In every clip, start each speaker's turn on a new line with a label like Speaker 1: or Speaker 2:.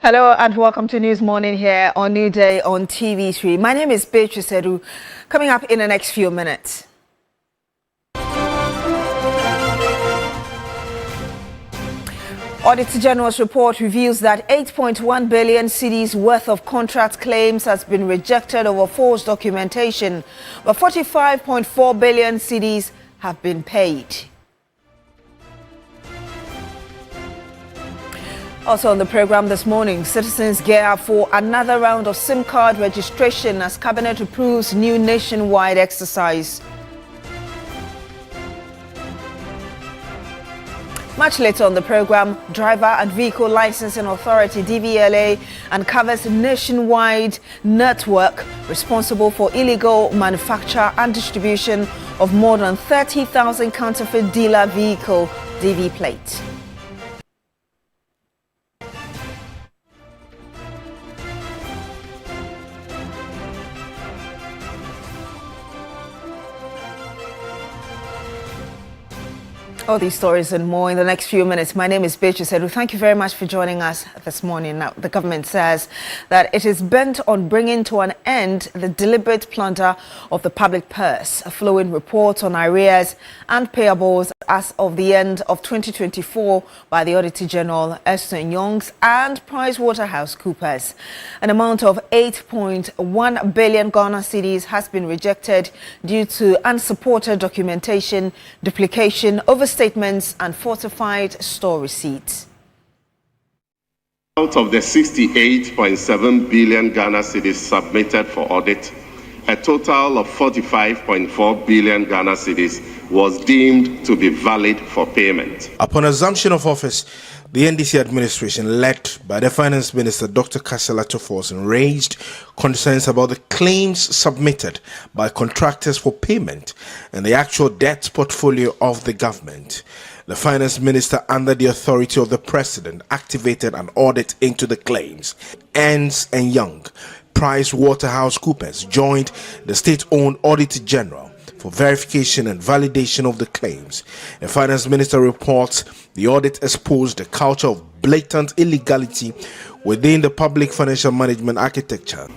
Speaker 1: Hello and welcome to News Morning here on New Day on TV3. My name is Beatrice Edu. Coming up in the next few minutes. Auditor General's report reveals that 8.1 billion cedis worth of contract claims has been rejected over false documentation, but 45.4 billion cedis have been paid. Also on the program this morning, citizens gear up for another round of SIM card registration as Cabinet approves new nationwide exercise. Much later on the program, Driver and Vehicle Licensing Authority (DVLA) uncovers nationwide network responsible for illegal manufacture and distribution of more than 30,000 counterfeit dealer vehicle DV plates. All these stories and more in the next few minutes. My name is Beatrice Edu. Thank you very much for joining us this morning. Now, the government says that it is bent on bringing to an end the deliberate plunder of the public purse, following reports on arrears and payables as of the end of 2024 by the Auditor General, Ernst & Young's and PricewaterhouseCoopers. An amount of 8.1 billion Ghana cedis has been rejected due to unsupported documentation, duplication, overstatements and falsified store receipts.
Speaker 2: Out of the 68.7 billion Ghana cedis submitted for audit, a total of 45.4 billion Ghana cedis was deemed to be valid for payment.
Speaker 3: Upon assumption of office, the NDC administration, led by the Finance Minister Dr. Kasala Toforson, raised concerns about the claims submitted by contractors for payment and the actual debt portfolio of the government. The Finance Minister, under the authority of the President, activated an audit into the claims. Ernst & Young, PricewaterhouseCoopers joined the state-owned Auditor General for verification and validation of the claims. The Finance Minister reports the audit exposed a culture of blatant illegality within the public financial management architecture.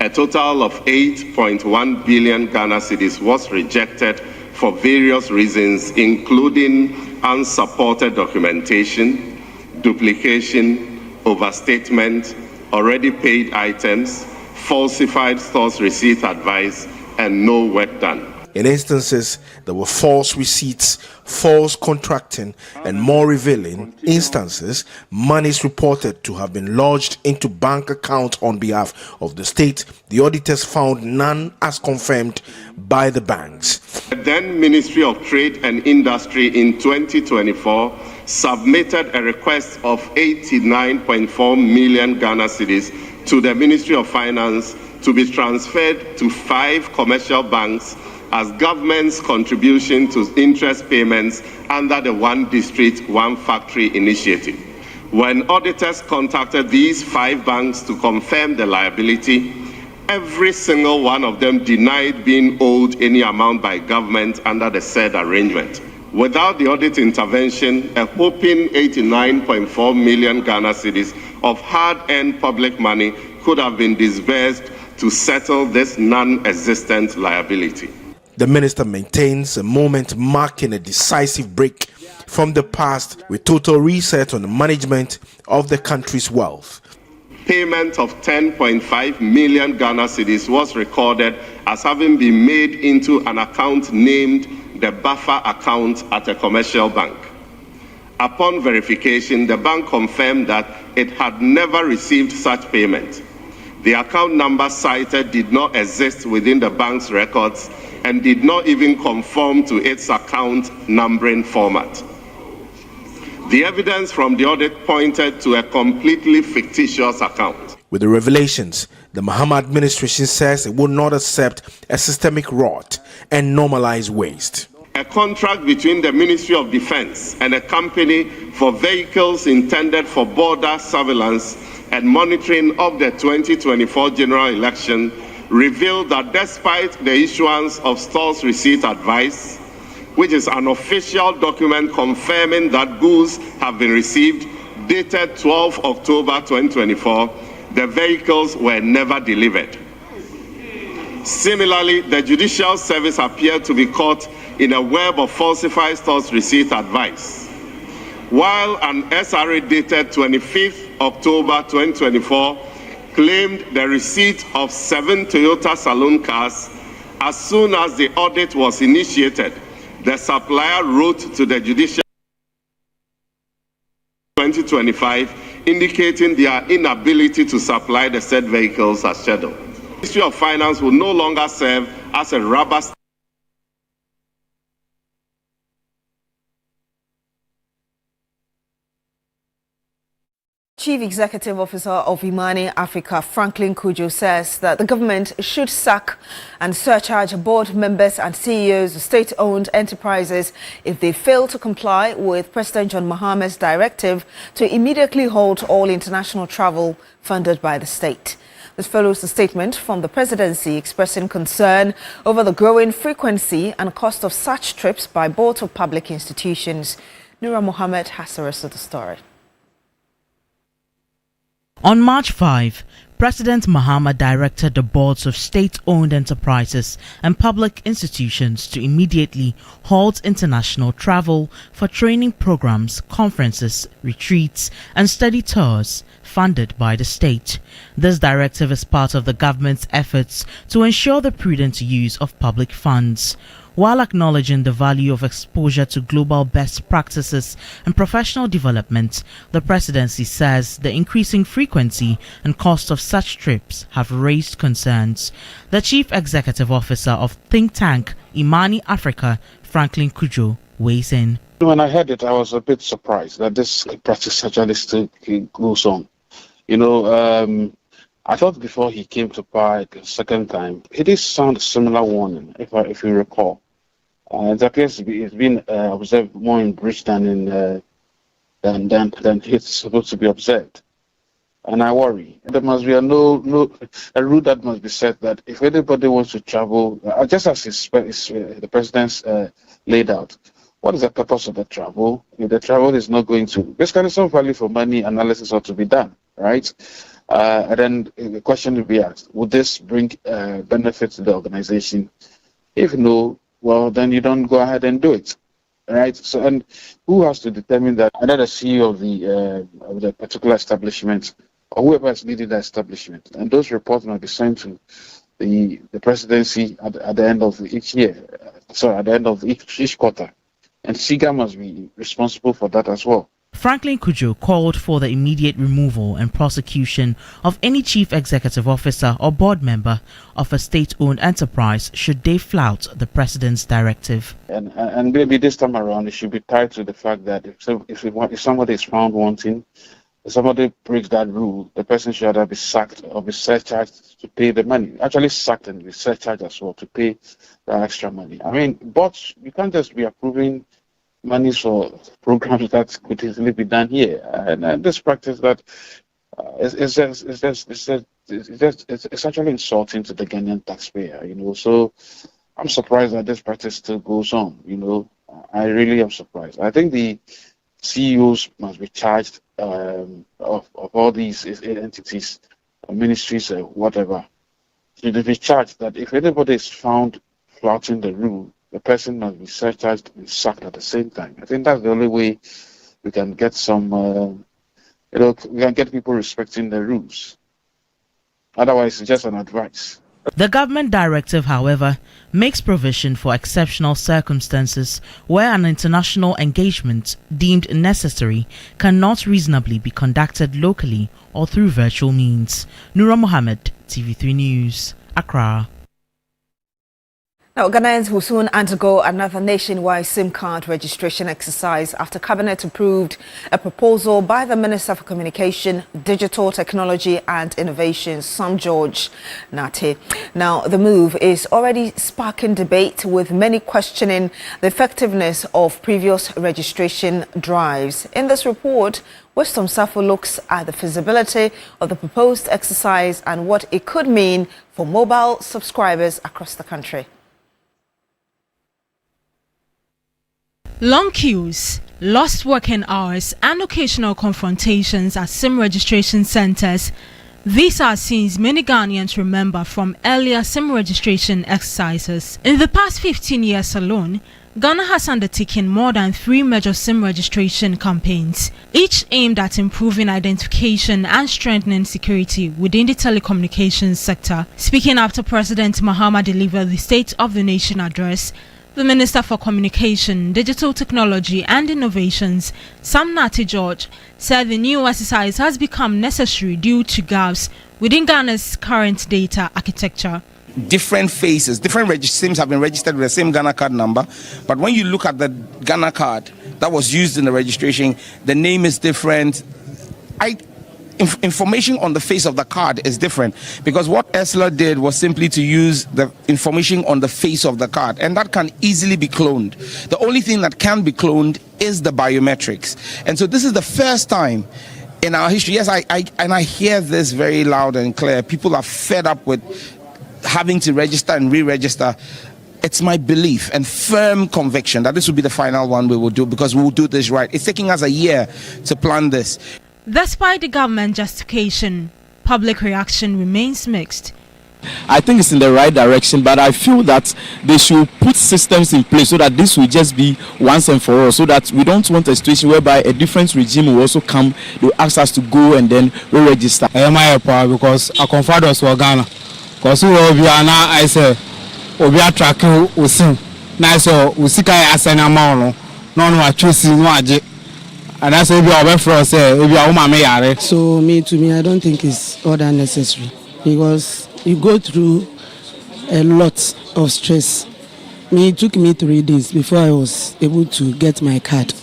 Speaker 2: A total of 8.1 billion Ghana cedis was rejected for various reasons, including unsupported documentation, duplication, overstatement, already paid items, falsified stores receipt advice, and no work done.
Speaker 3: In instances, there were false receipts, false contracting, and more revealing instances, monies reported to have been lodged into bank accounts on behalf of the state. The auditors found none as confirmed by the banks.
Speaker 2: The then Ministry of Trade and Industry in 2024 submitted a request of 89.4 million Ghana cedis to the Ministry of Finance to be transferred to 5 commercial banks as government's contribution to interest payments under the One District, One Factory initiative. When auditors contacted these 5 banks to confirm the liability, every single one of them denied being owed any amount by government under the said arrangement. Without the audit intervention, a whopping 89.4 million Ghana cedis of hard-earned public money could have been disbursed to settle this non-existent liability.
Speaker 3: The minister maintains a moment marking a decisive break from the past with total reset on the management of the country's wealth.
Speaker 2: Payment of 10.5 million Ghana cedis was recorded as having been made into an account named the buffer account at a commercial bank. Upon verification, the bank confirmed that it had never received such payment. The account number cited did not exist within the bank's records and did not even conform to its account numbering format. The evidence from the audit pointed to a completely fictitious account.
Speaker 3: With the revelations, the Mahama administration says it will not accept a systemic rot and normalize waste.
Speaker 2: A contract between the Ministry of Defense and a company for vehicles intended for border surveillance and monitoring of the 2024 general election revealed that despite the issuance of stores receipt advice, which is an official document confirming that goods have been received, dated 12 October 2024, the vehicles were never delivered. Similarly, the Judicial Service appeared to be caught in a web of falsified stores receipt advice. While an SRA dated 25th October 2024 claimed the receipt of 7 Toyota saloon cars, as soon as the audit was initiated, the supplier wrote to the Judicial 2025 indicating their inability to supply the said vehicles as scheduled. The Ministry of Finance will no longer serve as a rubber stamp.
Speaker 1: Chief Executive Officer of Imani Africa, Franklin Kujo, says that the government should sack and surcharge board members and CEOs of state-owned enterprises if they fail to comply with President John Mahama's directive to immediately halt all international travel funded by the state. This follows a statement from the presidency expressing concern over the growing frequency and cost of such trips by boards of public institutions. Nura Mohammed has the rest of the story.
Speaker 4: On March 5, President Mahama directed the boards of state-owned enterprises and public institutions to immediately halt international travel for training programs, conferences, retreats, and study tours funded by the state. This directive is part of the government's efforts to ensure the prudent use of public funds. While acknowledging the value of exposure to global best practices and professional development, the presidency says the increasing frequency and cost of such trips have raised concerns. The chief executive officer of think tank Imani Africa, Franklin Kujo, weighs in.
Speaker 5: When I heard it, I was a bit surprised that this practice actually still goes on. I thought before he came to power the second time, it did sound a similar warning, if you recall. It appears to be it's been observed more in breach than it's supposed to be observed, and I worry. There must be a rule that must be set that if anybody wants to travel, just as the president's laid out, what is the purpose of the travel? If the travel is not going to, basically some value for money analysis ought to be done, right? And then the question will be asked, would this bring benefit to the organization? If no, well, then you don't go ahead and do it, right? So, and who has to determine that? Either the CEO of the particular establishment or whoever is leading the establishment. And those reports must be sent to the presidency at the end of each year, at the end of each quarter. And SIGA must be responsible for that as well.
Speaker 4: Franklin Kujo called for the immediate removal and prosecution of any chief executive officer or board member of a state-owned enterprise should they flout the president's directive.
Speaker 5: And maybe this time around it should be tied to the fact that if somebody is found wanting, if somebody breaks that rule, the person should either be sacked or be surcharged to pay the money. Actually sacked and be surcharged as well to pay the extra money. I mean, but you can't just be approving monies for programs that could easily be done here, and this practice that it's actually insulting to the Ghanaian taxpayer. So I'm surprised that this practice still goes on. I really am surprised. I think the CEOs must be charged of all these entities, ministries, whatever. Should be charged that if anybody is found flouting the rule, the person must be surcharged and sacked at the same time. I think that's the only way we can get some, we can get people respecting the rules. Otherwise, it's just an advice.
Speaker 4: The government directive, however, makes provision for exceptional circumstances where an international engagement deemed necessary cannot reasonably be conducted locally or through virtual means. Nura Mohammed, TV3 News, Accra.
Speaker 1: Now, Ghanaians will soon undergo another nationwide SIM card registration exercise after Cabinet approved a proposal by the Minister for Communication, Digital Technology and Innovation, Sam George Nate. Now, the move is already sparking debate, with many questioning the effectiveness of previous registration drives. In this report, Wisdom Safo looks at the feasibility of the proposed exercise and what it could mean for mobile subscribers across the country.
Speaker 6: Long queues, lost working hours, and occasional confrontations at SIM registration centers. These are scenes many Ghanaians remember from earlier SIM registration exercises. In the past 15 years alone, Ghana has undertaken more than 3 major SIM registration campaigns, each aimed at improving identification and strengthening security within the telecommunications sector. Speaking after President Mahama delivered the State of the Nation address, the Minister for Communication, Digital Technology and Innovations, Sam Nati George, said the new exercise has become necessary due to gaps within Ghana's current data architecture.
Speaker 7: Different faces, different SIMs have been registered with the same Ghana card number, but when you look at the Ghana card that was used in the registration, the name is different. Information on the face of the card is different, because what ESLA did was simply to use the information on the face of the card, and that can easily be cloned. The only thing that can be cloned is the biometrics, and so this is the first time in our history. Yes, I hear this very loud and clear. People are fed up with having to register and re-register. It's my belief and firm conviction that this will be the final one we will do, because we will do this right. It's taking us a year to plan this.
Speaker 6: Despite the government justification, public reaction remains mixed.
Speaker 8: I think it's in the right direction, but I feel that they should put systems in place so that this will just be once and for all, so that we don't want a situation whereby a different regime will also come, they will ask us to go and then re-register.
Speaker 9: Because I confide us for Ghana. Because we will be now, I say, we are tracking Usim. Now, so we see I assign a man, no, choosing one. And that's what we are for us.
Speaker 10: So to me, I don't think it's all that necessary, because you go through a lot of stress. It took me 3 days before I was able to get my card.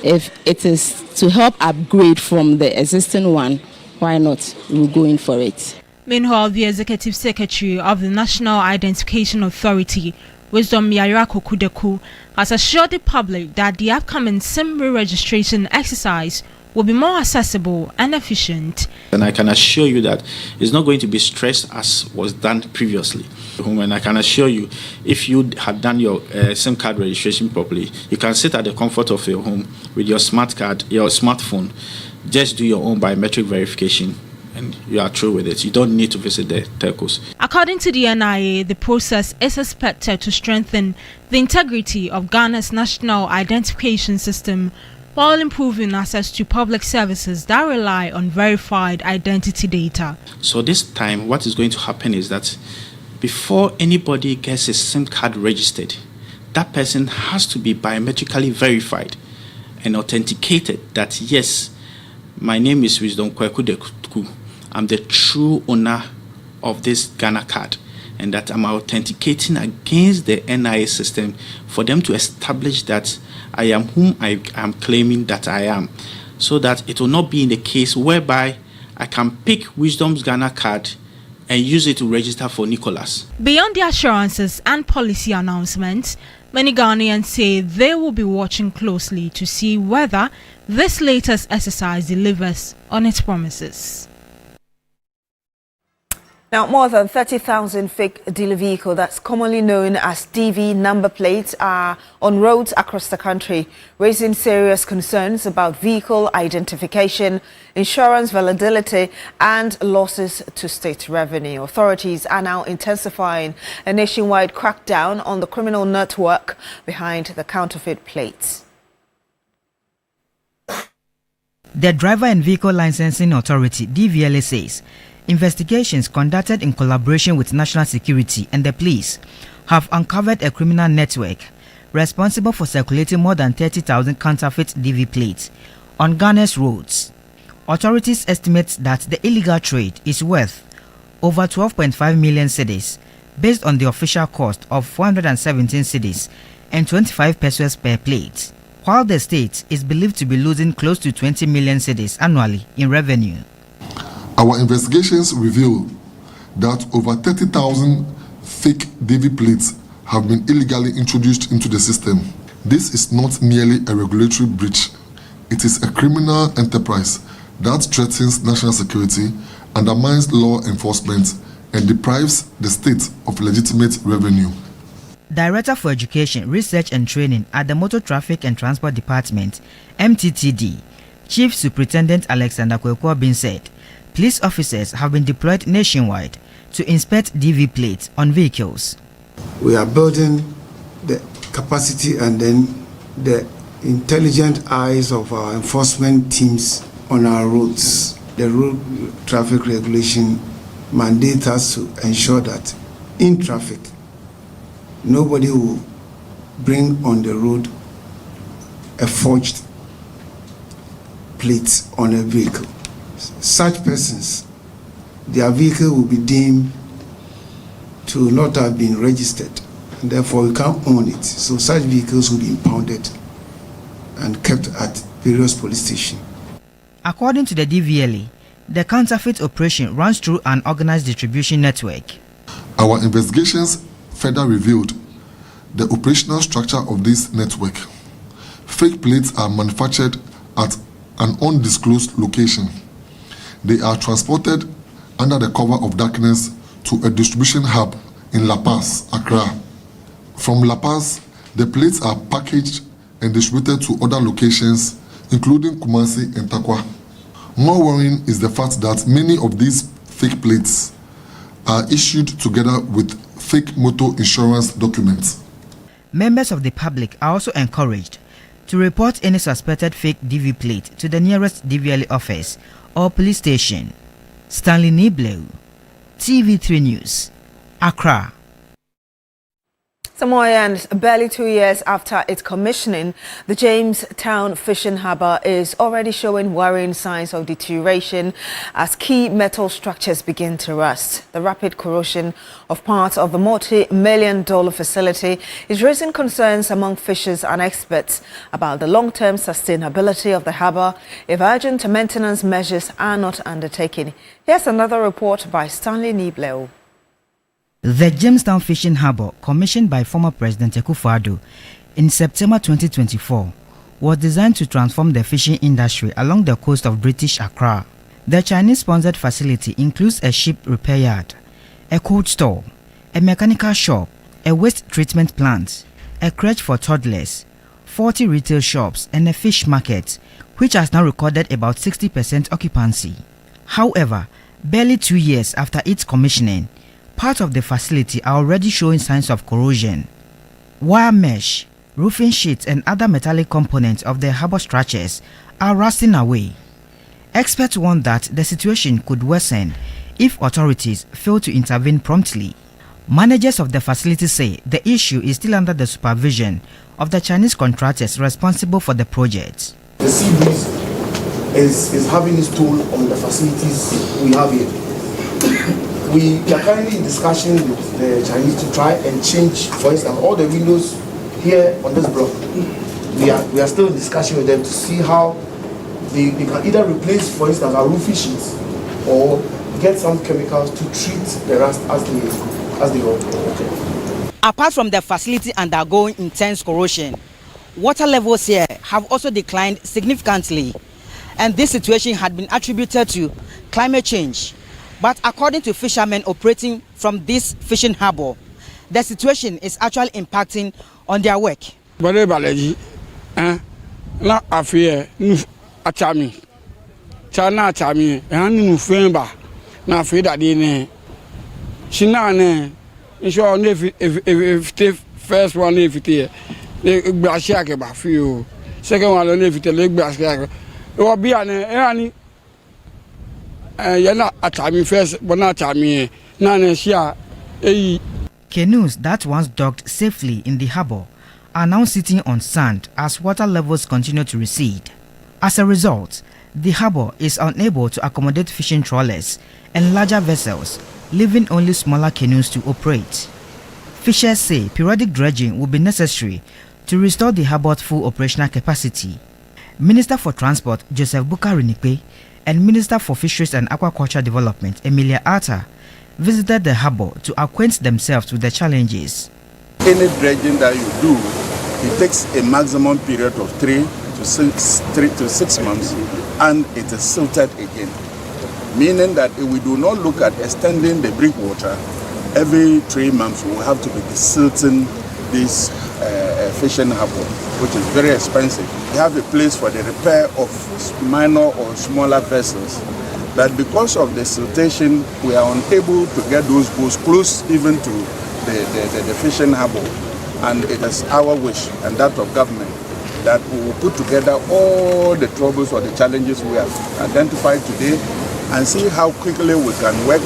Speaker 11: If it is to help upgrade from the existing one, why not? We'll go in for it.
Speaker 6: Meanwhile, the Executive Secretary of the National Identification Authority, Wisdom Yarako Kudeku, has assured the public that the upcoming SIM re-registration exercise will be more accessible and efficient.
Speaker 12: And I can assure you that it's not going to be stressed as was done previously. And I can assure you, if you had done your SIM card registration properly, you can sit at the comfort of your home with your smart card, your smartphone, just do your own biometric verification, and you are through with it. You don't need to visit the telcos.
Speaker 6: According to the NIA, the process is expected to strengthen the integrity of Ghana's national identification system while improving access to public services that rely on verified identity data.
Speaker 12: So this time, what is going to happen is that before anybody gets a SIM card registered, that person has to be biometrically verified and authenticated that, yes, my name is Wisdom Kwekudeku. I'm the true owner of this Ghana card, and that I'm authenticating against the NIA system for them to establish that I am whom I am claiming that I am, so that it will not be in the case whereby I can pick Wisdom's Ghana card and use it to register for Nicholas.
Speaker 6: Beyond the assurances and policy announcements, many Ghanaians say they will be watching closely to see whether this latest exercise delivers on its promises.
Speaker 1: Now, more than 30,000 fake dealer vehicles, that's commonly known as DV number plates, are on roads across the country, raising serious concerns about vehicle identification, insurance validity, and losses to state revenue. Authorities are now intensifying a nationwide crackdown on the criminal network behind the counterfeit plates.
Speaker 13: The Driver and Vehicle Licensing Authority, DVLA, says investigations conducted in collaboration with national security and the police have uncovered a criminal network responsible for circulating more than 30,000 counterfeit DV plates on Ghana's roads. Authorities estimate that the illegal trade is worth over 12.5 million cedis, based on the official cost of 417 cedis and 25 pesos per plate, while the state is believed to be losing close to 20 million cedis annually in revenue.
Speaker 14: Our investigations reveal that over 30,000 fake DV plates have been illegally introduced into the system. This is not merely a regulatory breach. It is a criminal enterprise that threatens national security, undermines law enforcement, and deprives the state of legitimate revenue.
Speaker 13: Director for Education, Research and Training at the Motor Traffic and Transport Department, MTTD, Chief Superintendent Alexander Kwekwa said, police officers have been deployed nationwide to inspect DV plates on vehicles.
Speaker 15: We are building the capacity and then the intelligent eyes of our enforcement teams on our roads. The road traffic regulation mandates us to ensure that in traffic, nobody will bring on the road a forged plate on a vehicle. Such persons, their vehicle will be deemed to not have been registered, and therefore we can't own it. So such vehicles will be impounded and kept at various police stations.
Speaker 13: According to the DVLA, the counterfeit operation runs through an organized distribution network.
Speaker 14: Our investigations further revealed the operational structure of this network. Fake plates are manufactured at an undisclosed location. They are transported under the cover of darkness to a distribution hub in La Paz, Accra. From La Paz, the plates are packaged and distributed to other locations, including Kumasi and Takwa. More worrying is the fact that many of these fake plates are issued together with fake motor insurance documents.
Speaker 13: Members of the public are also encouraged to report any suspected fake DV plate to the nearest DVLA office or police station. Stanley Niblew, TV3 News, Accra.
Speaker 1: Samoyans, barely 2 years after its commissioning, the Jamestown Fishing Harbour is already showing worrying signs of deterioration as key metal structures begin to rust. The rapid corrosion of parts of the multi-million-dollar facility is raising concerns among fishers and experts about the long-term sustainability of the harbour if urgent maintenance measures are not undertaken. Here's another report by Stanley Niblew.
Speaker 13: The Jamestown Fishing Harbour, commissioned by former President Akufo-Addo in September 2024, was designed to transform the fishing industry along the coast of British Accra. The Chinese-sponsored facility includes a ship repair yard, a cold store, a mechanical shop, a waste treatment plant, a crèche for toddlers, 40 retail shops, and a fish market, which has now recorded about 60% occupancy. However, barely 2 years after its commissioning, parts of the facility are already showing signs of corrosion. Wire mesh, roofing sheets and other metallic components of the harbour structures are rusting away. Experts warn that the situation could worsen if authorities fail to intervene promptly. Managers of the facility say the issue is still under the supervision of the Chinese contractors responsible for the project.
Speaker 15: The sea breeze is having its toll on the facilities we have here. We are currently in discussion with the Chinese to try and change, for instance, all the windows here on this block. We are still in discussion with them to see how they can either replace, for instance, our roofing sheets or get some chemicals to treat the rust as they go.
Speaker 16: Apart from the facility undergoing intense corrosion, water levels here have also declined significantly, and this situation had been attributed to climate change. But according to fishermen operating from this fishing harbour, the situation is actually impacting on their work.
Speaker 17: First one if it second one if it will be an
Speaker 13: canoes that once docked safely in the harbour are now sitting on sand as water levels continue to recede. As a result, the harbour is unable to accommodate fishing trawlers and larger vessels, leaving only smaller canoes to operate. Fishers say periodic dredging will be necessary to restore the harbour's full operational capacity. Minister for Transport Joseph Bukari and Minister for Fisheries and Aquaculture Development, Emilia Arthur, visited the harbour to acquaint themselves with the challenges.
Speaker 18: Any dredging that you do, it takes a maximum period of 3 to 6 months, and it is silted again. Meaning that if we do not look at extending the breakwater, every 3 months we will have to be desilting this fishing harbour, which is very expensive. We have a place for the repair of minor or smaller vessels. But because of the siltation, we are unable to get those boats close even to the fishing harbour. And it is our wish and that of government that we will put together all the troubles or the challenges we have identified today and see how quickly we can work.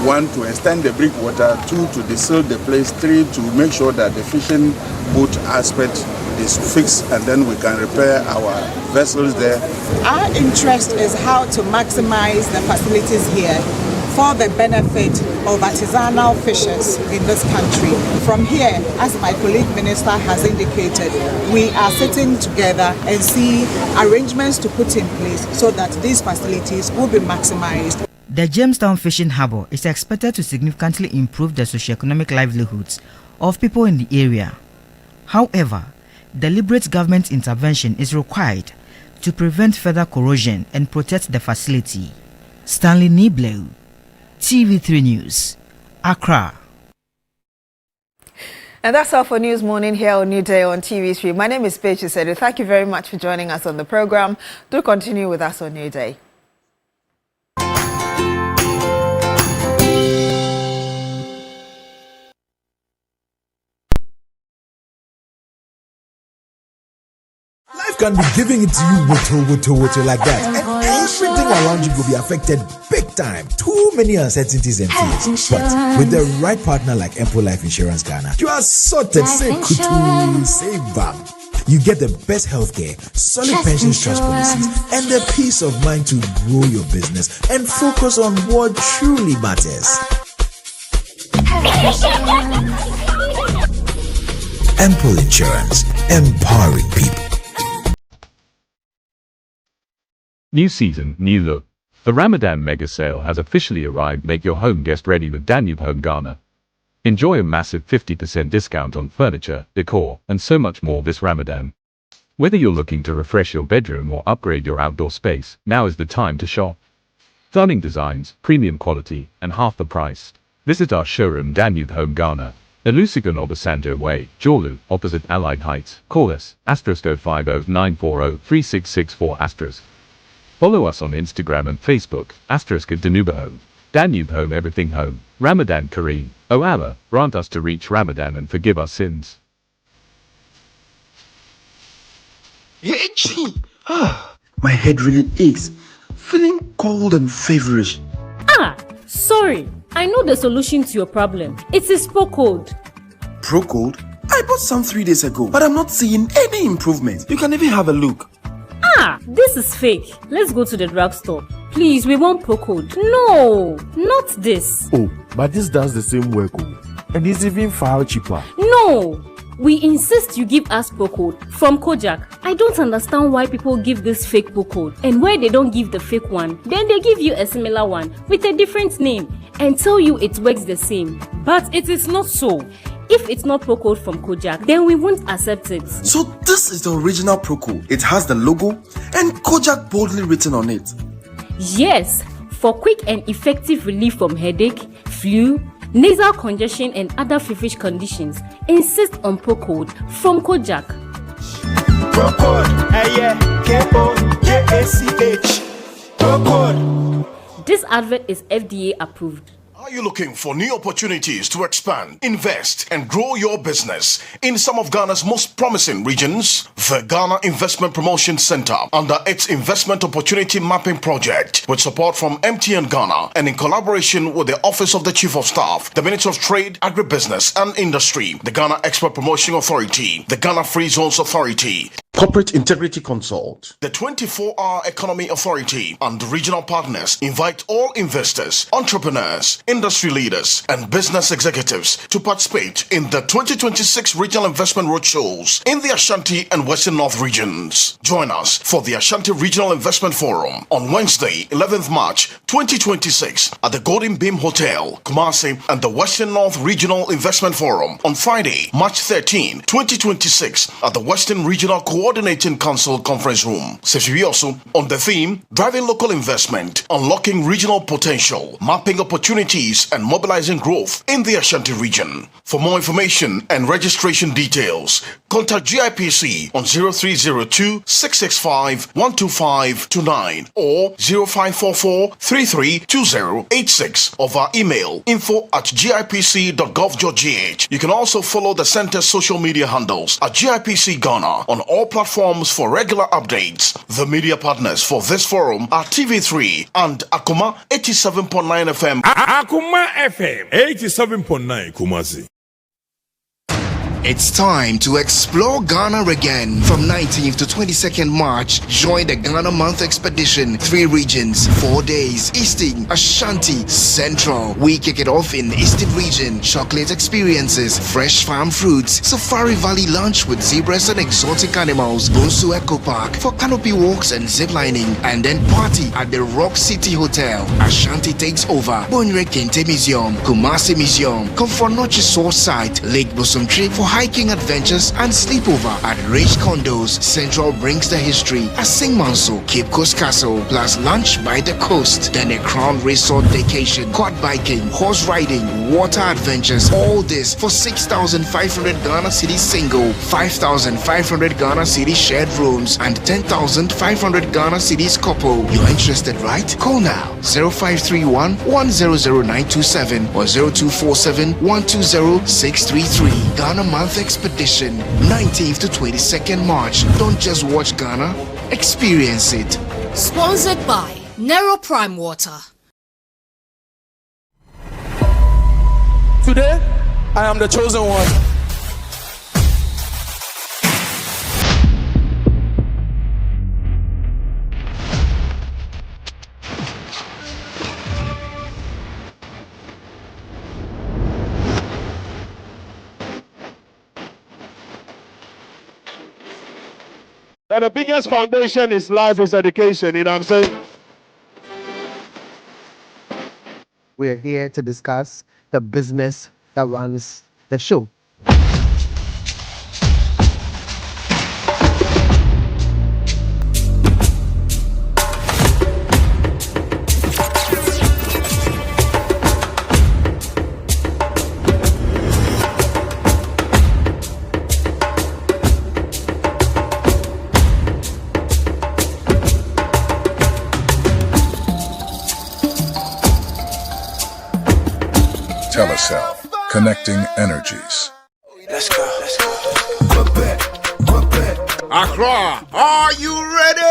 Speaker 18: 1, to extend the breakwater, 2, to desil the place, 3, to make sure that the fishing boat aspect is fixed and then we can repair our vessels there.
Speaker 19: Our interest is how to maximize the facilities here for the benefit of artisanal fishers in this country. From here, as my colleague minister has indicated, we are sitting together and see arrangements to put in place so that these facilities will be maximized.
Speaker 13: The Jamestown Fishing Harbour is expected to significantly improve the socio-economic livelihoods of people in the area. However, deliberate government intervention is required to prevent further corrosion and protect the facility. Stanley Niblo, TV3 News, Accra.
Speaker 1: And that's all for News Morning here on Newday on TV3. My name is Paige Sedu. Thank you very much for joining us on the program. Do continue with us on Newday.
Speaker 20: Life can be giving it to you whittle like that, and everything around you will be affected big time. Too many uncertainties and fears. But with the right partner like Empo Life Insurance Ghana, you are sorted. Say kutu, say bam. You get the best healthcare, solid pensions trust policies, and the peace of mind to grow your business and focus on what truly matters. Empo Insurance, empowering people.
Speaker 21: New season, new look. The Ramadan mega sale has officially arrived. Make your home guest ready with Danube Home Ghana. Enjoy a massive 50% discount on furniture, decor, and so much more this Ramadan. Whether you're looking to refresh your bedroom or upgrade your outdoor space, now is the time to shop. Stunning designs, premium quality, and half the price. Visit our showroom Danube Home Ghana, Elusigan Obasanjo Way, Jolu, opposite Allied Heights. Call us, *050 940 3664 *. Follow us on Instagram and Facebook, *Danube Home. Danube Home, everything home. Ramadan Kareem. O Allah, grant us to reach Ramadan and forgive our sins.
Speaker 22: You're itchy. My head really aches. Feeling cold and feverish.
Speaker 23: Sorry. I know the solution to your problem. It is Procold.
Speaker 22: Procold? I bought some 3 days ago, but I'm not seeing any improvement. You can even have a look.
Speaker 23: This is fake. Let's go to the drugstore. Please, we want Procold. No, not this.
Speaker 24: Oh, but this does the same work, and it's even far cheaper.
Speaker 23: No, we insist you give us Procold from Kojak. I don't understand why people give this fake Procold, and why they don't give the fake one. Then they give you a similar one with a different name and tell you it works the same. But it is not so. If it's not Procold from Kojak, then we won't accept it.
Speaker 22: So this is the original Procold. It has the logo and Kojak boldly written on it.
Speaker 23: Yes, for quick and effective relief from headache, flu, nasal congestion and other feverish conditions, insist on Procold from Kojak.
Speaker 25: Procold, K-O-J-A-C-H. Procold.
Speaker 23: This advert is FDA approved.
Speaker 26: Are you looking for new opportunities to expand, invest, and grow your business in some of Ghana's most promising regions? The Ghana Investment Promotion Center, under its Investment Opportunity Mapping Project, with support from MTN Ghana and in collaboration with the Office of the Chief of Staff, the Ministry of Trade, Agribusiness and Industry, the Ghana Export Promotion Authority, the Ghana Free Zones Authority,
Speaker 27: Corporate Integrity Consult,
Speaker 26: the 24-Hour Economy Authority, and the regional partners invite all investors, entrepreneurs, industry leaders, and business executives to participate in the 2026 Regional Investment Roadshows in the Ashanti and Western North regions. Join us for the Ashanti Regional Investment Forum on Wednesday, 11th March 2026 at the Golden Beam Hotel, Kumasi, and the Western North Regional Investment Forum on Friday, March 13, 2026 at the Western Regional Cooperative Coordinating Council Conference Room. Also on the theme, driving local investment, unlocking regional potential, mapping opportunities and mobilizing growth in the Ashanti region. For more information and registration details, contact GIPC on 0302 665 12529 or 0544 332086 of our email info@gipc.gov.gh. You can also follow the center's social media handles at GIPC Ghana on all platforms for regular updates. The media partners for this forum are TV3 and Akuma 87.9 FM.
Speaker 25: Akuma FM 87.9 Kumasi.
Speaker 2: It's time to explore Ghana again. From 19th to 22nd March, join the Ghana Month Expedition. 3 regions, 4 days. Eastern, Ashanti, Central. We kick it off in Eastern region. Chocolate experiences, fresh farm fruits, Safari Valley lunch with zebras and exotic animals, Bonsu Eco Park for canopy walks and ziplining, and then party at the Rock City Hotel. Ashanti takes over. Bonre Kente Museum, Kumasi Museum, Komfornochi Source Site, Lake Bosomtree for hiking adventures and sleepover at Rage Condos. Central brings the history at Sing Manso, Cape Coast Castle, plus lunch by the coast. Then a Crown Resort vacation, quad biking, horse riding, water adventures. All this for 6,500 Ghana Cedi single, 5,500 Ghana Cedi shared rooms, and 10,500 Ghana Cedis couple. You're interested, right? Call now 0531 100927 or 0247 120 633. Ghana Month Expedition, 19th to 22nd March. Don't just watch Ghana, experience it.
Speaker 3: Sponsored by Nero Prime Water.
Speaker 25: Today, I am the chosen one.
Speaker 24: And the biggest foundation is life, is education, you know what I'm saying?
Speaker 4: We're here to discuss the business that runs the show.
Speaker 5: Telecel, connecting energies.
Speaker 25: Let's go.
Speaker 2: Accra, are you ready?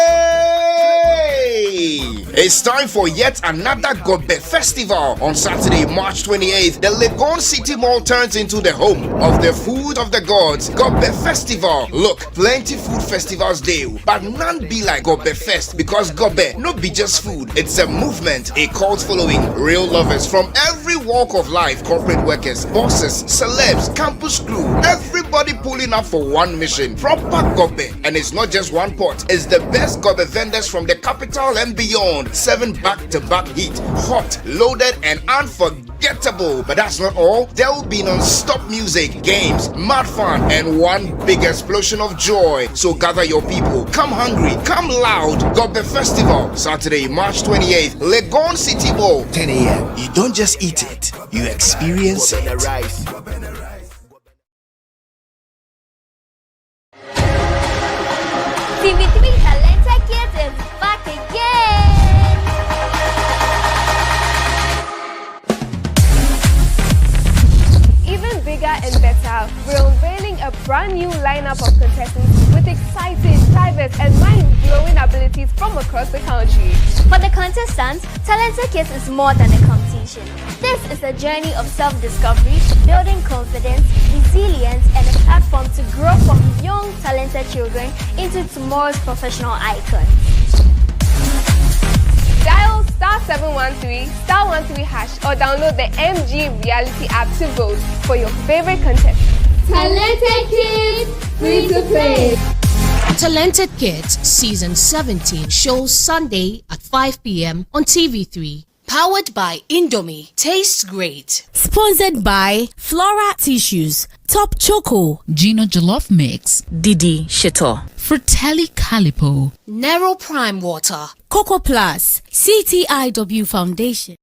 Speaker 2: It's time for yet another Gobe Festival. On Saturday, March 28th, the Legon City Mall turns into the home of the food of the gods. Gobe Festival. Look, plenty food festivals do, but none be like Gobe Fest, because Gobe no be just food. It's a movement, a cult following, real lovers from every walk of life, corporate workers, bosses, celebs, campus crew, everybody pulling up for one mission. Proper Gobe. And it's not just one pot, it's the best Gobe vendors from the capital and beyond. 7 back-to-back hit, hot, loaded, and unforgettable. But that's not all. There will be non-stop music, games, mad fun, and one big explosion of joy. So gather your people, come hungry, come loud. Gobe Festival, Saturday, March 28th, Legon City Mall, 10 a.m. You don't just eat it, you experience it.
Speaker 7: TV3 Talented Kids is back again! Even bigger and better, we're unveiling a brand new lineup of contestants with exciting, diverse, and mind-blowing abilities from across the country.
Speaker 8: For the contestants, Talented Kids is more than a competition. This is a journey of self-discovery, building confidence, resilience, and a platform to grow from young, talented children into tomorrow's professional icons.
Speaker 7: Dial *713 *13# or download the MG Reality app to vote for your favorite contestant.
Speaker 8: Talented Kids, free to play.
Speaker 3: Talented Kids Season 17 shows Sunday at 5 p.m. on TV3. Powered by Indomie. Tastes great.
Speaker 6: Sponsored by Flora Tissues, Top Choco,
Speaker 9: Gino Jollof Mix,
Speaker 6: Didi Shito,
Speaker 9: Fratelli Calipo,
Speaker 3: Nero Prime Water,
Speaker 6: Coco Plus, CTIW Foundation.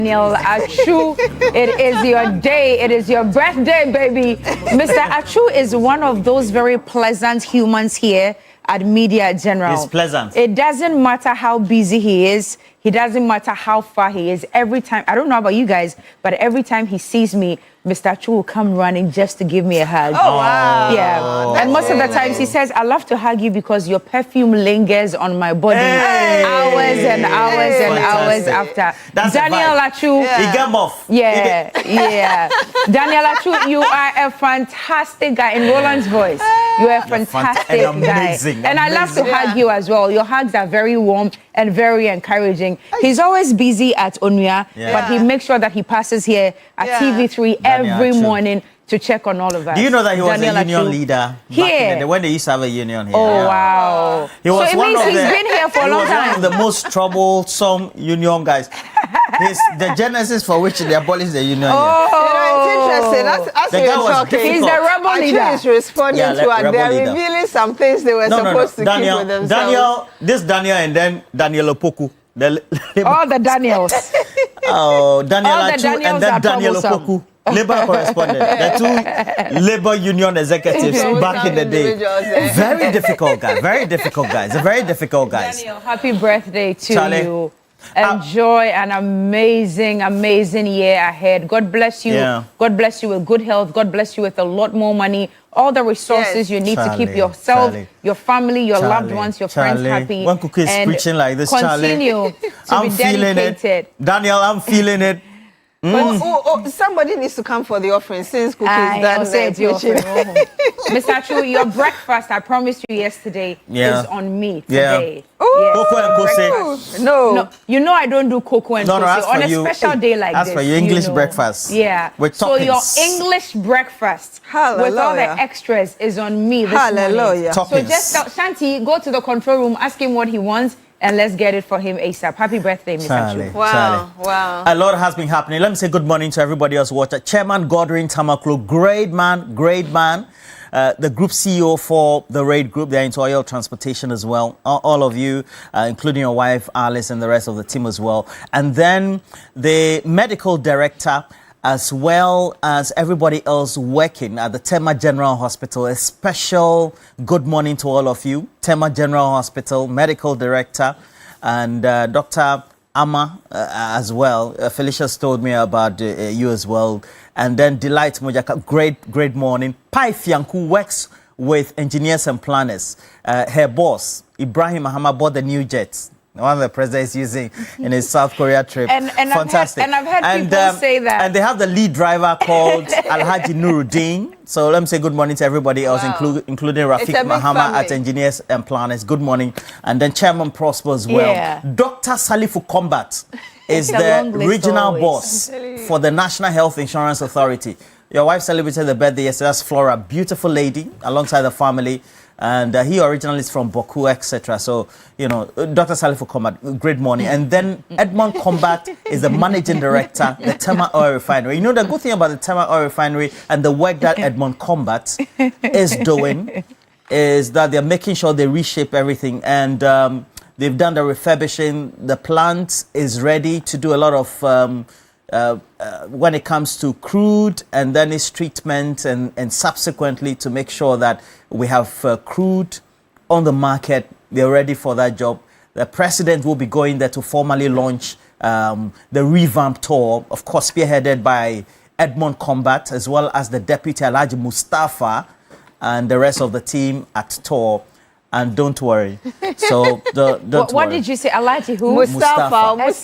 Speaker 10: Daniel Achu, it is your day. It is your birthday, baby. Mr. Achu is one of those very pleasant humans here at Media General.
Speaker 11: He's pleasant.
Speaker 10: It doesn't matter how busy he is. He doesn't matter how far he is. Every time, I don't know about you guys, but every time he sees me, Mr. Chu will come running just to give me a hug.
Speaker 1: Oh, wow.
Speaker 10: Yeah. And most of the times he says, I love to hug you because your perfume lingers on my body hours and hours and hours after.
Speaker 11: That's
Speaker 10: Daniel Achu.
Speaker 11: He got off.
Speaker 10: Yeah. Daniel Achu, you are a fantastic guy. In Roland's voice, you are a fantastic guy. And I love to hug you as well. Your hugs are very warm and very encouraging. He's always busy at Onuya, but he makes sure that he passes here at TV3 every morning to check on all of us.
Speaker 11: Do you know that he was a union leader back in the day, when they used to have a union here?
Speaker 10: Oh, wow.
Speaker 11: He was
Speaker 10: so it
Speaker 11: one
Speaker 10: means
Speaker 11: of
Speaker 10: he's
Speaker 11: the,
Speaker 10: been here for a long time.
Speaker 11: He was one of the most troublesome union guys. The genesis for which they abolished the union.
Speaker 1: It's interesting. As we were talking,
Speaker 10: he's the rebel leader.
Speaker 1: He's responding to it. They're revealing some things they were supposed to keep with themselves.
Speaker 11: Daniel, and then Daniel Opoku.
Speaker 10: All the Daniels.
Speaker 11: Daniel
Speaker 10: All the
Speaker 11: Achu
Speaker 10: Daniels
Speaker 11: and then
Speaker 10: are
Speaker 11: Daniel
Speaker 10: troublesome.
Speaker 11: Opoku. Labor correspondent, the 2 labor union executives back in the day. Very difficult guys. A very difficult guys.
Speaker 10: Daniel, happy birthday to
Speaker 11: Charlie.
Speaker 10: you. Enjoy an amazing year ahead. God bless you.
Speaker 11: Yeah.
Speaker 10: God bless you with good health. God bless you with a lot more money. All the resources you need to keep yourself, your family, your loved ones, your friends happy.
Speaker 11: When Cookie is preaching like this,
Speaker 10: continue to be dedicated.
Speaker 11: Daniel, I'm feeling it.
Speaker 1: Somebody needs to come for the offering since Cookie is done preaching.
Speaker 10: Mr. Chu, your breakfast, I promised you yesterday, is on me today.
Speaker 11: Cocoa and Kose.
Speaker 10: No, you know I don't do cocoa and Kose on a special day like this.
Speaker 11: That's for your English breakfast.
Speaker 10: Yeah.
Speaker 11: With
Speaker 10: so
Speaker 11: toppings.
Speaker 10: your English breakfast with all the extras is on me this morning. So just tell Shanti, go to the control room, ask him what he wants, and let's get it for him ASAP. Happy birthday, Mr. Chu.
Speaker 1: Wow.
Speaker 11: A lot has been happening. Let me say good morning to everybody else watching. Chairman Godwin Tamaklo, great man. The group CEO for the Raid Group, they're into oil transportation as well. All of you, including your wife, Alice, and the rest of the team as well. And then the medical director, as well as everybody else working at the Tema General Hospital. A special good morning to all of you. Tema General Hospital, medical director, and Dr. Amma as well. Felicia's told me about you as well. And then Delight Mojaka, great morning. Pai Fianku works with engineers and planners. Her boss, Ibrahim Mahama, bought the new jets. One of the presidents using in his South Korea trip. Fantastic.
Speaker 10: I've heard people say that.
Speaker 11: And they have the lead driver called Alhaji Nuruddin. So let me say good morning to everybody else, including Rafiq Mahama at Engineers and Planners. Good morning. And then Chairman Prosper as well.
Speaker 10: Yeah.
Speaker 11: Dr. Salifu Combat is the regional boss for the National Health Insurance Authority. Your wife celebrated the birthday yesterday. That's Flora, beautiful lady, alongside the family. And he originally is from Boku, etc. So, you know, Dr. Salifu Combat, great morning. And then Edmond Combat is the managing director, the Tema Oil Refinery. You know, the good thing about the Tema Oil Refinery and the work that Edmond Combat is doing is that they're making sure they reshape everything. And they've done the refurbishing. The plant is ready to do a lot of when it comes to crude and then its treatment and subsequently to make sure that we have crude on the market. They're ready for that job. The president will be going there to formally launch the revamp tour, of course, spearheaded by Edmond Combat, as well as the deputy Alhaji Mustafa and the rest of the team at tour. And don't worry. So
Speaker 10: what did you say, Alhaji who?
Speaker 1: Mustafa.
Speaker 11: No, it's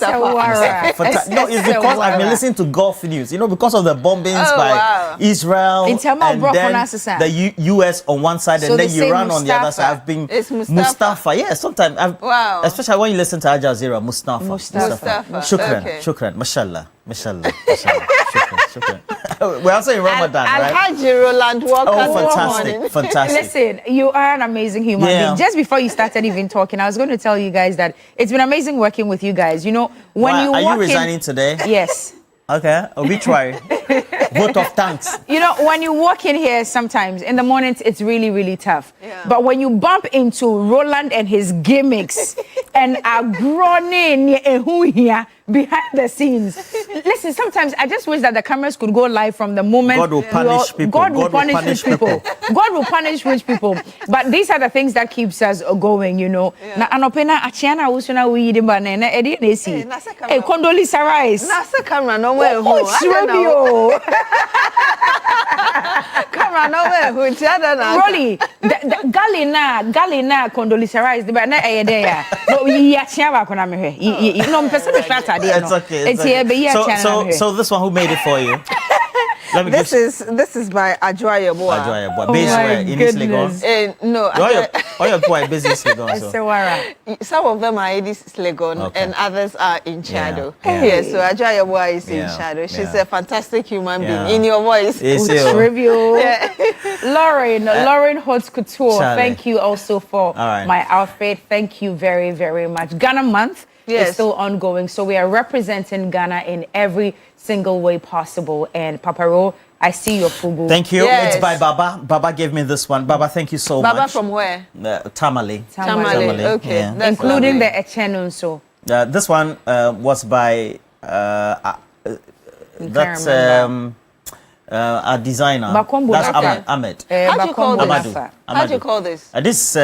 Speaker 11: because I've been listening to Gulf News. You know, because of the bombings by Israel and then the US on one side and then Iran on the other side. I've been Mustafa. Yeah, sometimes. Especially when you listen to Al Jazeera, Mustafa. Shukran. Mashallah. Shukran. We're also in Ramadan, right?
Speaker 1: Alhaji Roland Walker.
Speaker 11: Fantastic.
Speaker 10: Listen, you are an amazing human being. Just before you started even talking, I was going to tell you guys that it's been amazing working with you guys. You know, when
Speaker 11: are you resigning today?
Speaker 10: Yes.
Speaker 11: Okay, obituary. Vote of thanks.
Speaker 10: You know, when you walk in here sometimes, in the mornings, it's really, really tough. Yeah. But when you bump into Roland and his gimmicks and are groaning behind the scenes. Listen, sometimes I just wish that the cameras could go live from the moment.
Speaker 11: God will punish people.
Speaker 10: God will punish rich people. God will punish rich people. But these are the things that keeps us going, you know. Na anopena achiana usuna we yidimba na edi nesi. Hey, Condoleezza Rice.
Speaker 1: Nasa camera no way.
Speaker 10: Oh,
Speaker 1: camera no way.
Speaker 10: Rolly, Galina, Condoleezza Rice. The na there. No, you achiava kona mehe. You know, person be flat idea.
Speaker 11: It's okay. So this one, who made it for you?
Speaker 1: This is by Adjoya Boa.
Speaker 11: Adjoya Boa. Based where? In East Lagos?
Speaker 1: No.
Speaker 11: All your boy business Lagos.
Speaker 1: Some of them are in East Lagos and others are in Shadow. Yeah, so Adjoya Boa is in Shadow. She's a fantastic human being. In your voice.
Speaker 10: Trivial. Lauren Haute Couture. Thank you also for my outfit. Thank you very, very much. Ghana Month is still ongoing. So we are representing Ghana in every single way possible. And Paparo, I see your fugu.
Speaker 11: Thank you. It's by Baba. Baba gave me this one. Baba, thank you so much.
Speaker 1: Baba from where?
Speaker 11: Tamale.
Speaker 1: Okay.
Speaker 11: Yeah.
Speaker 10: Including the Echenunso.
Speaker 11: This one was by that's a designer. That's Ahmed.
Speaker 1: How do you call this?
Speaker 11: Amadou.
Speaker 1: How do you call this?
Speaker 11: This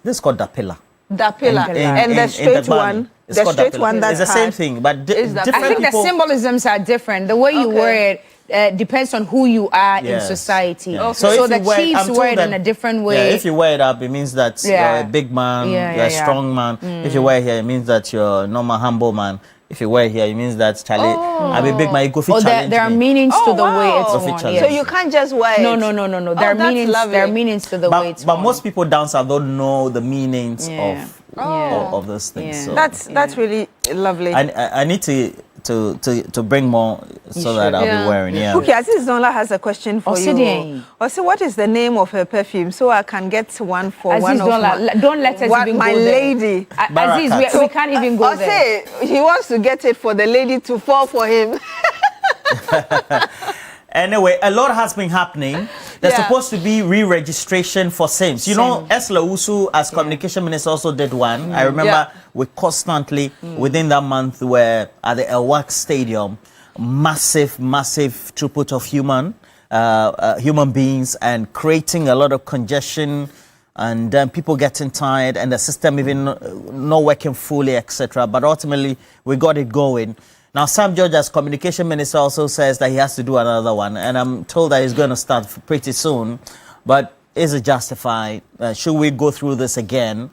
Speaker 11: is called Dapila.
Speaker 1: Dapila. And the straight one. The straight one that's
Speaker 11: it's the same thing, but different
Speaker 10: I think the symbolisms are different. The way you wear it depends on who you are in society.
Speaker 11: Yeah.
Speaker 10: So the chiefs wear it in a different way.
Speaker 11: Yeah, if you wear it up, it means that you're a big man, you're a strong man. If you wear it here, it means that you're a normal, humble man. If you wear it here, it means that I'm a big man. You go fit challenge
Speaker 10: there are meanings to the way it's worn.
Speaker 1: So you can't just wear it.
Speaker 10: No. There are meanings to the way it's worn.
Speaker 11: But most people down south don't know the meanings of those things.
Speaker 1: Yeah. So that's really lovely.
Speaker 11: I need to bring more so that I'll be wearing. Yeah.
Speaker 1: Okay, Aziz Zonla has a question for you. Also, what is the name of her perfume so I can get one for
Speaker 10: Aziz
Speaker 1: one of
Speaker 10: Zonla, don't let us even
Speaker 1: my
Speaker 10: go
Speaker 1: lady.
Speaker 10: Aziz, we can't even go there.
Speaker 1: He wants to get it for the lady to fall for him.
Speaker 11: Anyway, a lot has been happening. There's supposed to be re-registration for SIMs. You know, Esla Usu, as communication minister, also did one. I remember we constantly, within that month, were at the Elwak Stadium, massive throughput of human beings and creating a lot of congestion and then people getting tired and the system even not working fully, etc. But ultimately, we got it going. Now, Sam George, as communication minister, also says that he has to do another one. And I'm told that he's going to start pretty soon. But is it justified? Should we go through this again?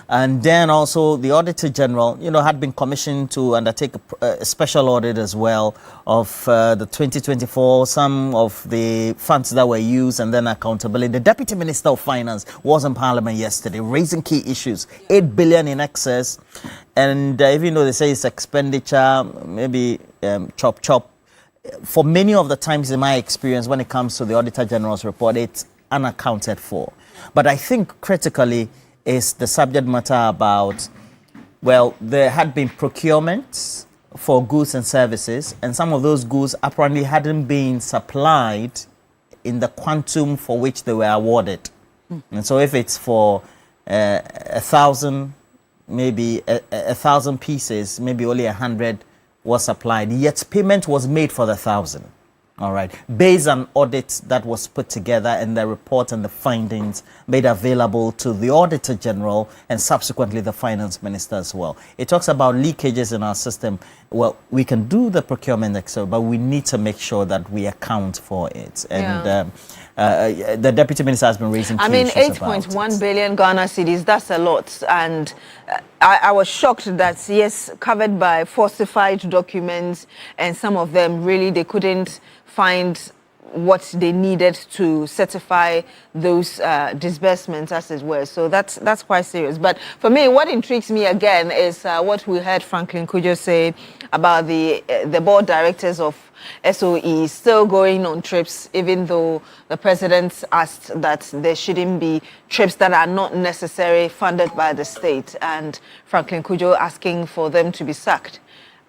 Speaker 11: And then also the Auditor General, had been commissioned to undertake a special audit as well of the 2024, some of the funds that were used and then accountability. The Deputy Minister of Finance was in Parliament yesterday raising key issues, 8 billion in excess. And even though they say it's expenditure, maybe chop, for many of the times in my experience when it comes to the Auditor General's report, it's unaccounted for. But I think critically, is the subject matter about, well, there had been procurements for goods and services, and some of those goods apparently hadn't been supplied in the quantum for which they were awarded. And so if it's for 1,000, maybe 1,000 pieces, maybe only 100 was supplied, yet payment was made for the 1,000. All right, based on audits that was put together and the report and the findings made available to the Auditor General and subsequently the Finance Minister as well. It talks about leakages in our system. Well, we can do the procurement, but we need to make sure that we account for it. And the Deputy Minister has been raising key issues about
Speaker 1: 8.1 billion Ghana cedis, that's a lot. And I was shocked that, yes, covered by falsified documents, and some of them really, they couldn't find what they needed to certify those disbursements, as it were. So that's quite serious. But for me, what intrigues me again is what we heard Franklin Kujo say about the board directors of SOE still going on trips, even though the president asked that there shouldn't be trips that are not necessarily funded by the state, and Franklin Kujo asking for them to be sacked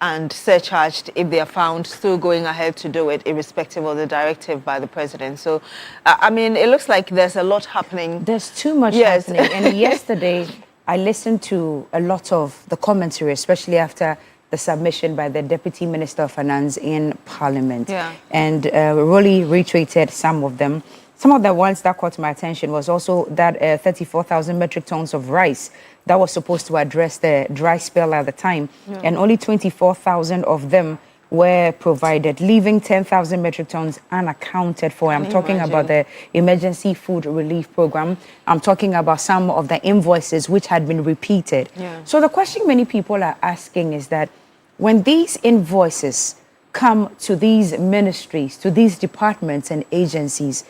Speaker 1: and surcharged if they are found still going ahead to do it, irrespective of the directive by the president. So, I mean, it looks like there's a lot happening.
Speaker 10: There's too much happening. And yesterday, I listened to a lot of the commentary, especially after the submission by the Deputy Minister of Finance in Parliament.
Speaker 1: Yeah.
Speaker 10: And really reiterated some of them. Some of the ones that caught my attention was also that 34,000 metric tons of rice that was supposed to address the dry spell at the time.
Speaker 1: Yeah.
Speaker 10: And only 24,000 of them were provided, leaving 10,000 metric tons unaccounted for. I'm talking about the Emergency Food Relief Program. I'm talking about some of the invoices which had been repeated.
Speaker 1: Yeah.
Speaker 10: So the question many people are asking is that when these invoices come to these ministries, to these departments and agencies,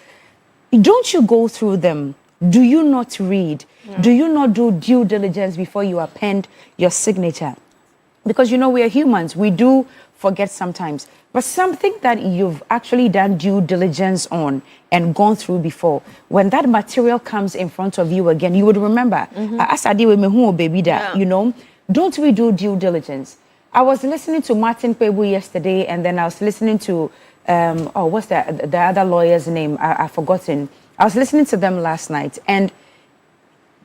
Speaker 10: don't you go through them? Do you not read?
Speaker 1: Yeah.
Speaker 10: Do you not do due diligence before you append your signature? Because, you know, we are humans. We do forget sometimes. But something that you've actually done due diligence on and gone through before, when that material comes in front of you again, you would remember, as I did with me, baby, that, you know, don't we do due diligence? I was listening to Martin Pebu yesterday, and then I was listening to, what's the other lawyer's name? I've forgotten. I was listening to them last night, and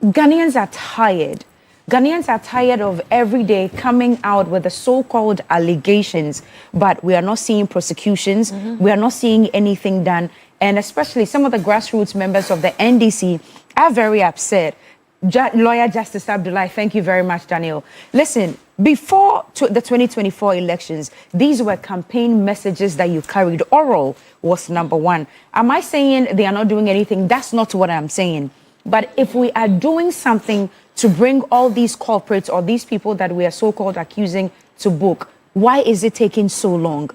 Speaker 10: Ghanaians are tired. Ghanaians are tired of every day coming out with the so-called allegations, but we are not seeing prosecutions. We are not seeing anything done. And especially some of the grassroots members of the NDC are very upset. Lawyer Justice Abdullahi, thank you very much, Daniel. Listen, before the 2024 elections, these were campaign messages that you carried. Oral was number one. Am I saying they are not doing anything? That's not what I'm saying. But if we are doing something to bring all these culprits or these people that we are so-called accusing to book, why is it taking so long?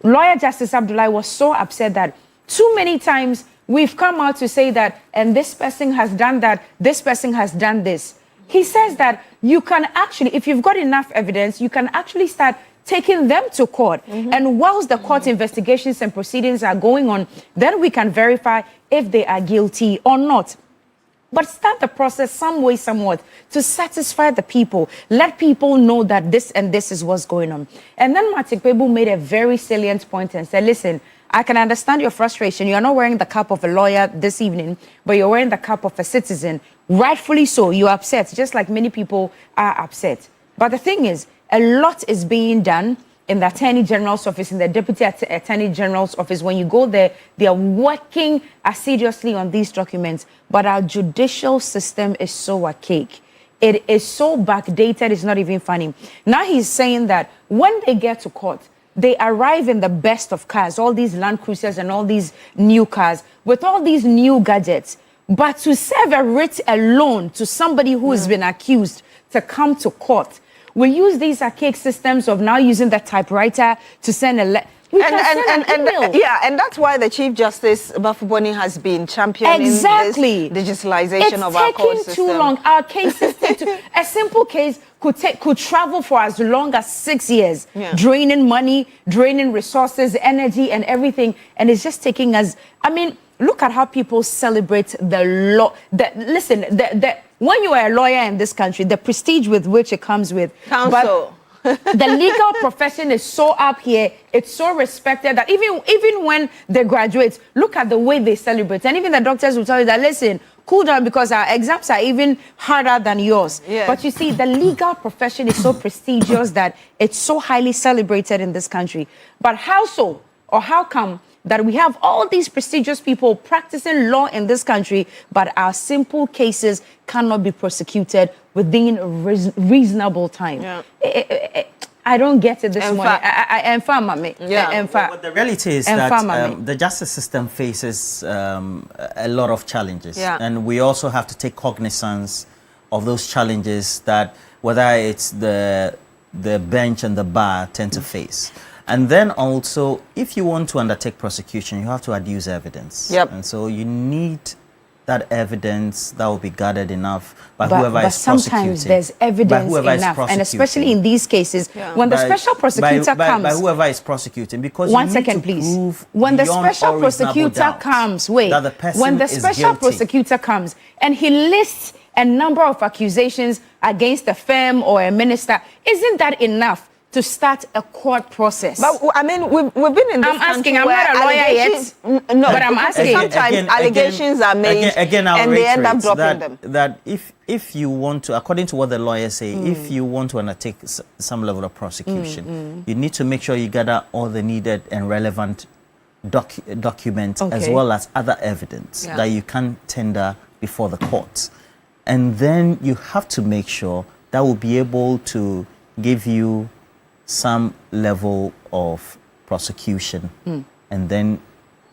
Speaker 10: Lawyer Justice Abdullahi was so upset that too many times we've come out to say that, and this person has done that, this person has done this. He says that you can actually, if you've got enough evidence, you can actually start taking them to court. And whilst the court investigations and proceedings are going on, then we can verify if they are guilty or not. But start the process some way, somewhat, to satisfy the people. Let people know that this and this is what's going on. And then Martin Pebu made a very salient point and said, listen, I can understand your frustration. You're not wearing the cap of a lawyer this evening, but you're wearing the cap of a citizen. Rightfully so, you're upset, just like many people are upset. But the thing is, a lot is being done in the Attorney General's office, in the Deputy Attorney General's office. When you go there, they are working assiduously on these documents. But our judicial system is so archaic. It is so backdated, it's not even funny. Now he's saying that when they get to court, they arrive in the best of cars, all these Land Cruisers and all these new cars, with all these new gadgets. But to serve a writ alone to somebody who has been accused to come to court, we use these archaic systems of now using the typewriter to send a letter.
Speaker 1: And that's why the Chief Justice Bafuboni has been championing this digitalization of our court system.
Speaker 10: It's taking too long. Our cases take too. A simple case could travel for as long as 6 years, draining money, draining resources, energy, and everything. And it's just taking us. I mean, look at how people celebrate the law. Listen, when you are a lawyer in this country, the prestige with which it comes with.
Speaker 1: Counsel.
Speaker 10: The legal profession is so up here, it's so respected that even when they graduate, look at the way they celebrate. And even the doctors will tell you that, listen, cool down because our exams are even harder than yours.
Speaker 1: Yes.
Speaker 10: But you see, the legal profession is so prestigious that it's so highly celebrated in this country. But how so? Or how come that we have all these prestigious people practicing law in this country, but our simple cases cannot be prosecuted within a reasonable time? I don't get it this morning.
Speaker 11: But the reality is that the justice system faces a lot of challenges. And we also have to take cognizance of those challenges that whether it's the bench and the bar tend to face. And then also, if you want to undertake prosecution, you have to adduce evidence. And so you need that evidence that will be gathered enough by whoever is prosecuting. But sometimes
Speaker 10: there's evidence enough, and especially in these cases, when the special prosecutor comes...
Speaker 11: By whoever is prosecuting, because
Speaker 10: one second, please. When the special prosecutor comes, when the special prosecutor comes and he lists a number of accusations against a firm or a minister, isn't that enough to start a court process.
Speaker 1: But I mean, we've been in this
Speaker 10: I'm asking,
Speaker 1: country
Speaker 10: I'm
Speaker 1: where
Speaker 10: not a lawyer yet.
Speaker 1: No,
Speaker 10: but I'm asking.
Speaker 1: Sometimes allegations are made and they end up dropping them.
Speaker 11: That if you want to, according to what the lawyers say, if you want to undertake some level of prosecution, you need to make sure you gather all the needed and relevant documents as well as other evidence that you can tender before the courts. And then you have to make sure that will be able to give you some level of prosecution. And then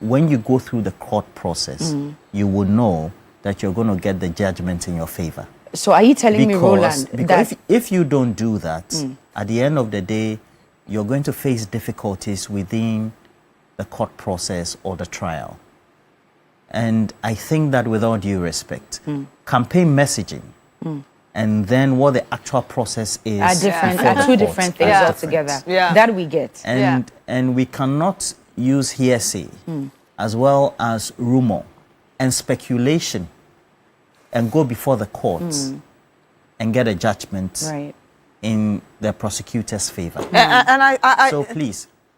Speaker 11: when you go through the court process, you will know that you're going to get the judgment in your favor.
Speaker 10: So are you telling me, Roland,
Speaker 11: because if you don't do that, at the end of the day, you're going to face difficulties within the court process or the trial. And I think that with all due respect, campaign messaging and then what the actual process is
Speaker 10: are different, are two different things altogether. That we get.
Speaker 11: And we cannot use hearsay as well as rumor and speculation and go before the courts and get a judgment in the prosecutor's favor.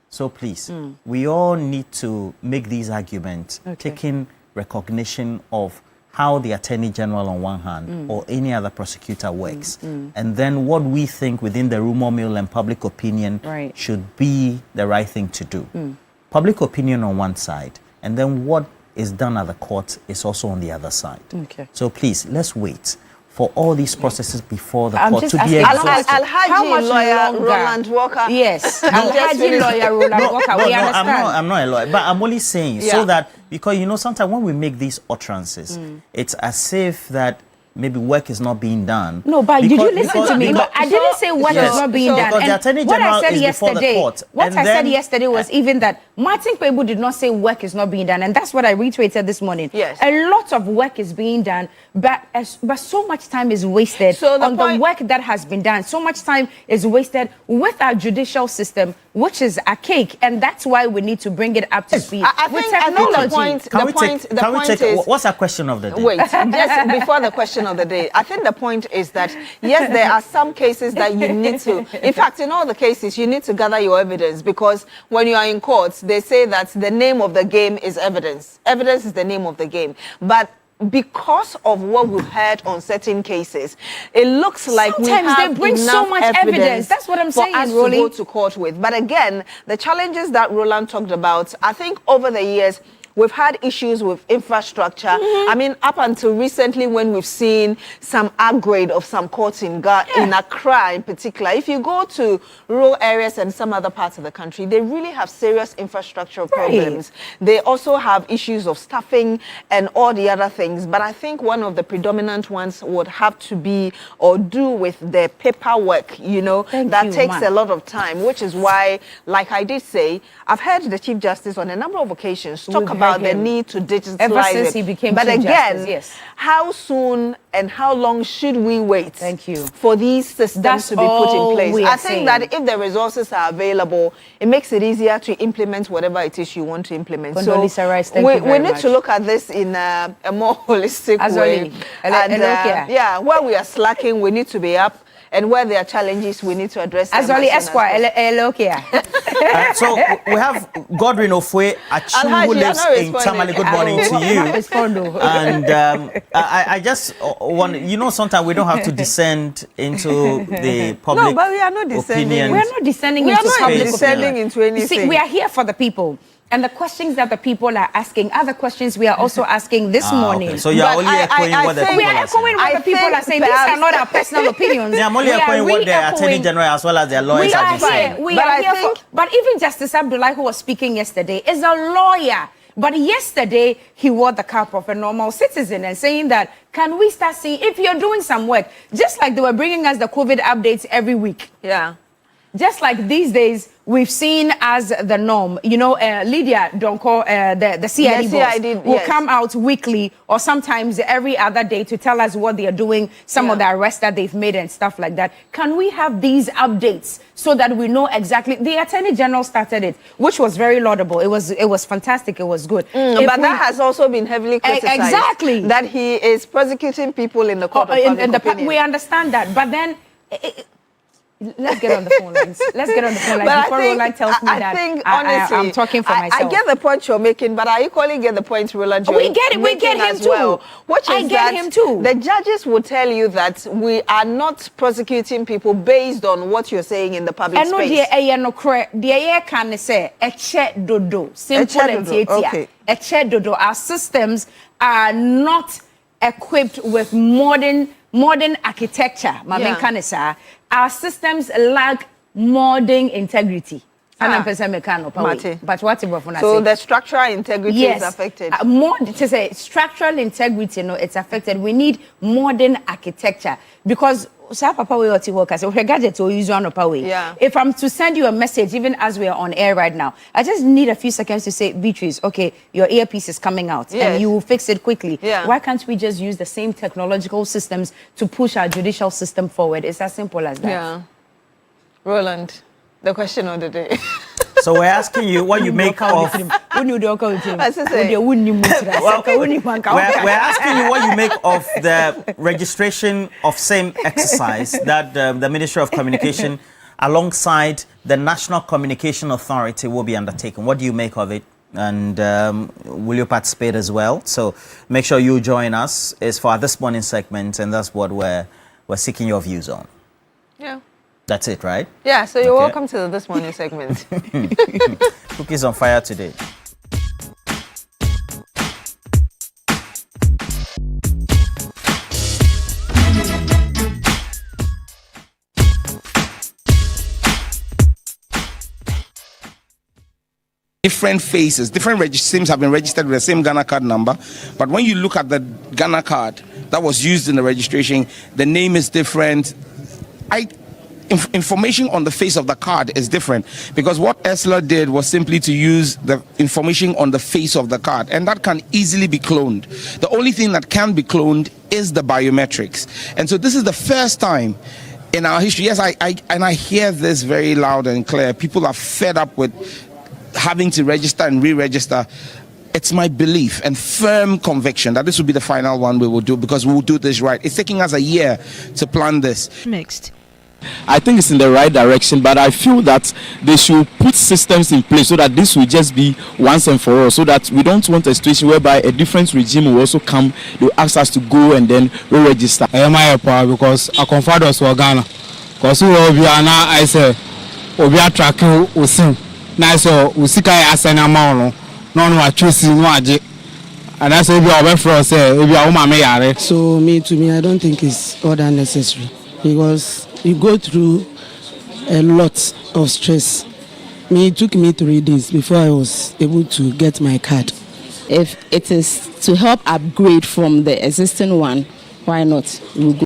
Speaker 11: So please, we all need to make these arguments, taking recognition of how the Attorney General on one hand or any other prosecutor works. And then what we think within the rumor mill and public opinion should be the right thing to do. Public opinion on one side, and then what is done at the court is also on the other side. So please, let's wait for all these processes before the court to be exhausted.
Speaker 1: Alhaji lawyer Roland Walker.
Speaker 10: Yes, Alhaji lawyer Roland Walker. We understand.
Speaker 11: I'm not a lawyer, but I'm only saying so that, because, you know, sometimes when we make these utterances, it's as if that maybe work is not being done.
Speaker 10: No, but did you listen to me? But I didn't say work is not being done.
Speaker 11: Because the Attorney General is before the court.
Speaker 10: What I said yesterday was even that Martin Kwebu did not say work is not being done, and that's what I reiterated this morning.
Speaker 1: Yes.
Speaker 10: A lot of work is being done, but so much time is wasted on the work that has been done. So much time is wasted with our judicial system, which is archaic, and that's why we need to bring it up to speed with technology.
Speaker 11: The point is, what's our question of the day?
Speaker 1: Wait, just before the question of the day, I think the point is that, yes, there are some cases that you need to, in fact, in all the cases, you need to gather your evidence, because when you are in courts, they say that the name of the game is evidence. Evidence is the name of the game. But because of what we've heard on certain cases, it looks like
Speaker 10: sometimes
Speaker 1: we have
Speaker 10: they bring
Speaker 1: enough
Speaker 10: so much evidence. That's what I'm saying,
Speaker 1: for us to go to court with. But again, the challenges that Roland talked about, I think over the years, we've had issues with infrastructure. I mean, up until recently, when we've seen some upgrade of some courts in Accra in particular, if you go to rural areas and some other parts of the country, they really have serious infrastructural problems. They also have issues of staffing and all the other things. But I think one of the predominant ones would have to be or do with the paperwork, you know, that takes a lot of time, which is why, like I did say, I've heard the Chief Justice on a number of occasions talk about the need to digitalize
Speaker 10: ever since he became Chief Justice,
Speaker 1: how soon and how long should we wait for these systems to be put in place? I think that if the resources are available, it makes it easier to implement whatever it is you want to implement. So we need to look at this in a more holistic way. Where we are slacking, we need to be up. And where there are challenges, we need to address them.
Speaker 10: Azoli Esquire,
Speaker 11: so we have Godwin Ofwe Achu, who lives in Tamale. Good morning to you. And I just want, you know, sometimes we don't have to descend into the public opinion.
Speaker 1: No, but we are not descending.
Speaker 10: We are not descending into public
Speaker 1: descending into anything.
Speaker 10: See, we are here for the people. And the questions that the people are asking are the questions we are also asking this morning.
Speaker 11: Okay. So you're only echoing what the people are saying.
Speaker 10: We are echoing what the people are saying. These are not our personal opinions.
Speaker 11: Yeah, I'm only echoing what the Attorney General as well as their lawyers are saying.
Speaker 10: But even Justice Abdullah, who was speaking yesterday, is a lawyer. But yesterday, he wore the cap of a normal citizen and saying that, can we start seeing, if you're doing some work, just like they were bringing us the COVID updates every week.
Speaker 1: Yeah.
Speaker 10: Just like these days, we've seen as the norm, you know, Lydia Donko, the CID boss, will come out weekly or sometimes every other day to tell us what they are doing, some of the arrests that they've made and stuff like that. Can we have these updates so that we know exactly? The Attorney General started it, which was very laudable. It was fantastic. It was good.
Speaker 1: But that has also been heavily criticized.
Speaker 10: Exactly.
Speaker 1: That he is prosecuting people in the court of public opinion.
Speaker 10: We understand that. But then... Let's get on the phone lines. Let's get on the phone lines before Roland tells me that I'm talking for myself.
Speaker 1: I get the point you're making, but I equally get the point Roland
Speaker 10: we get it. We get him too.
Speaker 1: Well, which
Speaker 10: I
Speaker 1: is
Speaker 10: get
Speaker 1: that
Speaker 10: him too.
Speaker 1: The judges will tell you that we are not prosecuting people based on what you're saying in the public space.
Speaker 10: Can say eche dodo. Simple and
Speaker 1: okay.
Speaker 10: Eche dodo. Our systems are not equipped with modern architecture. Our systems lack modern integrity. But what
Speaker 1: so the structural integrity is affected.
Speaker 10: To say structural integrity, it's affected. We need modern architecture because if I'm to send you a message, even as we are on air right now, I just need a few seconds to say, Beatrice, okay, your earpiece is coming out, and you will fix it quickly. Why can't we just use the same technological systems to push our judicial system forward? It's as simple as that.
Speaker 1: Yeah. Roland, the question of the day.
Speaker 11: So we're asking you what you make of.
Speaker 1: We're
Speaker 11: asking you what you make of the registration of same exercise that the Ministry of Communication, alongside the National Communication Authority, will be undertaking. What do you make of it? And will you participate as well? So make sure you join us. It's for this morning segment, and that's what we're seeking your views on.
Speaker 1: Yeah.
Speaker 11: That's it, right?
Speaker 1: Yeah, so you're welcome to this morning segment.
Speaker 11: Cookies on fire today.
Speaker 22: Different faces, different SIMs have been registered with the same Ghana card number. But when you look at the Ghana card that was used in the registration, the name is different. Information on the face of the card is different, because what ESLA did was simply to use the information on the face of the card, and that can easily be cloned. The only thing that can be cloned is the biometrics. And so this is the first time in our history. Yes, I hear this very loud and clear. People are fed up with having to register and re-register. It's my belief and firm conviction that this will be the final one we will do, because we will do this right. It's taking us a year to plan this.
Speaker 6: Mixed.
Speaker 12: I think it's in the right direction, but I feel that they should put systems in place so that this will just be once and for all, so that we don't want a situation whereby a different regime will also come, they will ask us to go and then re-register.
Speaker 14: I am my power because I confide us for Ghana. Because we will be now, I say, we are tracking Usim. Now, so Usika Asana Mauno, no, I choose no, and that's if you are for us, if you are my.
Speaker 15: So, to me, I don't think it's all that necessary, because you go through a lot of stress. It took me 3 days before I was able to get my card.
Speaker 16: If it is to help upgrade from the existing one, why not? We'll go.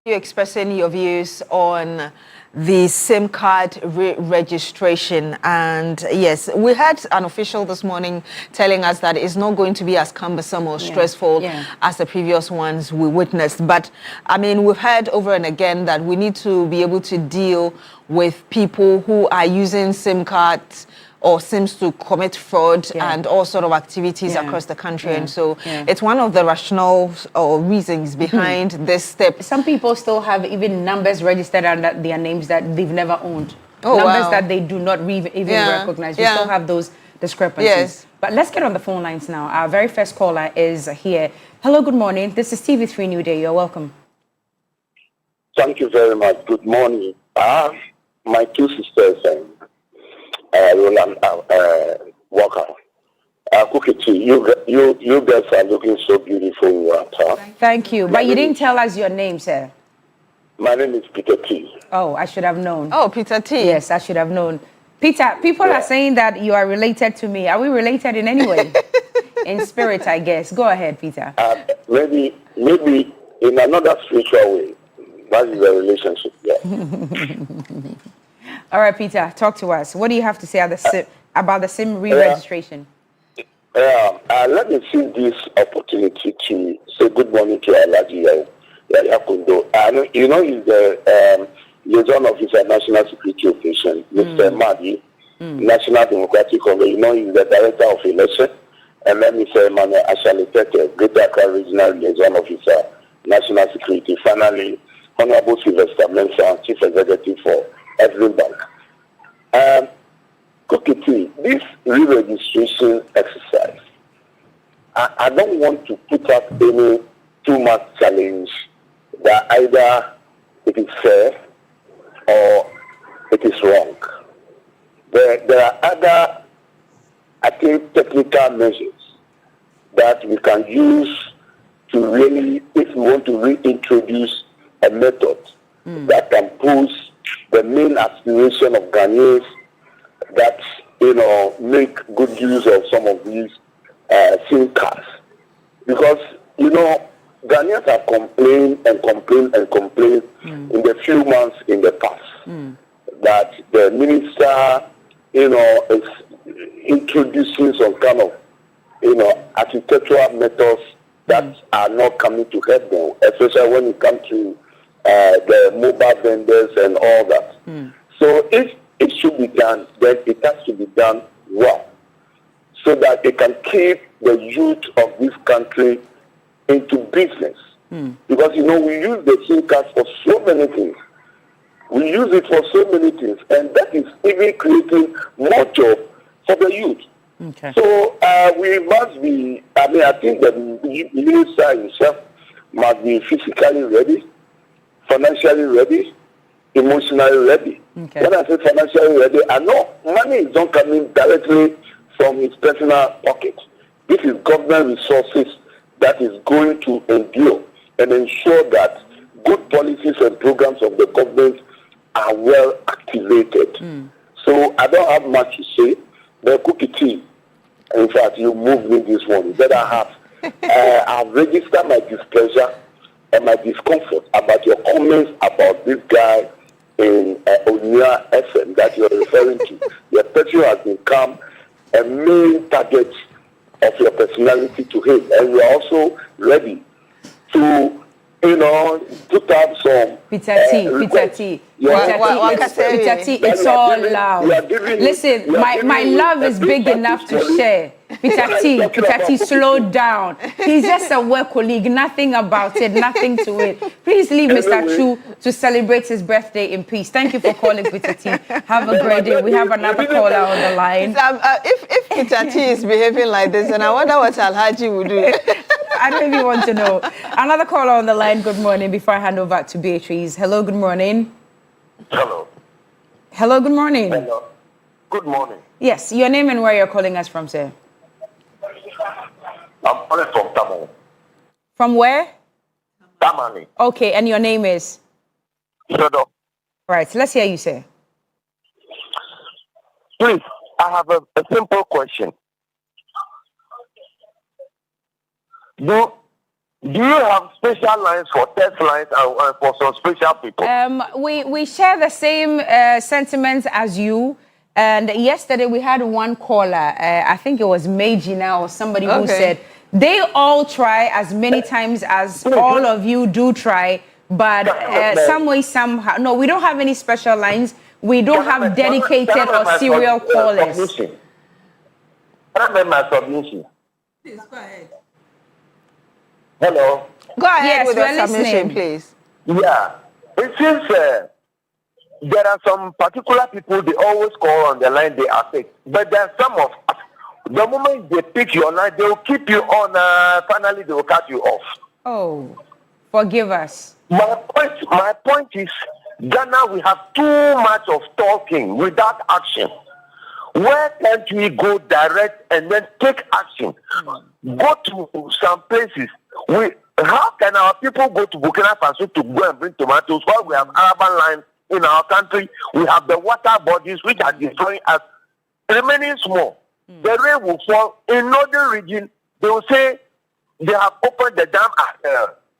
Speaker 1: You expressing your views on the SIM card registration, and yes, we had an official this morning telling us that it's not going to be as cumbersome or stressful as the previous ones we witnessed. But I mean, we've heard over and again that we need to be able to deal with people who are using SIM cards or SIMs to commit fraud and all sort of activities across the country. And so it's one of the rationales or reasons behind this step.
Speaker 10: Some people still have even numbers registered under their names that they've never owned. Numbers that they do not even recognize. We still have those discrepancies. But let's get on the phone lines now. Our very first caller is here. Hello, good morning. This is TV3 Newday. You're welcome.
Speaker 17: Thank you very much. Good morning. My two sisters, Roland Walker. Cookie, you guys are looking so beautiful.
Speaker 10: Thank you. But you didn't tell us your name, sir.
Speaker 17: My name is Peter T.
Speaker 10: Oh, I should have known.
Speaker 1: Oh, Peter T.
Speaker 10: Yes, I should have known. Peter, people are saying that you are related to me. Are we related in any way? In spirit, I guess. Go ahead, Peter.
Speaker 17: Maybe in another spiritual way. That is the relationship,
Speaker 10: All right, Peter, talk to us. What do you have to say about the SIM re-registration?
Speaker 17: Let me see this opportunity to say good morning to Alaji Yakundo. You know, he's the liaison officer, National Security Operation, Mr. Madi, National Democratic Congress. You know, he's the director of election. And let me say, Ashali Tete, Greater Accra Regional Liaison Officer, National Security. Finally, Honorable Sylvester Mensah, Chief Executive for Every Bank. Cookie, this re-registration exercise, I don't want to put up any too much challenge that either it is fair or it is wrong. There are other, I think, technical measures that we can use to really, if we want to reintroduce a method that can push the main aspiration of Ghanaians that, make good use of some of these SIM cards. Because, Ghanaians have complained in the few months in the past that the minister, is introducing some kind of, architectural methods that are not coming to help them, especially when it comes to the mobile vendors and all that. So if it should be done, then it has to be done well, so that it can keep the youth of this country into business. Because, we use the SIM card for so many things. We use it for so many things, and that is even creating more job for the youth.
Speaker 10: Okay.
Speaker 17: So we must be, I think the minister himself must be physically ready, financially ready, emotionally ready.
Speaker 10: Okay.
Speaker 17: When I say financially ready, I know money is not coming directly from his personal pocket. This is government resources that is going to endure and ensure that good policies and programs of the government are well activated. So I don't have much to say. The Cookie, in fact, you moved me this morning. That I have. I've registered my displeasure and my discomfort about your comments about this guy in Onya FM that you're referring to. Your person has become a main target of your personality to him, and we are also ready to, put up some
Speaker 10: Peter T. It's all loud. Listen, my love is big enough to share. Peter T, slow down. He's just a work colleague, nothing about it, nothing to it. Please leave Mr. Chu to celebrate his birthday in peace. Thank you for calling, Peter T. Have a great day. We have another caller on the line.
Speaker 1: If Peter T is behaving like this, then I wonder what Alhaji will do.
Speaker 10: I don't even want to know. Another caller on the line. Good morning. Before I hand over to Beatrice. Hello, good morning. Hello, good morning.
Speaker 17: Hello. Good morning.
Speaker 10: Yes, your name and where you're calling us from, sir.
Speaker 17: I'm calling from Tamale.
Speaker 10: From where?
Speaker 17: Tamale.
Speaker 10: Okay, and your name is?
Speaker 17: Shodo.
Speaker 10: Right, let's hear you, sir.
Speaker 17: Please, I have a simple question. Do you have special lines for test lines and for some special people?
Speaker 10: We share the same sentiments as you. And yesterday we had one caller, I think it was Magina or somebody who said, they all try as many times as all of you do try, but some way, somehow. No, we don't have any special lines. We don't have dedicated or serial callers.
Speaker 17: Can I make my submission?
Speaker 1: Please, go ahead.
Speaker 17: Hello?
Speaker 1: Go ahead with your
Speaker 10: listening.
Speaker 1: submission, please.
Speaker 17: Yeah. It seems there are some particular people, they always call on the line, they are sick. But there are some of us, the moment they pick your line, they will keep you on, finally they will cut you off.
Speaker 10: Oh, forgive us.
Speaker 17: My point is, Ghana, we have too much of talking without action. Where can't we go direct and then take action? Go to some places. How can our people go to Burkina Faso to go and bring tomatoes while we have urban lines in our country? We have the water bodies which are destroying us, remaining small. The rain will fall. In northern region, they will say they have opened the dam at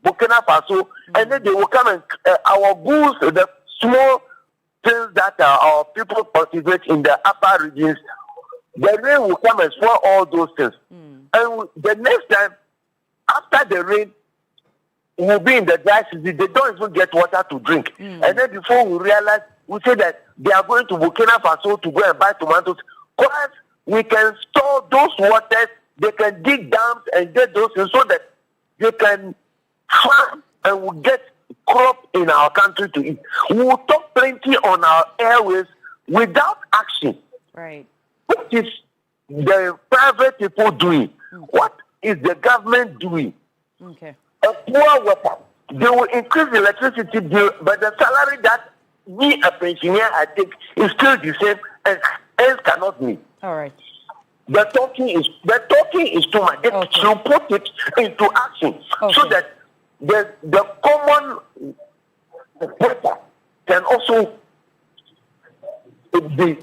Speaker 17: Burkina Faso, and then they will come and our goods, the small things that our people cultivate in the upper regions, the rain will come and spoil all those things. And the next time, after the rain, we'll be in the dry season. They don't even get water to drink. And then before we realize, we say that they are going to Burkina Faso to go and buy tomatoes. Because we can store those waters, they can dig dams and get those things so that they can farm and will get crop in our country to eat. We will talk plenty on our airways without action.
Speaker 10: Right.
Speaker 17: What is the private people doing? What is the government doing?
Speaker 10: Okay.
Speaker 17: A poor worker, they will increase the electricity bill, but the salary that we, a pensioner, I take is still the same, and else cannot meet.
Speaker 10: All right.
Speaker 17: The talking is too much. They should put it into action so that the common worker can also be.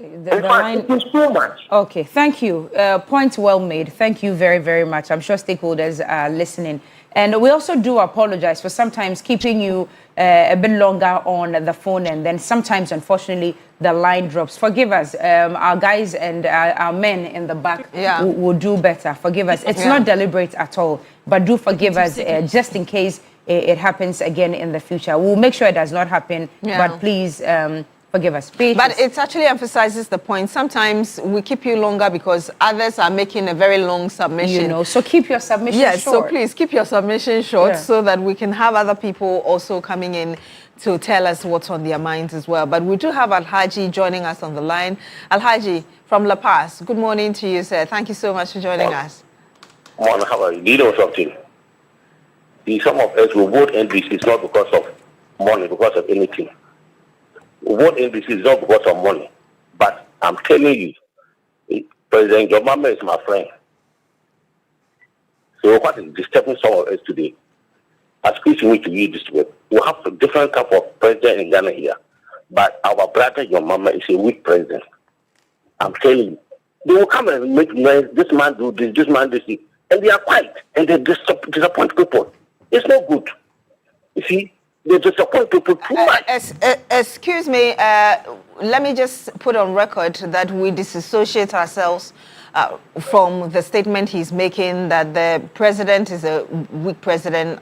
Speaker 17: It is too much.
Speaker 10: Okay, thank you. Point well made. Thank you very, very much. I'm sure stakeholders are listening. And we also do apologize for sometimes keeping you a bit longer on the phone, and then sometimes, unfortunately, the line drops. Forgive us. Our guys and our men in the back will do better. Forgive us. It's not deliberate at all, but do forgive us just in case it happens again in the future. We'll make sure it does not happen, but please forgive us.
Speaker 1: But it actually emphasizes the point. Sometimes we keep you longer because others are making a very long submission.
Speaker 10: You know, so keep your submission short.
Speaker 1: Yes, so please keep your submission short so that we can have other people also coming in to tell us what's on their minds as well. But we do have Alhaji joining us on the line. Alhaji from La Paz, good morning to you, sir. Thank you so much for joining us.
Speaker 17: Morning, how are you? Do you know something? Some of us will vote NDC, it's not because of money, because of anything. We vote NDC is not because of money. But I'm telling you, President Obama is my friend. So what is disturbing some of us today? As Christian, we need to use this word. We have a different type of president in Ghana here. But our brother, your mama, is a weak president. I'm telling you. They will come and make noise, this man do this man do this. And they are quiet. And they disappoint people. It's not good. You see, they disappoint people too much.
Speaker 1: Excuse me, let me just put on record that we disassociate ourselves from the statement he's making that the president is a weak president.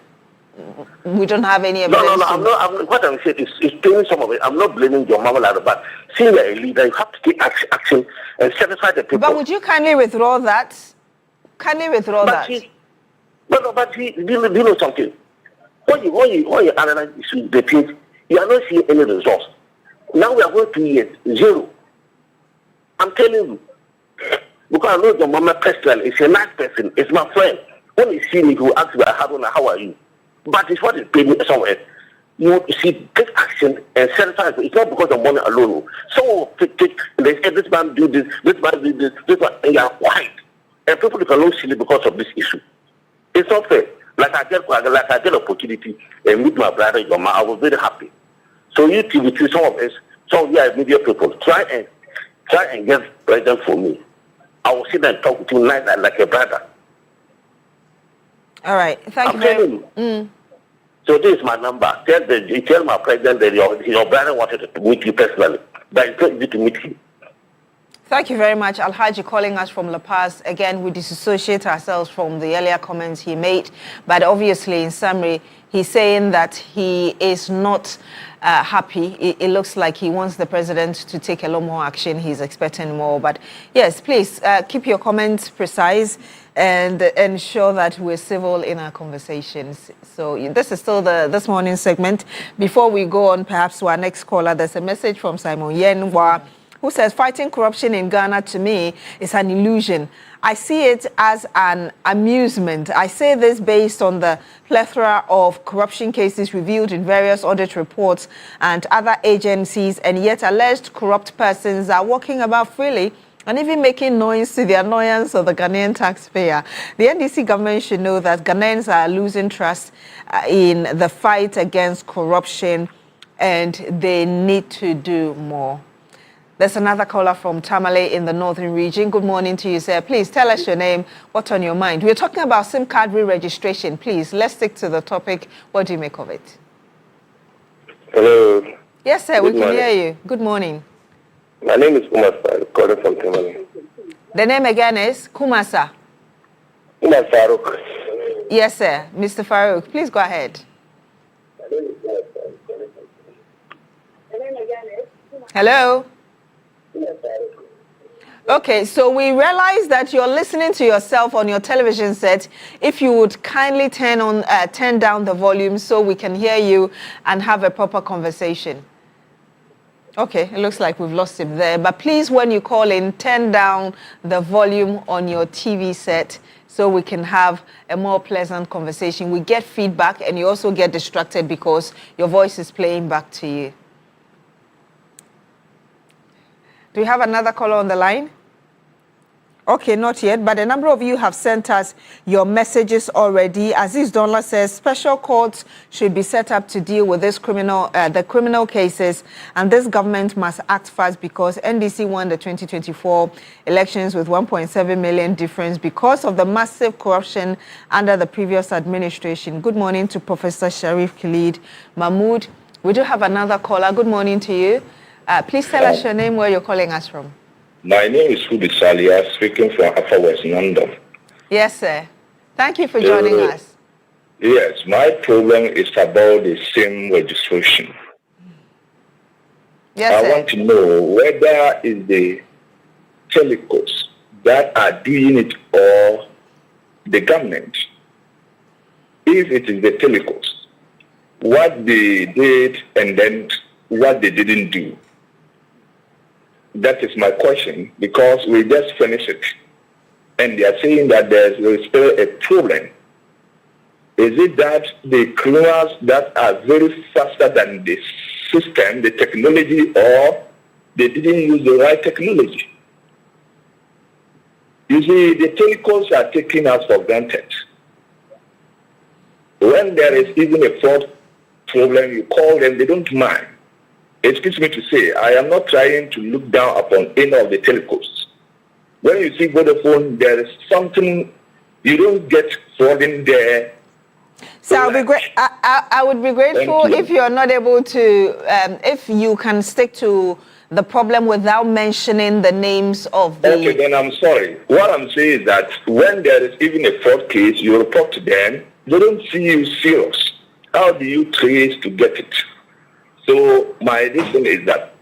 Speaker 1: We don't have any evidence.
Speaker 17: No, what I'm saying is doing some of it. I'm not blaming your mama, but seeing you're a leader, you have to take action and satisfy the people.
Speaker 1: But would you kindly withdraw that? Kindly withdraw that.
Speaker 17: But do you know something? When you analyze the things, you are not seeing any results. Now we are going 2 years, zero. I'm telling you. Because I know your mama personally, it's a nice person, it's my friend. When you see me, he will ask me, how are you? But it's what is paying me somewhere. You see, take action and satisfy. It's not because of money alone. So they say this man do this, this man do this one, and you are quiet. And people can see it because of this issue. It's not fair. Like I get opportunity and meet my brother, your mom, I was very happy. So you TV3, some of us, some of you are media people, try and get president for me. I will sit and talk with you nice like a brother.
Speaker 1: All right, thank you very much.
Speaker 17: So this is my number. Tell my president that your brother wanted to meet you personally. But it's not easy to meet him.
Speaker 1: Thank you very much, Alhaji, calling us from La Paz. Again, we disassociate ourselves from the earlier comments he made. But obviously, in summary, he's saying that he is not happy. It looks like he wants the president to take a lot more action. He's expecting more. But yes, please keep your comments precise and ensure that we're civil in our conversations. So this is still this morning's segment. Before we go on perhaps to our next caller, there's a message from Simon Yenwa, who says, fighting corruption in Ghana to me is an illusion. I see it as an amusement. I say this based on the plethora of corruption cases revealed in various audit reports and other agencies, and yet alleged corrupt persons are walking about freely and even making noise to the annoyance of the Ghanaian taxpayer. The NDC government should know that Ghanaians are losing trust in the fight against corruption, and they need to do more. There's another caller from Tamale in the northern region. Good morning to you, sir. Please tell us your name, what's on your mind. We're talking about SIM card re-registration. Please, let's stick to the topic. What do you make of it?
Speaker 17: Hello.
Speaker 1: Yes, sir, we can hear you. Good morning.
Speaker 17: My name is Umar Farooq, calling from Tamale.
Speaker 1: The name again is Kumasa.
Speaker 17: Umar Farooq.
Speaker 1: Yes, sir. Mr. Farooq, please go ahead. Hello? Okay, so we realize that you're listening to yourself on your television set. If you would kindly turn down the volume so we can hear you and have a proper conversation. Okay, it looks like we've lost him there. But please, when you call in, turn down the volume on your TV set so we can have a more pleasant conversation. We get feedback and you also get distracted because your voice is playing back to you. Do we have another caller on the line? Okay, not yet, but a number of you have sent us your messages already. Aziz Donla says special courts should be set up to deal with this the criminal cases, and this government must act fast because NDC won the 2024 elections with 1.7 million difference because of the massive corruption under the previous administration. Good morning to Professor Sharif Khalid Mahmood. We do have another caller. Good morning to you. Please tell us your name, where you're calling us from.
Speaker 13: My name is Hubi Salia, speaking from Upper West London.
Speaker 1: Yes, sir. Thank you for joining us.
Speaker 13: Yes, my problem is about the same registration.
Speaker 1: Yes,
Speaker 13: I
Speaker 1: sir.
Speaker 13: want to know whether it's the telecos that are doing it or the government. If it is the telecos, what they did and then what they didn't do. That is my question, because we just finished it. And they are saying that there is still a problem. Is it that the criminals that are very faster than the system, the technology, or they didn't use the right technology? You see, the telecos are taking us for granted. When there is even a fraud problem, you call them, they don't mind. Excuse me to say, I am not trying to look down upon any of the telecos. When you see Vodafone, there is something you don't get fraud in there.
Speaker 1: So I would be grateful if you're not able to, if you can stick to the problem without mentioning the names of the...
Speaker 13: Okay, then I'm sorry. What I'm saying is that when there is even a fraud case, you report to them, they don't see you serious. How do you trace to get it? So my reason is that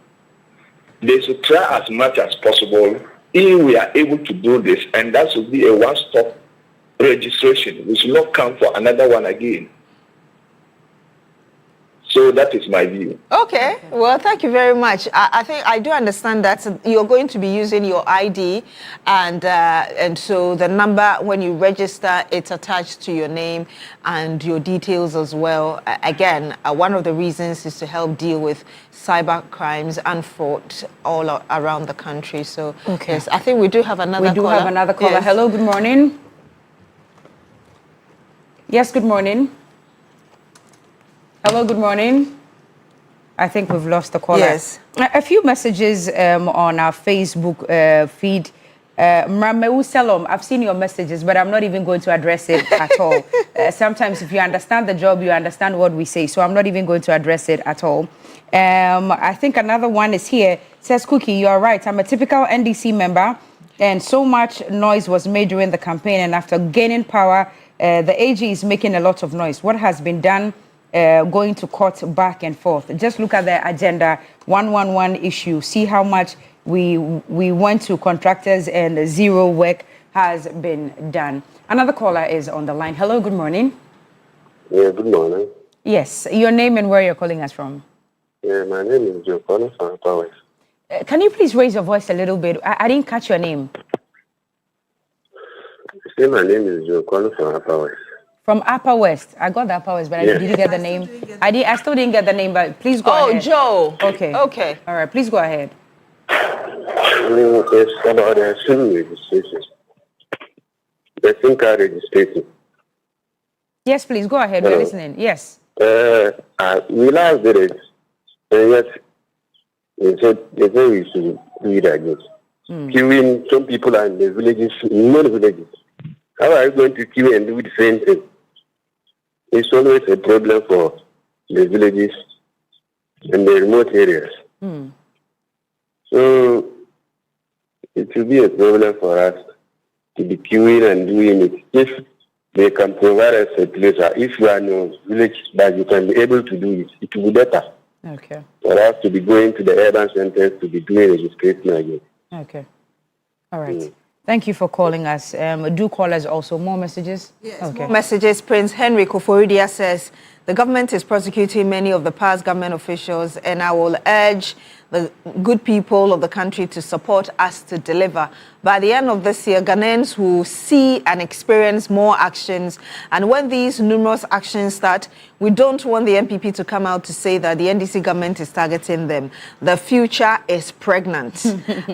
Speaker 13: they should try as much as possible if we are able to do this, and that should be a one-stop registration. We should not come for another one again. So that is my view.
Speaker 1: Okay, well, thank you very much. I think I do understand that you're going to be using your ID, and so the number, when you register, it's attached to your name and your details as well. Again, one of the reasons is to help deal with cyber crimes and fraud all around the country. So, yes, I think we do have another caller.
Speaker 10: We do have another caller. Yes. Hello, good morning. Yes, good morning. Hello, good morning. I think we've lost the caller.
Speaker 1: Yes.
Speaker 10: A few messages on our Facebook feed. Mrameu Salom, I've seen your messages, but I'm not even going to address it at all. Sometimes if you understand the job, you understand what we say. So I'm not even going to address it at all. I think another one is here. It says, Cookie, you are right. I'm a typical NDC member, and so much noise was made during the campaign. And after gaining power, the AG is making a lot of noise. What has been done? Going to court back and forth. Just look at the agenda 111 issue. See how much we went to contractors and zero work has been done. Another caller is on the line. Hello, good morning.
Speaker 18: Yeah, good morning.
Speaker 10: Yes, your name and where you're calling us from.
Speaker 18: Yeah, my name is Joe calling from Upper West.
Speaker 10: Can you please raise your voice a little bit? I didn't catch your name.
Speaker 18: See, my name is Joe calling from Upper West.
Speaker 10: From Upper West. I got the Upper West, but I didn't get the name. I still didn't get the name, but please go ahead.
Speaker 1: Oh, Joe.
Speaker 10: Okay.
Speaker 1: Okay.
Speaker 10: All right, please go ahead.
Speaker 18: It's about the SIM registration. The SIM card registration.
Speaker 10: Yes, please, go ahead. We're listening. Yes.
Speaker 18: We last did it, and yet they said we should do it again. Queuing, some people are in the villages, in many villages. How are you going to queue and do the same thing? It's always a problem for the villages and the remote areas. So it will be a problem for us to be queuing and doing it. If they can provide us a place, if you are in a village that you can be able to do it, it will be better.
Speaker 10: Okay.
Speaker 18: For us to be going to the urban centers to be doing registration again.
Speaker 10: Okay. All right. Thank you for calling us. Do call us also. More messages?
Speaker 1: Yes, okay. More messages. Prince Henry Koforidia says, the government is prosecuting many of the past government officials, and I will urge the good people of the country to support us to deliver. By the end of this year, Ghanaians will see and experience more actions. And when these numerous actions start, we don't want the MPP to come out to say that the NDC government is targeting them. The future is pregnant.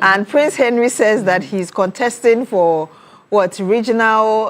Speaker 1: And Prince Henry says that he's contesting for regional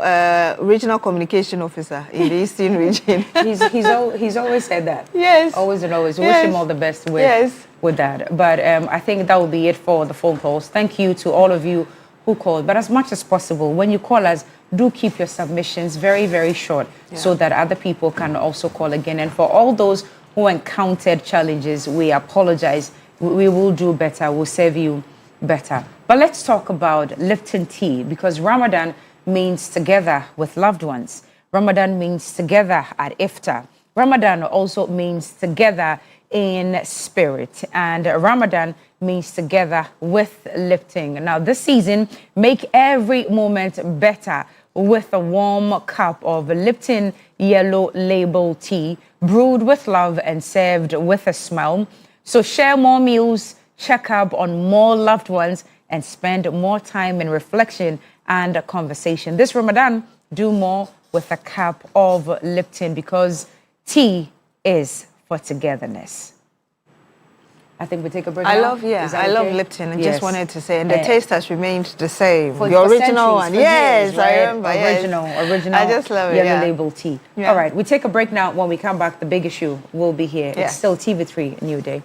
Speaker 1: communication officer in the Eastern region.
Speaker 10: he's always said that.
Speaker 1: Yes.
Speaker 10: Always and always.
Speaker 1: Yes.
Speaker 10: Wish him all the best with that. But I think that will be it for the phone calls. Thank you to all of you who called. But as much as possible, when you call us, do keep your submissions very, very short so that other people can also call again. And for all those who encountered challenges, we apologize. We will do better. We'll serve you better. But let's talk about Lipton tea, because Ramadan means together with loved ones. Ramadan means together at iftar. Ramadan also means together in spirit. And Ramadan means together with Lipton. Now, this season, make every moment better with a warm cup of Lipton Yellow Label tea, brewed with love and served with a smile. So share more meals, check up on more loved ones, and spend more time in reflection and conversation. This Ramadan, do more with a cup of Lipton, because tea is for togetherness. I think we take a break now.
Speaker 1: I love Lipton. I just wanted to say, and the taste has remained the same.
Speaker 10: For
Speaker 1: the original one.
Speaker 10: Yes,
Speaker 1: I remember.
Speaker 10: Original.
Speaker 1: I just love it.
Speaker 10: Yellow Label tea. Yeah. All right, we take a break now. When we come back, the big issue will be here. It's still TV3 Newday.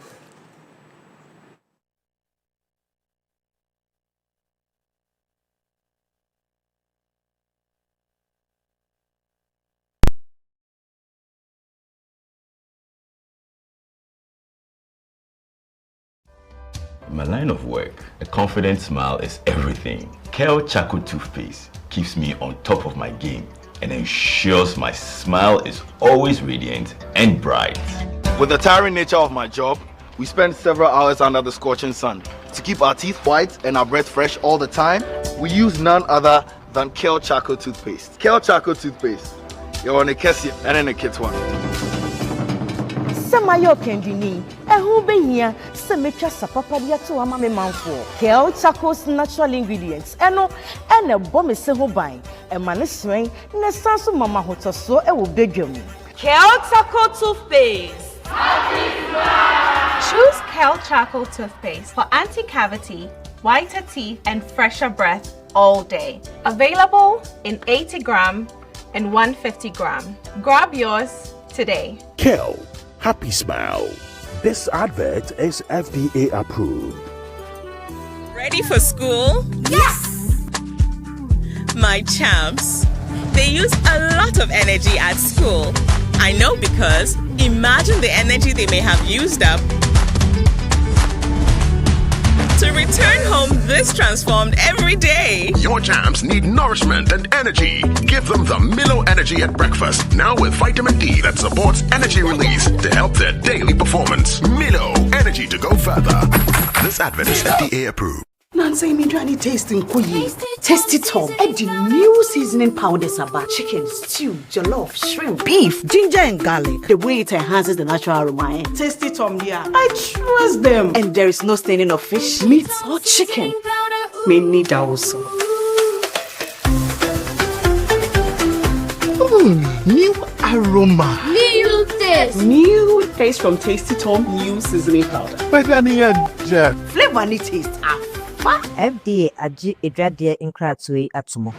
Speaker 19: In my line of work, a confident smile is everything. Kale Charcoal Toothpaste keeps me on top of my game and ensures my smile is always radiant and bright.
Speaker 20: With the tiring nature of my job, we spend several hours under the scorching sun. To keep our teeth white and our breath fresh all the time, we use none other than Kale Charcoal Toothpaste. Kale Charcoal Toothpaste. You're on a Kessie and in a kit one.
Speaker 21: Samayo Kendini, a who be here, Semecha Sapapadia to a mammy manful. Kale Charcoal's natural ingredients, and a bomb is several buying, a man swing, Nesasu Mama Hoto so a will beg you.
Speaker 23: Kale Charcoal Toothpaste. Choose Kale Charcoal Toothpaste for anti-cavity, whiter teeth, and fresher breath all day. Available in 80 gram and 150 gram. Grab yours today.
Speaker 24: Kale, happy smile. This advert is FDA approved.
Speaker 26: Ready for school?
Speaker 21: Yes!
Speaker 26: My champs, they use a lot of energy at school. I know, because imagine the energy they may have used up to return home this transformed every day.
Speaker 24: Your champs need nourishment and energy. Give them the Milo Energy at breakfast, now with vitamin D that supports energy release to help their daily performance. Milo, energy to go further. This advert is FDA approved.
Speaker 21: Nancy, me trying tasting kuyi. Tasty Tom. Add the new seasoning powders about chicken, stew, jollof, shrimp, beef, ginger and garlic. The way it enhances the natural aroma. Tasty Tom here. I trust them. And there is no staining of fish, meat or chicken. Me need also.
Speaker 24: New aroma.
Speaker 21: New taste. New taste from Tasty Tom. New seasoning powder. Flavor and taste.
Speaker 27: FDA aji edwade nkratwe atomo.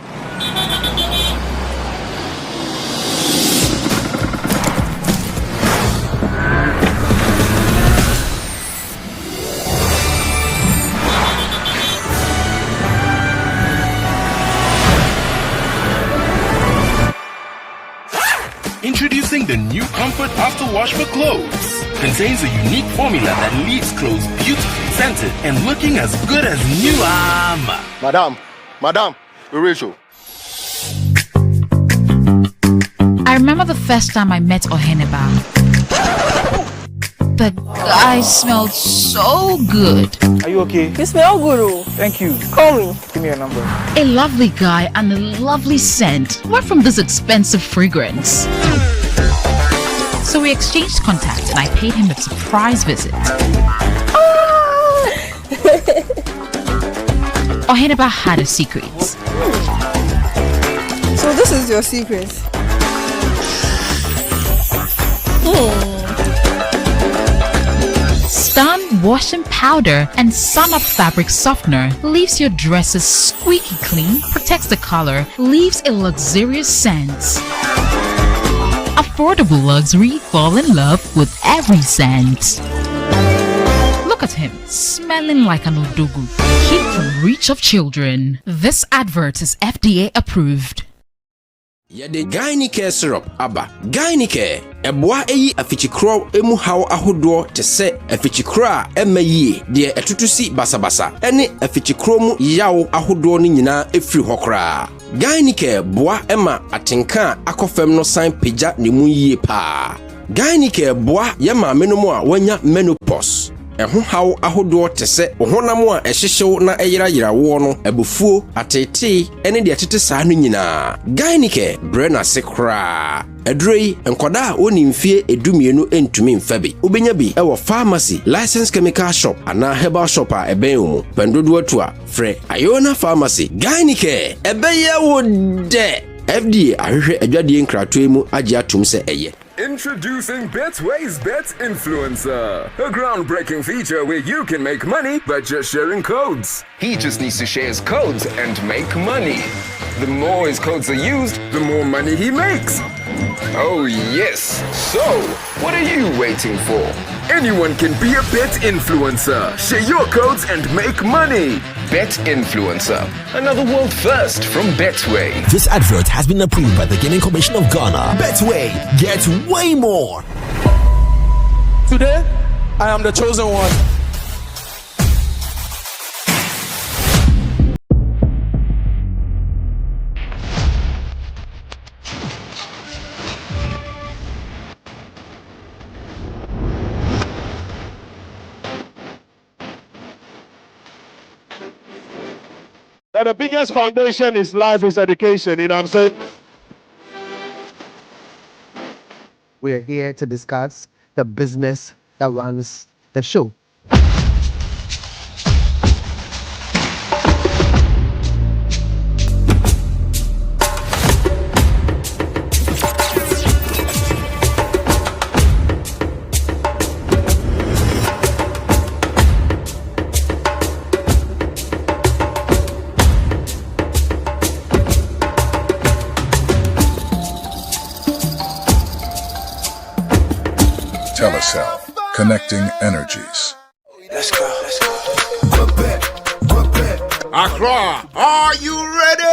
Speaker 24: Introducing the new Comfort After Wash for Clothes. Contains a unique formula that leaves clothes beautifully scented and looking as good as new. Madam, Rachel.
Speaker 9: I remember the first time I met Oheneba. The guy smelled so good.
Speaker 2: Are you okay?
Speaker 3: You smell good, oh.
Speaker 2: Thank you.
Speaker 3: Call me.
Speaker 2: Give me your number.
Speaker 9: A lovely guy and a lovely scent. Where from this expensive fragrance? So we exchanged contact and I paid him a surprise visit. Oheneba had a secret.
Speaker 3: So this is your secret.
Speaker 9: Stun washing powder and Sun Up fabric softener leaves your dresses squeaky clean, protects the color, leaves a luxurious scent. Affordable luxury, fall in love with every scent. Look at him, smelling like an odogu. Keep from reach of children. This advert is FDA approved.
Speaker 4: Yede Gynecare syrup aba. Gynecare eboa eyi afichikro emu haw ahodo te se afichikro emayi de etutusi basabasa ene afichikro mu yaw ahodo ni nyina efiri hokra. Gynecare boa ema atenka akofem no san peja ne mu yie pa. Gynecare boa yema menomu a wanya menopause. Eho haw ahodo te se ohonam a ehyehyew na eyirayira wo no abufuo atete ene de atete saa no nyina. Gynecare brena sekra adrei enkoda oni mfie edumienu entumi mfabi obenya bi ewo pharmacy license chemical shop ana herbal shop a eben mu pendodo atua fre Ayona pharmacy. Gynecare ebeye wo de FDA ahwehwe adwade nkratoe mu age atum se eye.
Speaker 24: Introducing Betway's Bet Influencer, a groundbreaking feature where you can make money by just sharing codes. He just needs to share his codes and make money. The more his codes are used, the more money he makes. Oh yes. So, what are you waiting for? Anyone can be a bet influencer. Share your codes and make money. Bet Influencer, another world first from Betway.
Speaker 5: This advert has been approved by the Gaming Commission of Ghana. Betway, get way more.
Speaker 14: Today, I am the chosen one.
Speaker 7: That the biggest foundation is life is education, you know what I'm saying?
Speaker 8: We're here to discuss the business that runs the show.
Speaker 25: Telecel, connecting energies.
Speaker 24: Let's go. Accra, are you ready?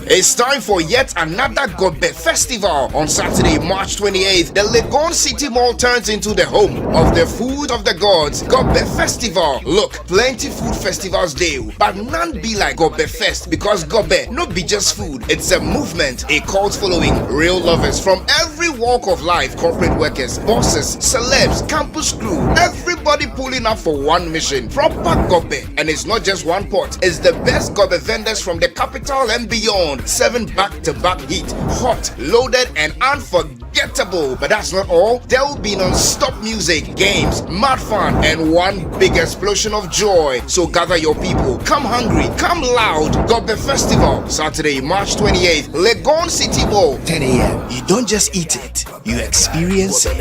Speaker 24: It's time for yet another Gobe Festival. On Saturday, March 28th, the Legon City Mall turns into the home of the food of the gods. Gobe Festival. Look, plenty food festivals there, but none be like Gobe Fest because Gobe no be just food. It's a movement, a cult following, real lovers from every walk of life, corporate workers, bosses, celebs, campus crew, everybody pulling up for one mission. Proper Gobe. And it's not just one pot, it's the best Gobe vendors from the capital and beyond. 7 back-to-back hit, hot, loaded, and unforgettable. But that's not all. There will be non-stop music, games, mad fun, and one big explosion of joy. So gather your people, come hungry, come loud. Gobe Festival, Saturday, March 28th, Legon City Mall, 10 a.m. You don't just eat it, you experience it.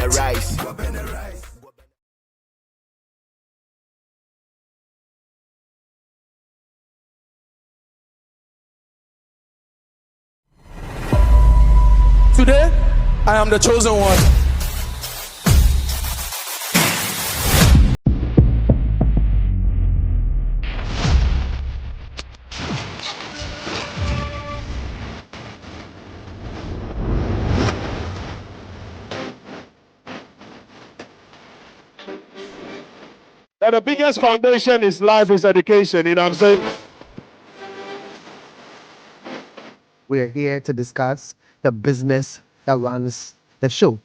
Speaker 14: Today, I am the chosen one.
Speaker 7: That the biggest foundation is life is education, you know what I'm saying?
Speaker 8: We're here to discuss the business that runs the show.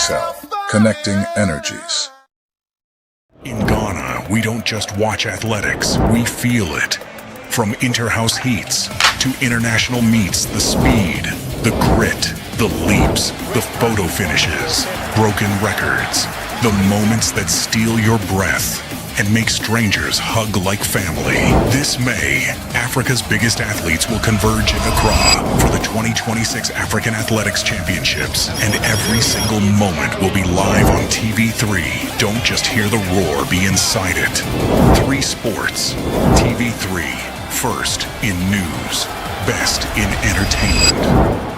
Speaker 25: yourself. Connecting energies.
Speaker 24: In Ghana, we don't just watch athletics, we feel it. From inter-house heats to international meets, the speed, the grit, the leaps, the photo finishes, broken records, the moments that steal your breath and make strangers hug like family. This May, Africa's biggest athletes will converge in Accra for the 2026 African Athletics Championships, and every single moment will be live on TV3. Don't just hear the roar, be inside it. 3 Sports, TV3, first in news, best in entertainment.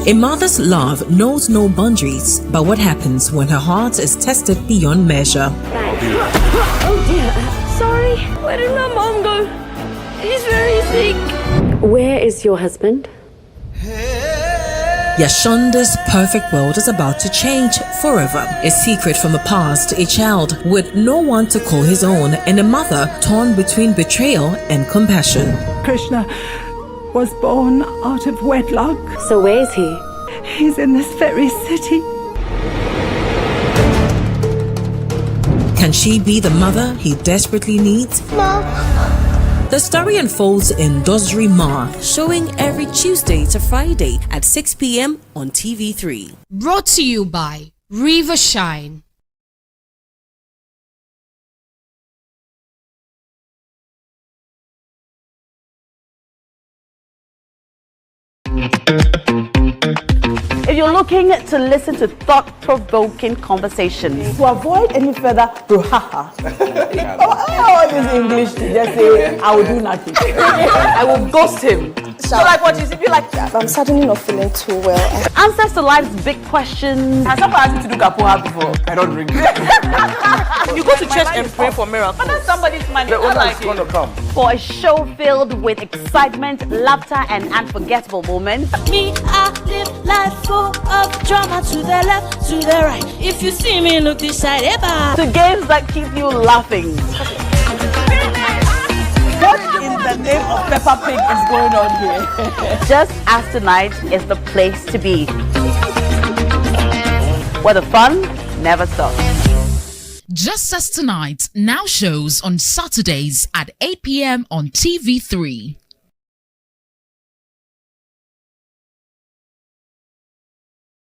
Speaker 2: A mother's love knows no boundaries, but what happens when her heart is tested beyond measure?
Speaker 6: Oh dear, sorry. Where did my mom go? She's very sick. Where is your husband?
Speaker 2: Yashonda's perfect world is about to change forever. A secret from the past, a child with no one to call his own, and a mother torn between betrayal and compassion.
Speaker 11: Krishna was born out of wedlock.
Speaker 6: So where is he?
Speaker 11: He's in this very city.
Speaker 2: Can she be the mother he desperately needs?
Speaker 6: No.
Speaker 2: The story unfolds in Dosri Ma, showing every Tuesday to Friday at 6 p.m. on TV3.
Speaker 9: Brought to you by River Shine.
Speaker 21: If you're looking to listen to thought-provoking conversations, to avoid any further brouhaha, all this English to just say, I will do nothing. I will ghost him. So like what you see, be like that.
Speaker 12: I'm suddenly not feeling too well.
Speaker 21: Answers to life's big questions. Has someone asked you to do kapoha before?
Speaker 20: I don't drink.
Speaker 21: You go to church and pray for miracles. But that's somebody's money.
Speaker 20: The owner is going to come.
Speaker 21: For a show filled with excitement, laughter, and unforgettable moments.
Speaker 6: Me, I live life full of drama to the left, to the right. If you see me, look this side,
Speaker 21: to games that keep you laughing. What in the name of Peppa Pig is going on here? Just as tonight is the place to be, where the fun never stops.
Speaker 9: Just as Tonight now shows on Saturdays at 8 p.m. on TV3.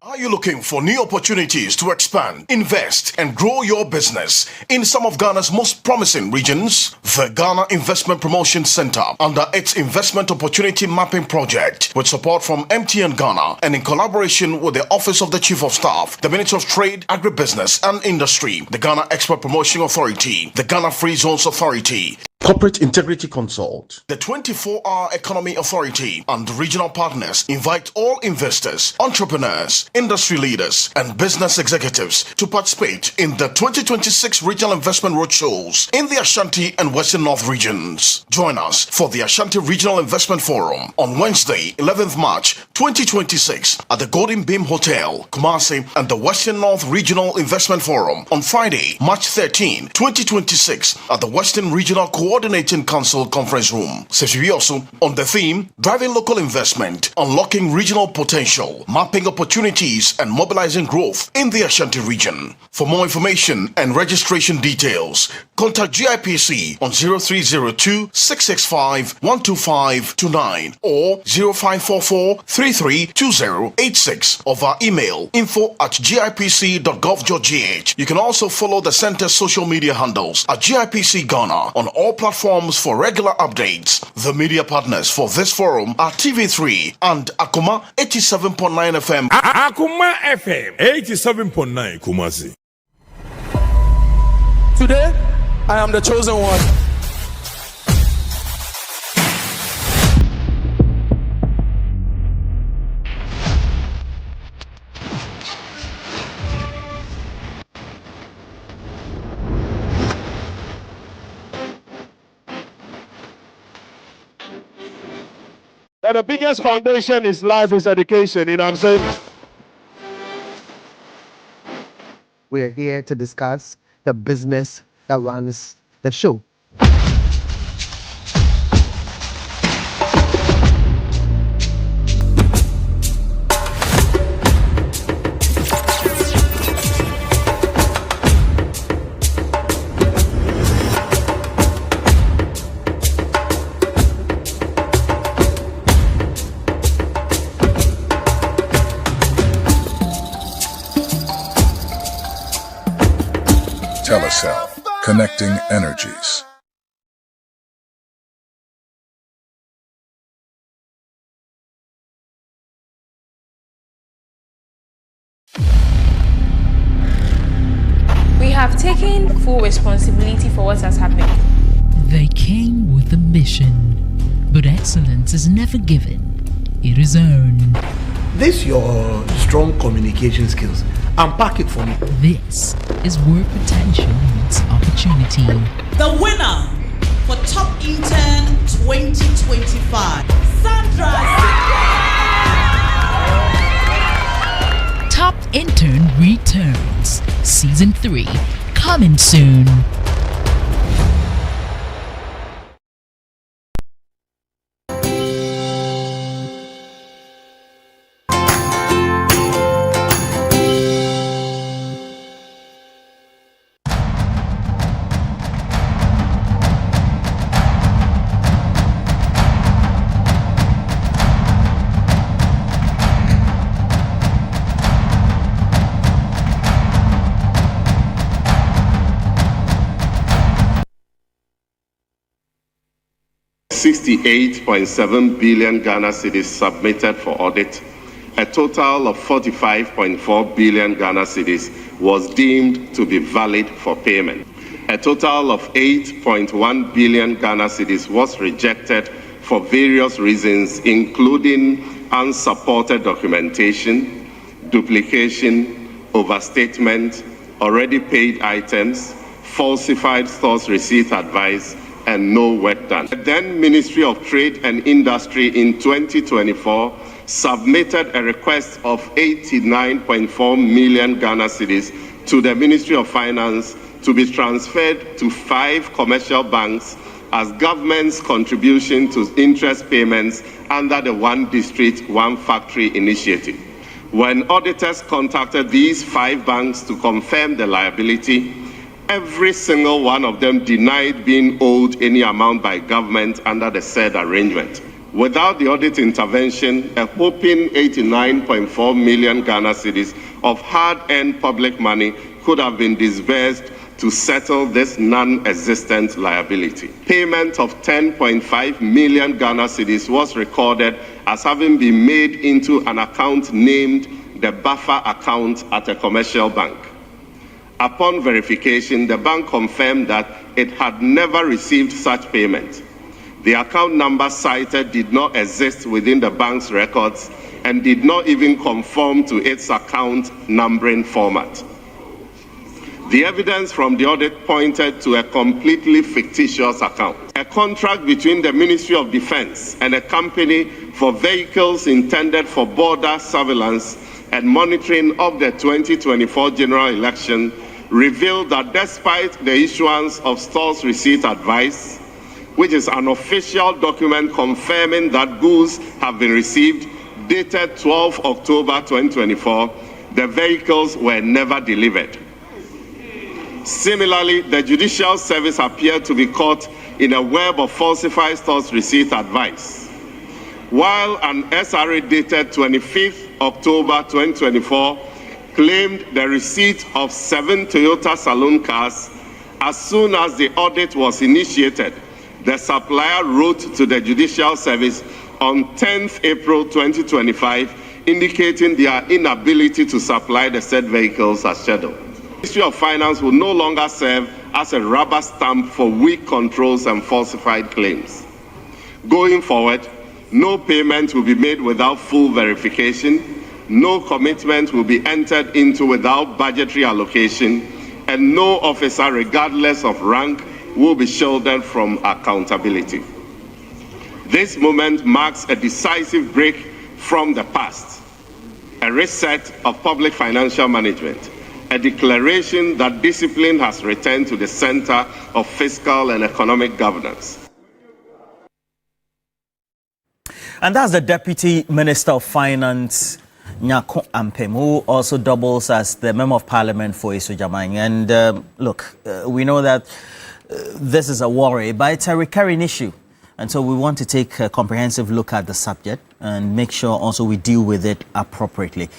Speaker 24: Are you looking for new opportunities to expand, invest, and grow your business in some of Ghana's most promising regions? The Ghana Investment Promotion Center, under its Investment Opportunity Mapping Project, with support from MTN Ghana and in collaboration with the Office of the Chief of Staff, the Ministry of Trade, Agribusiness and Industry, the Ghana Export Promotion Authority, the Ghana Free Zones Authority, Corporate Integrity Consult, the 24-Hour Economy Authority, and regional partners invite all investors, entrepreneurs, industry leaders, and business executives to participate in the 2026 Regional Investment Roadshows in the Ashanti and Western North regions. Join us for the Ashanti Regional Investment Forum on Wednesday, 11th March 2026 at the Golden Beam Hotel, Kumasi, and the Western North Regional Investment Forum on Friday, March 13, 2026 at the Western Regional Coordinating Council Conference Room. Also on the theme, driving local investment, unlocking regional potential, mapping opportunities, and mobilizing growth in the Ashanti region. For more information and registration details, contact GIPC on 0302-665-12529 or 0544-332086 of our email info@gipc.gov.gh. You can also follow the center's social media handles at GIPC Ghana on all platforms for regular updates. The media partners for this forum are TV3 and Akuma 87.9 FM.
Speaker 15: Akuma FM 87.9 Kumasi.
Speaker 16: Today, I am the chosen one.
Speaker 7: That the biggest foundation is life is education, you know what I'm saying?
Speaker 8: We're here to discuss the business that runs the show.
Speaker 25: Telecel, connecting energies.
Speaker 1: We have taken full responsibility for what has happened.
Speaker 9: They came with a mission, but excellence is never given, it is earned.
Speaker 10: This your strong communication skills. Unpack it for me.
Speaker 9: This is where potential meets opportunity.
Speaker 12: The winner for Top Intern 2025, Sandra.
Speaker 9: Top Intern returns. Season 3 coming soon.
Speaker 13: $68.7 billion Ghana cedis submitted for audit. A total of 45.4 billion Ghana cedis was deemed to be valid for payment. A total of 8.1 billion Ghana cedis was rejected for various reasons, including unsupported documentation, duplication, overstatement, already paid items, falsified stores receipt advice, and no work done. The then Ministry of Trade and Industry in 2024 submitted a request of 89.4 million Ghana cedis to the Ministry of Finance to be transferred to 5 commercial banks as government's contribution to interest payments under the One District, One Factory initiative. When auditors contacted these 5 banks to confirm the liability, every single one of them denied being owed any amount by government under the said arrangement. Without the audit intervention, a whopping 89.4 million Ghana cedis of hard-earned public money could have been disbursed to settle this non-existent liability. Payment of 10.5 million Ghana cedis was recorded as having been made into an account named the buffer account at a commercial bank. Upon verification, the bank confirmed that it had never received such payment. The account number cited did not exist within the bank's records and did not even conform to its account numbering format. The evidence from the audit pointed to a completely fictitious account. A contract between the Ministry of Defense and a company for vehicles intended for border surveillance and monitoring of the 2024 general election revealed that despite the issuance of stores receipt advice, which is an official document confirming that goods have been received, dated 12 October 2024, the vehicles were never delivered. Similarly, the Judicial Service appeared to be caught in a web of falsified stores receipt advice. While an SRA dated 25th October 2024 claimed the receipt of 7 Toyota saloon cars, as soon as the audit was initiated, the supplier wrote to the Judicial Service on 10th April 2025, indicating their inability to supply the said vehicles as scheduled. The Ministry of Finance will no longer serve as a rubber stamp for weak controls and falsified claims. Going forward, no payment will be made without full verification, no commitment will be entered into without budgetary allocation, and no officer, regardless of rank, will be shielded from accountability. This moment marks a decisive break from the past, a reset of public financial management, a declaration that discipline has returned to the center of fiscal and economic governance.
Speaker 17: And that's the Deputy Minister of Finance, Nyako Ampem, who also doubles as the Member of Parliament for Isojamang. And look, we know that this is a worry, but it's a recurring issue. And so we want to take a comprehensive look at the subject and make sure also we deal with it appropriately.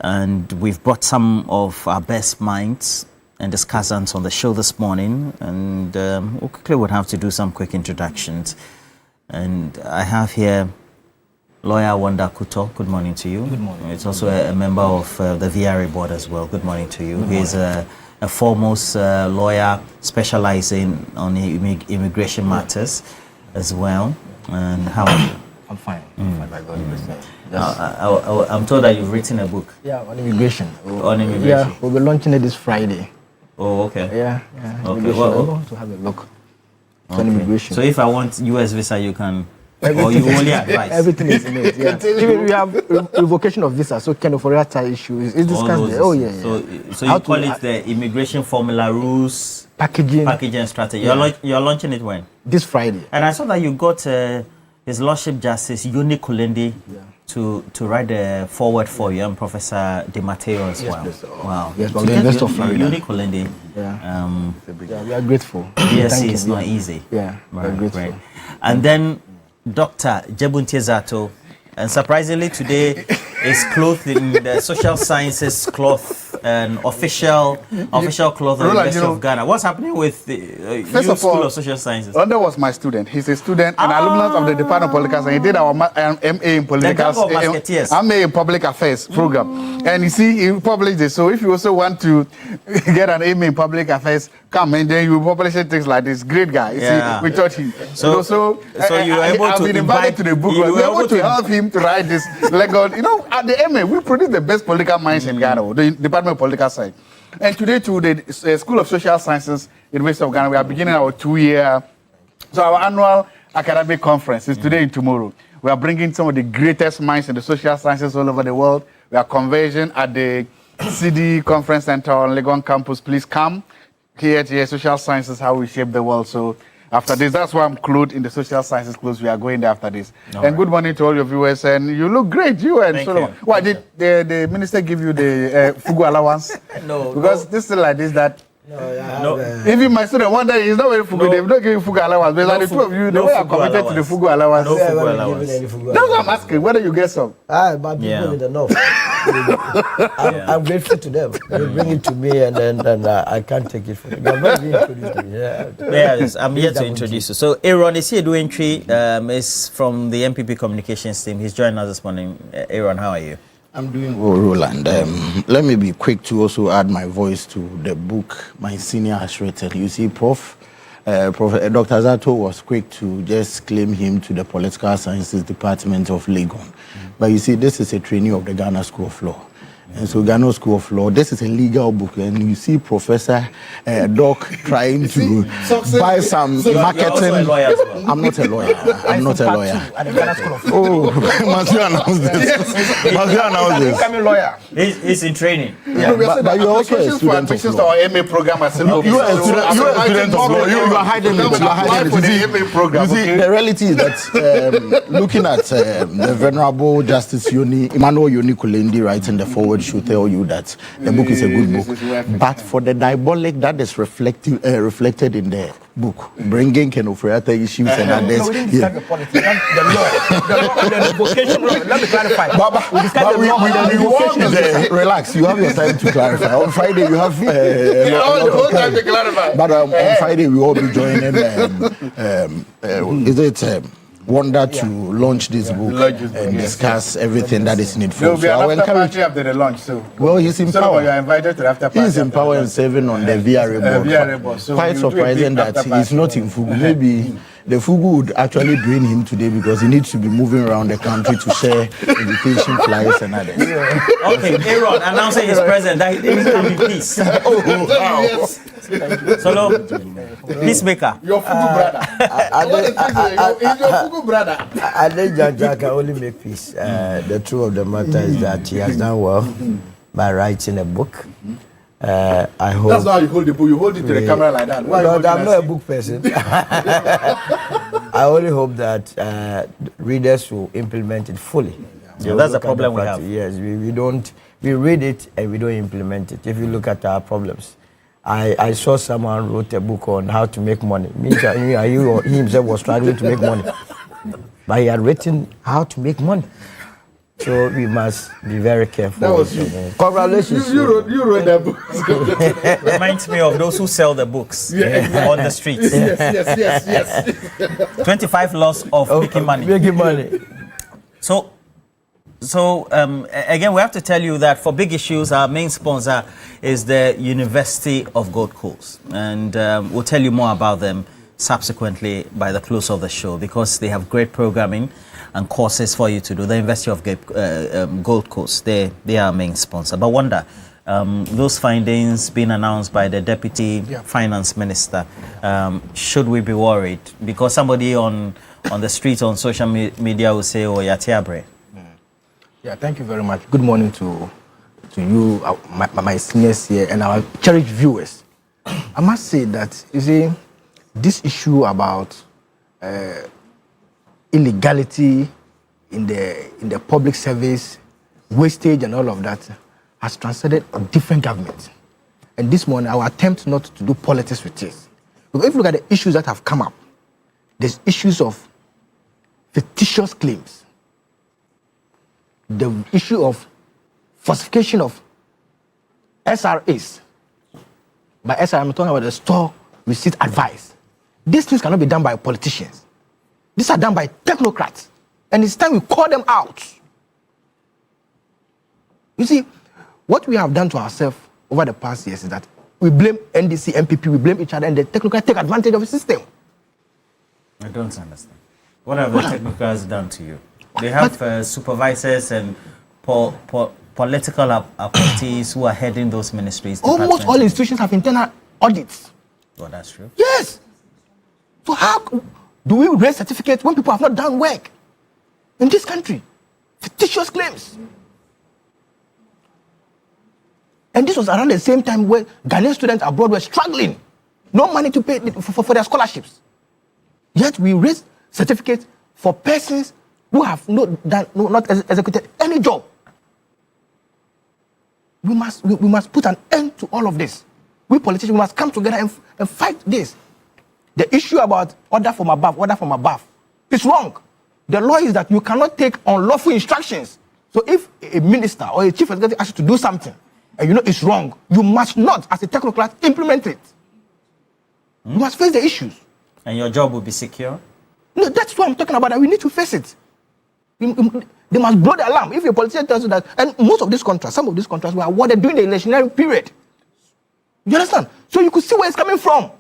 Speaker 17: And we've brought some of our best minds and discussants on the show this morning, and we quickly would have to do some quick introductions. And I have here Lawyer Wanda Kuto. Good morning to you.
Speaker 3: Good morning.
Speaker 17: It's also a member of the VRA board as well. Good morning to you. He's a foremost lawyer specializing on immigration matters as well. And how are you?
Speaker 3: I'm fine. I'm fine, by God's grace.
Speaker 17: I'm told that you've written a book.
Speaker 3: Yeah, on immigration.
Speaker 17: On immigration.
Speaker 3: Yeah, we'll be launching it this Friday.
Speaker 17: Oh, okay.
Speaker 3: Yeah.
Speaker 17: Okay.
Speaker 3: We're going to have a look. It's on immigration.
Speaker 17: So if I want US visa, you can, or you only advise?
Speaker 3: Everything is in it, yeah. Even we have revocation of visa, so kind of for that issue is discussed there. Oh, yeah.
Speaker 17: So you call it the immigration formula rules, packaging strategy.
Speaker 3: Yeah.
Speaker 17: You're launching it when?
Speaker 3: This Friday.
Speaker 17: And I saw that you got His Lordship Justice Uni Kulendi to write the forward for you, and Professor Di Matteo as well.
Speaker 3: Yes,
Speaker 17: wow.
Speaker 3: Yes, from the University of Florida.
Speaker 17: Uni Kulendi.
Speaker 3: Yeah. We are grateful.
Speaker 17: Yes, it's not easy.
Speaker 3: Yeah, we're grateful.
Speaker 17: Right. And then Dr. Jebuntie Zato, and surprisingly today is clothed in the social sciences cloth and official cloth of the University of Ghana. What's happening with the School of Social Sciences?
Speaker 18: Onda was my student. He's a student and alumnus of the Department of Political Science. He did our MA in Public Affairs program. And you see, he published it. So if you also want to get an MA in Public Affairs, come and then you publish things like this. Great guy. You see, we taught him. So
Speaker 17: you were able
Speaker 18: I've been invited to the book. We were able to help him to write this legal. You know, at the MA, we produce the best political minds in Ghana, the Department of Political Science. And today, too, the School of Social Sciences, University of Ghana, we are beginning our 2-year. So our annual academic conference is today and tomorrow. We are bringing some of the greatest minds in the social sciences all over the world. We are converging at the CD Conference Center on Legon campus. Please come here to hear social sciences, how we shape the world. So after this, that's why I'm clothed in the social sciences clothes. We are going there after this. Good morning to all your viewers. And you look great, you and Solomon. Why did the minister give you the Fugu allowance?
Speaker 3: No.
Speaker 18: Because this is like this, that.
Speaker 3: No.
Speaker 18: Even my student, one day he's not very Fugu. They've not given Fugu allowance. But like the two of you, the way are committed to the Fugu allowance.
Speaker 3: No Fugu allowance.
Speaker 18: That's what I'm asking. Whether you get some?
Speaker 3: But people need enough. I'm grateful to them. They bring it to me, and then I can't take it from them.
Speaker 17: Yes, I'm here to introduce you. So Aaron is here doing entry. Is from the MPP communications team. He's joining us this morning. Aaron, how are you?
Speaker 19: I'm doing well, Roland. Let me be quick to also add my voice to the book my senior has written. You see, Dr. Zato was quick to just claim him to the Political Sciences Department of Legon. But you see, this is a trainee of the Ghana School of Law. And so Ghana School of Law, this is a legal book, and you see Professor Doc trying to buy some marketing. I'm not a lawyer. I'm not a lawyer. Oh, must you announce this? Must you announce this?
Speaker 3: I'm a lawyer.
Speaker 17: He's in training.
Speaker 18: Yeah, but you're also a student of law. Our MA program at you are a student of law. You are hiding it. You are hiding it.
Speaker 19: You see, the reality is that looking at the Venerable Justice Emmanuel Uni Kulendi writing the forward should tell you that the book is a good book. But for the diabolic that is reflected in the book, bringing Kenofreata issues and others.
Speaker 3: The law, the vocation. Let me clarify.
Speaker 19: Relax, you have your time to clarify. On Friday, you have the whole time to clarify. But on Friday, we will all be joining. Is it Wanda to launch this book and discuss everything that is needful?
Speaker 18: So I will encourage you after the launch. So
Speaker 19: well, he's in power.
Speaker 18: You are invited to the after party.
Speaker 19: He's in power and serving on the VRA board. So quite surprising that he's not in Fugu. Maybe the Fugu would actually drain him today because he needs to be moving around the country to share education flyers and others.
Speaker 17: Okay, Aaron announcing his presence that he didn't come in peace.
Speaker 18: Yes.
Speaker 17: Solo, peacemaker.
Speaker 18: Your Fugu brother. He's your Fugu brother.
Speaker 3: I think Jaja can only make peace. The truth of the matter is that he has done well by writing a book. I hope.
Speaker 18: That's not how you hold the book. You hold it to the camera like that.
Speaker 3: No, I'm not a book person. I only hope that readers will implement it fully.
Speaker 17: Yeah, that's the problem we have.
Speaker 3: Yes, we read it and we don't implement it. If you look at our problems, I saw someone wrote a book on how to make money. He himself was struggling to make money, but he had written how to make money. So we must be very careful.
Speaker 18: That was
Speaker 3: Congratulations.
Speaker 18: You wrote that book.
Speaker 17: Reminds me of those who sell the books on the streets.
Speaker 18: Yes.
Speaker 17: 25 laws of making money.
Speaker 3: Making money.
Speaker 17: So again, we have to tell you that for big issues, our main sponsor is the University of Gold Coast. And we'll tell you more about them subsequently by the close of the show, because they have great programming and courses for you to do. The University of Gold Coast, they are our main sponsor. But Wanda, those findings being announced by the Deputy Finance Minister, should we be worried? Because somebody on the street, on social media will say, oh, Yatiabre.
Speaker 4: Yeah, thank you very much. Good morning to you, my seniors here, and our cherished viewers. I must say that, you see, this issue about illegality in the public service, wastage and all of that has transcended on different governments. And this morning, our attempt not to do politics with this. Because if you look at the issues that have come up, there's issues of fictitious claims, the issue of falsification of SRAs. By SRA, I'm talking about the store receipt advice. These things cannot be done by politicians. These are done by technocrats. And it's time we call them out. You see, what we have done to ourselves over the past years is that we blame NDC, MPP, we blame each other, and the technocrats take advantage of the system.
Speaker 17: I don't understand. What have the technocrats done to you? They have supervisors and political appointees who are heading those ministries.
Speaker 4: Almost all institutions have internal audits.
Speaker 17: Well, that's true.
Speaker 4: Yes. So how do we raise certificates when people have not done work in this country? Fictitious claims. And this was around the same time when Ghanaian students abroad were struggling. No money to pay for their scholarships. Yet we raised certificates for persons who have not executed any job. We must put an end to all of this. We politicians must come together and fight this. The issue about order from above is wrong. The law is that you cannot take unlawful instructions. So if a minister or a chief executive asks you to do something and you know it's wrong, you must not, as a technocrat, implement it. You must face the issues.
Speaker 17: And your job will be secure?
Speaker 4: No, that's what I'm talking about. We need to face it. They must blow the alarm. If a politician tells you that, and most of these contracts, some of these contracts were awarded during the electionary period. You understand? So you could see where it's coming from.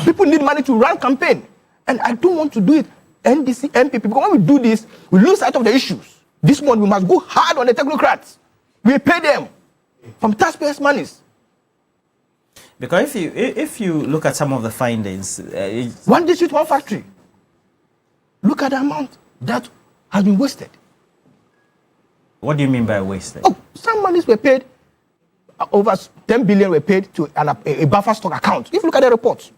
Speaker 4: People need money to run campaign. And I don't want to do it NDC, MPP, because when we do this, we lose sight of the issues. This one, we must go hard on the technocrats. We pay them from taxpayers' monies.
Speaker 17: Because if you look at some of the findings...
Speaker 4: one district, one factory. Look at the amount that has been wasted.
Speaker 17: What do you mean by wasted?
Speaker 4: Oh, some monies were paid, over 10 billion were paid to a buffer stock account. If you look at the reports,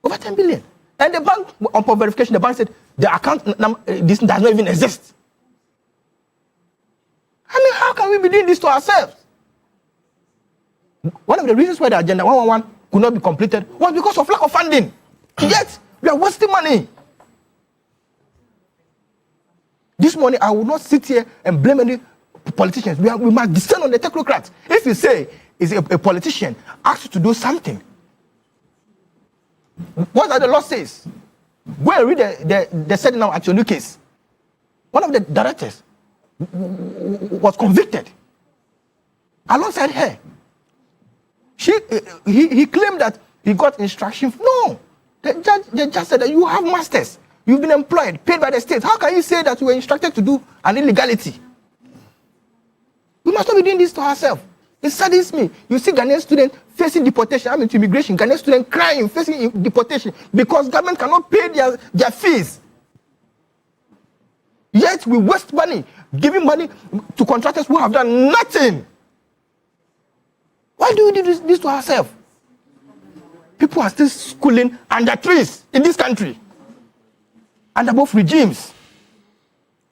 Speaker 4: over 10 billion. And the bank, upon verification, the bank said the account this does not even exist. I mean, how can we be doing this to ourselves? One of the reasons why the Agenda 111 could not be completed was because of lack of funding. Yet, we are wasting money. This morning, I will not sit here and blame any politicians. We must descend on the technocrats. If you say is a politician asks you to do something, what does the law says? Go and read the setting now at your new case. One of the directors was convicted alongside her. He claimed that he got instruction. No, the judge said that you have masters. You've been employed, paid by the state. How can you say that you were instructed to do an illegality? We must not be doing this to ourselves. It saddens me. You see Ghanaian students facing deportation. I'm into immigration. Ghanaian students crying, facing deportation because government cannot pay their fees. Yet we waste money, giving money to contractors who have done nothing. Why do we do this to ourselves? People are still schooling under trees in this country, under both regimes.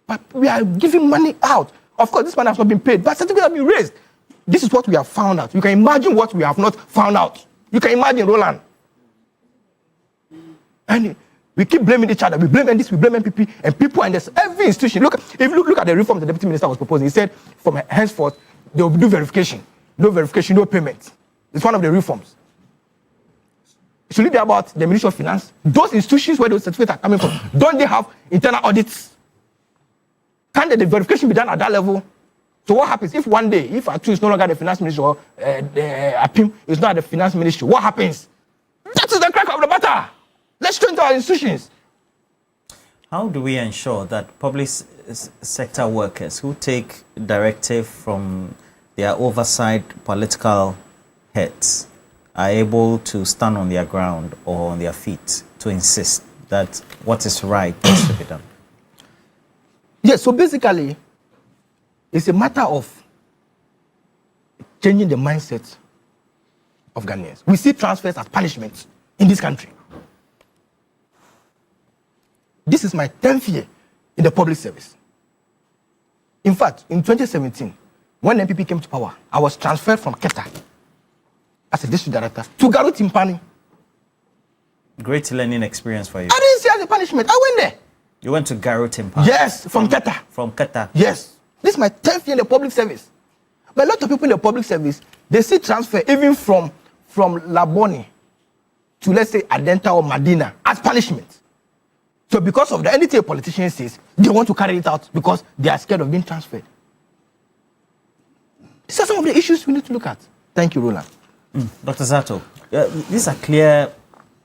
Speaker 4: But we are giving money out. Of course, this money has not been paid, but certificates have been raised. This is what we have found out. You can imagine what we have not found out. You can imagine, Roland. And We keep blaming each other. We blame this, we blame MPP, and people and this every institution. Look at the reform the deputy minister was proposing. He said from henceforth they will do verification. No verification, no payment. It's one of the reforms. Should it be about the Ministry of Finance? Those institutions where those certificates are coming from, don't they have internal audits? Can the verification be done at that level? So what happens if one day, if Atu is no longer the finance ministry or the APIM is not the finance ministry, what happens? That is the crack of the matter. Let's turn to our institutions.
Speaker 17: How do we ensure that public sector workers who take directive from their oversight political heads are able to stand on their ground or on their feet to insist that what is right needs to be done?
Speaker 4: Yes, so basically, it's a matter of changing the mindset of Ghanaians. We see transfers as punishment in this country. This is my 10th year in the public service. In fact, in 2017, when NPP came to power, I was transferred from Keta as a district director to Garu Timpani.
Speaker 17: Great learning experience for you.
Speaker 4: I didn't see it as a punishment. I went there.
Speaker 17: You went to Garu Timpani?
Speaker 4: Yes, from Keta.
Speaker 17: From Keta?
Speaker 4: Yes. This is my 10th year in the public service. But a lot of people in the public service, they see transfer even from Laboni to, let's say, Adenta or Medina as punishment. So because of the anything a politician says, they want to carry it out because they are scared of being transferred. These are some of the issues we need to look at. Thank you, Roland.
Speaker 17: Dr. Zato, these are clear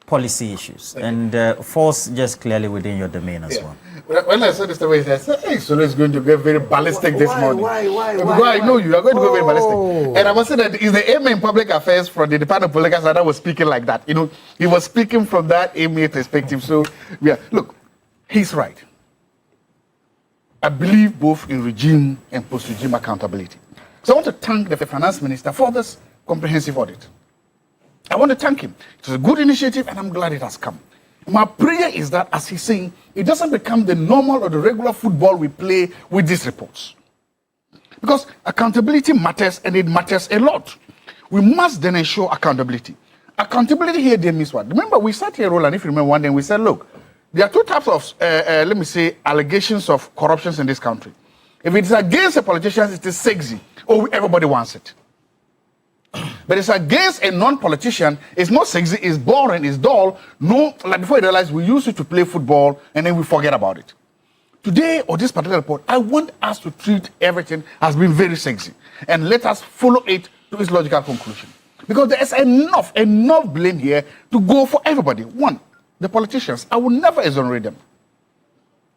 Speaker 17: policy issues and falls just clearly within your domain as well.
Speaker 18: When I saw this story, I said, hey, Solo is going to get very ballistic this morning. Why? Because I know you are going to go very ballistic. And I must say that is the aim in public affairs from the Department of Political Science that was speaking like that. You know, he was speaking from that aim perspective. So, yeah, look, he's right. I believe both in regime and post-regime accountability. So I want to thank the finance minister for this comprehensive audit. I want to thank him. It's a good initiative and I'm glad it has come. My prayer is that, as he's saying, it doesn't become the normal or the regular football we play with these reports. Because accountability matters and it matters a lot. We must then ensure accountability. Accountability here then means what? Remember, we sat here, Roland, if you remember one day, we said, look, there are two types of, let me say, allegations of corruptions in this country. If it is against a politician, it is sexy. Oh, everybody wants it. But it's against a non-politician, it's not sexy, it's boring, it's dull. No, like before you realize we use it to play football and then we forget about it. Today, or this particular report, I want us to treat everything as being very sexy and let us follow it to its logical conclusion. Because there is enough blame here to go for everybody. One, the politicians, I will never exonerate them.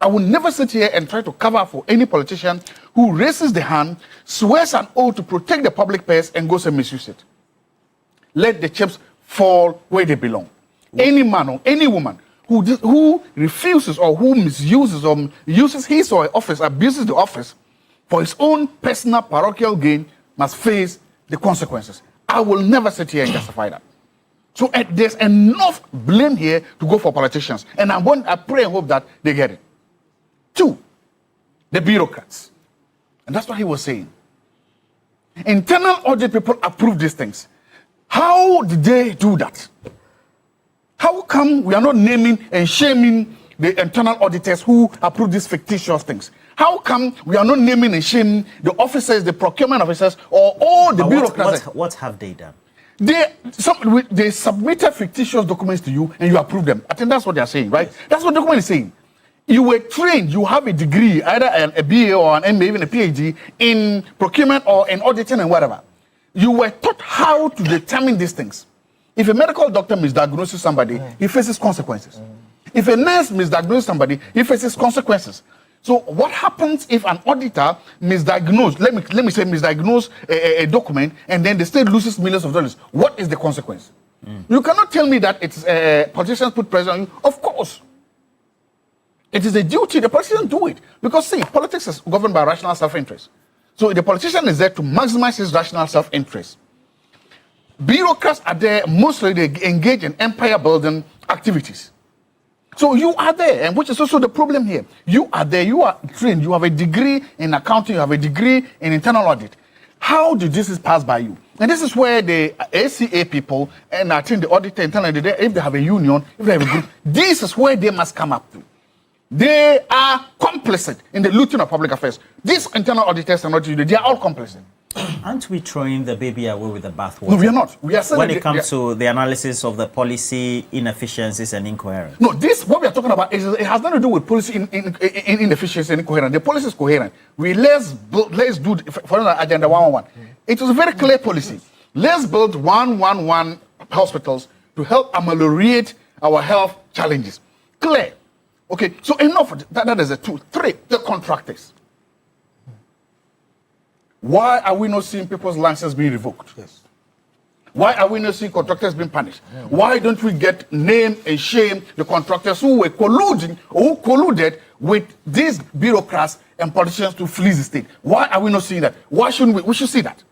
Speaker 18: I will never sit here and try to cover for any politician who raises the hand, swears an oath to protect the public purse and goes and misuse it. Let the chips fall where they belong. Any man or any woman who refuses or who misuses or uses his or her office, abuses the office for his own personal parochial gain must face the consequences. I will never sit here and justify that. So there's enough blame here to go for politicians. And I pray and hope that they get it. Two, the bureaucrats. And that's what he was saying. Internal audit people approve these things. How did they do that? How come we are not naming and shaming the internal auditors who approve these fictitious things? How come we are not naming and shaming the officers, the procurement officers, or all the bureaucrats?
Speaker 17: What have they done?
Speaker 18: They submitted fictitious documents to you and you approve them. I think that's what they are saying, right? That's what the document is saying. You were trained, you have a degree, either a BA or an MA, even a PhD, in procurement or in auditing and whatever. You were taught how to determine these things. If a medical doctor misdiagnoses somebody, he faces consequences. If a nurse misdiagnoses somebody, he faces consequences. So what happens if an auditor misdiagnoses, let me say misdiagnose a document, and then the state loses millions of dollars? What is the consequence? You cannot tell me that it's politicians put pressure on you. Of course. It is a duty. The politician do it. Because, see, politics is governed by rational self-interest. So the politician is there to maximize his rational self-interest. Bureaucrats are there, mostly they engage in empire-building activities. So you are there, and which is also the problem here. You are there, you are trained, you have a degree in accounting, you have a degree in internal audit. How did this pass by you? And this is where the ACA people, and I think the auditor internally, if they have a union, if they have a group, this is where they must come up to. They are complicit in the looting of public affairs. These internal auditors and auditors, they are all complicit.
Speaker 17: Aren't we throwing the baby away with the bathwater?
Speaker 18: No, we are not. We are saying
Speaker 17: when it comes to the analysis of the policy inefficiencies and incoherence.
Speaker 18: No, this what we are talking about is it has nothing to do with policy inefficiency and incoherence. The policy is coherent. Let's do for agenda 111. It was a very clear policy. Let's build 111 hospitals to help ameliorate our health challenges. Clear. Okay, so enough of that. That is a 2. 3, the contractors. Why are we not seeing people's licenses being revoked?
Speaker 4: Yes.
Speaker 18: Why are we not seeing contractors being punished? Why don't we get name and shame the contractors who were colluding or who colluded with these bureaucrats and politicians to fleece the state? Why are we not seeing that? Why shouldn't we? We should see that.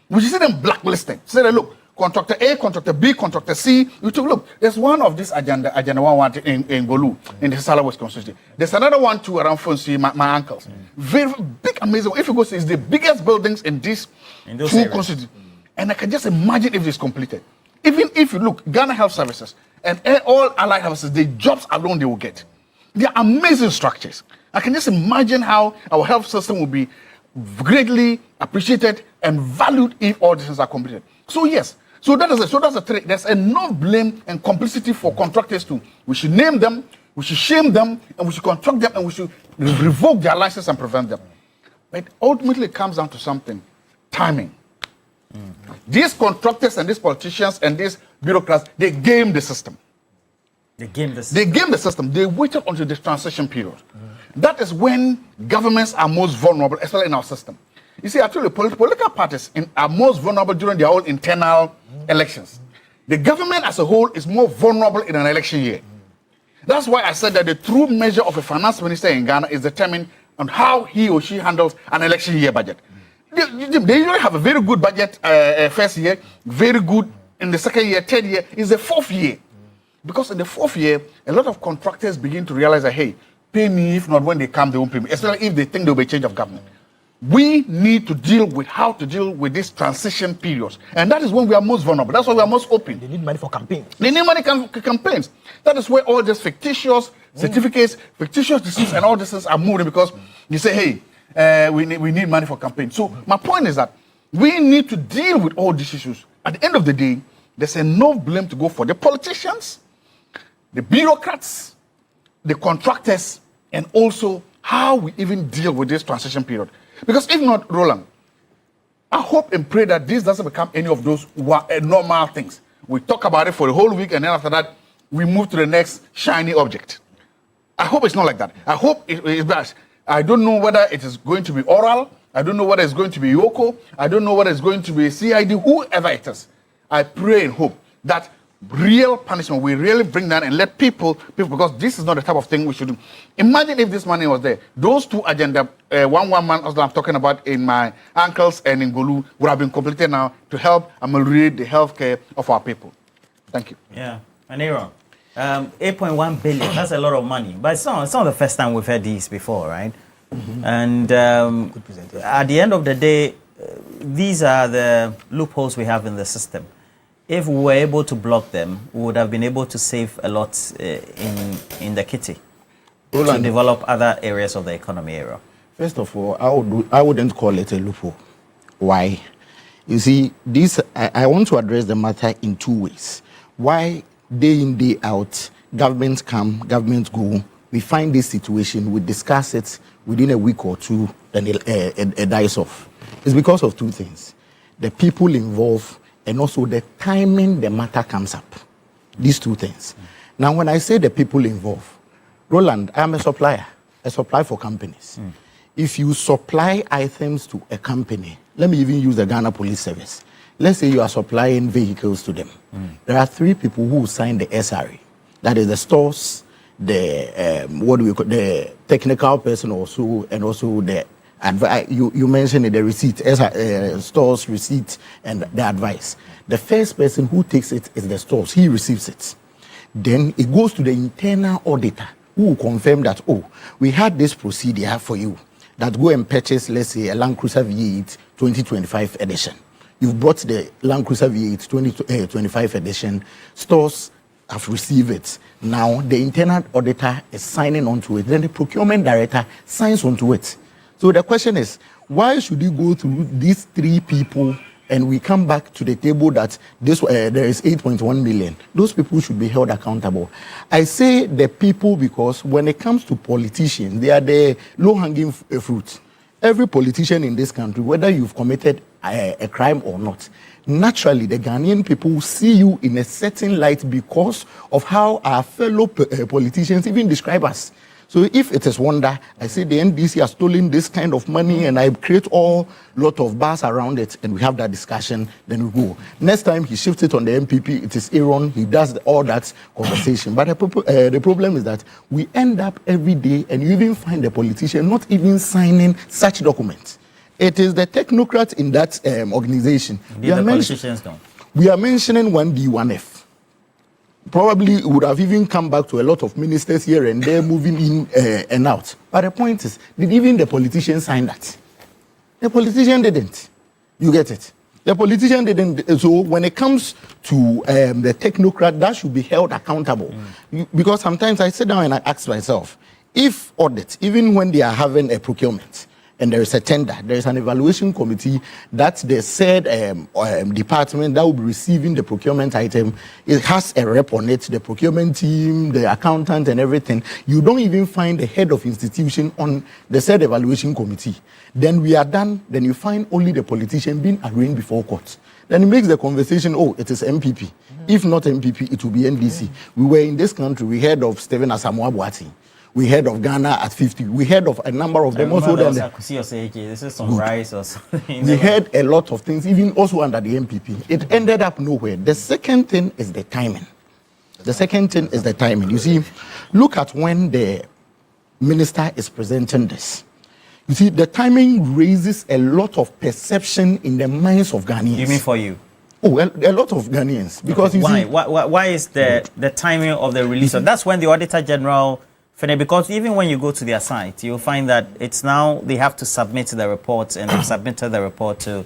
Speaker 18: We should see them blacklisted. Say that, look, contractor A, contractor B, contractor C. You took look. There's one of this agenda 111 in Golu, in the Sala West constituency. There's another one too around Fonsi, my uncles. Very big, amazing. If you go see, it's the biggest buildings in this two constituency. And I can just imagine if it's completed. Even if you look, Ghana Health Services and all allied health services, the jobs alone they will get. They are amazing structures. I can just imagine how our health system will be greatly appreciated and valued if all these things are completed. So yes, so that's a trick. There's enough blame and complicity for contractors too. We should name them, we should shame them, and we should contract them, and we should revoke their license and prevent them. But ultimately it comes down to something: timing. These contractors and these politicians and these bureaucrats, they game the system.
Speaker 17: They game the
Speaker 18: system. They waited until the transition period. That is when governments are most vulnerable, especially in our system. You see, actually, political parties are most vulnerable during their own internal elections. The government as a whole is more vulnerable in an election year. That's why I said that the true measure of a finance minister in Ghana is determined on how he or she handles an election year budget. They usually have a very good budget first year, very good in the second year, third year. Is the fourth year. Because in the fourth year, a lot of contractors begin to realize that, hey, pay me, if not when they come, they won't pay me, especially if they think there will be a change of government. We need to deal with how to deal with these transition periods. And that is when we are most vulnerable. That's why we are most open.
Speaker 4: They need money for campaigns.
Speaker 18: They need money for campaigns. That is where all these fictitious certificates, fictitious diseases, and all these things are moving because you say, hey, we need money for campaigns. So my point is that we need to deal with all these issues. At the end of the day, there's enough blame to go for the politicians, the bureaucrats, the contractors, and also how we even deal with this transition period. Because if not, Roland, I hope and pray that this doesn't become any of those normal things. We talk about it for the whole week, and then after that, we move to the next shiny object. I hope it's not like that. I hope it's bad. I don't know whether it is going to be oral. I don't know whether it's going to be Yoko. I don't know whether it's going to be CID, whoever it is. I pray and hope that real punishment will really bring down and let people, because this is not the type of thing we should do. Imagine if this money was there. Those two agenda, 111 man I'm talking about in my uncles and in Golu would have been completed now to help ameliorate the healthcare of our people. Thank you.
Speaker 17: Yeah. And Aaron, 8.1 billion, that's a lot of money. But it's not the first time we've heard these before, right? Mm-hmm. And at the end of the day, these are the loopholes we have in the system. If we were able to block them, we would have been able to save a lot in the kitty to develop other areas of the economy area.
Speaker 19: First of all, I wouldn't call it a loophole. Why? You see, I want to address the matter in two ways. Why day in, day out, governments come, governments go, we find this situation, we discuss it within a week or two, then it dies off. It's because of two things. The people involved and also the timing the matter comes up. These two things. Now, when I say the people involved, Roland, I'm a supplier for companies. If you supply items to a company, let me even use the Ghana Police Service. Let's say you are supplying vehicles to them. There are three people who sign the SRA. That is the stores, the technical person also, and also the you mentioned the receipt, stores receipt, and the advice. The first person who takes it is the stores. He receives it. Then it goes to the internal auditor who will confirm that, oh, we had this procedure for you. that go and purchase, let's say, a Land Cruiser V8 2025 edition. You've bought the Land Cruiser V8 2025 edition. Stores have received it. Now, the internal auditor is signing onto it. Then the procurement director signs onto it. So the question is, why should you go through these three people and we come back to the table that there is 8.1 million? Those people should be held accountable. I say the people because when it comes to politicians, they are the low-hanging fruit. Every politician in this country, whether you've committed a crime or not, naturally the Ghanaian people see you in a certain light because of how our fellow politicians even describe us. So if it is wonder, I say the NDC has stolen this kind of money and I create all lot of bars around it and we have that discussion, then we go. Next time he shifts it on the MPP, it is Aaron, he does all that conversation. But the problem is that we end up every day and you even find the politician not even signing such documents. It is the technocrats in that organization.
Speaker 17: The politicians don't.
Speaker 19: We are mentioning 1D, 1F. Probably would have even come back to a lot of ministers here and there moving in and out. But the point is, did even the politician sign that? The politician didn't. You get it? The politician didn't. So when it comes to the technocrat, that should be held accountable. Because sometimes I sit down and I ask myself, if audit, even when they are having a procurement, and there is a tender, there is an evaluation committee that the said department that will be receiving the procurement item, it has a rep on it, the procurement team, the accountant and everything. You don't even find the head of institution on the said evaluation committee. Then we are done, then you find only the politician being arraigned before court. Then it makes the conversation, oh, it is MPP. If not MPP, it will be NDC. We were in this country, we heard of Stephen Asamoah Boateng. We heard of Ghana at 50. We heard of a number of them also.
Speaker 17: This is some rice or something.
Speaker 19: We heard a lot of things, even also under the MPP. It ended up nowhere. The second thing is the timing. The second thing is the timing. You see, look at when the minister is presenting this. You see, the timing raises a lot of perception in the minds of Ghanaians.
Speaker 17: You mean for you?
Speaker 19: Oh, a lot of Ghanaians. Because you see,
Speaker 17: why is the timing of the release? That's when the Auditor General. Because even when you go to their site, you'll find that it's now they have to submit the reports, and they've submitted the report to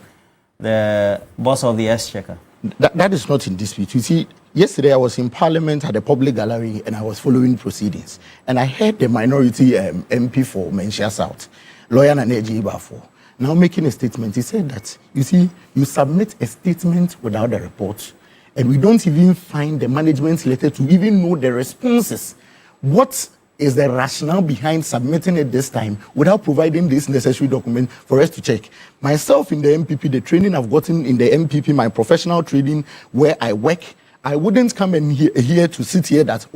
Speaker 17: the boss of the Exchequer.
Speaker 19: That is not in dispute. You see, yesterday I was in Parliament at the public gallery and I was following proceedings. And I heard the minority MP for Menchia South, lawyer Naneji Ibafo, now making a statement. He said that, you see, you submit a statement without the report, and we don't even find the management letter to even know the responses. What is the rationale behind submitting it this time without providing this necessary document for us to check? Myself in the MPP, the training I've gotten in the MPP, my professional training where I work, I wouldn't come in here to sit here that,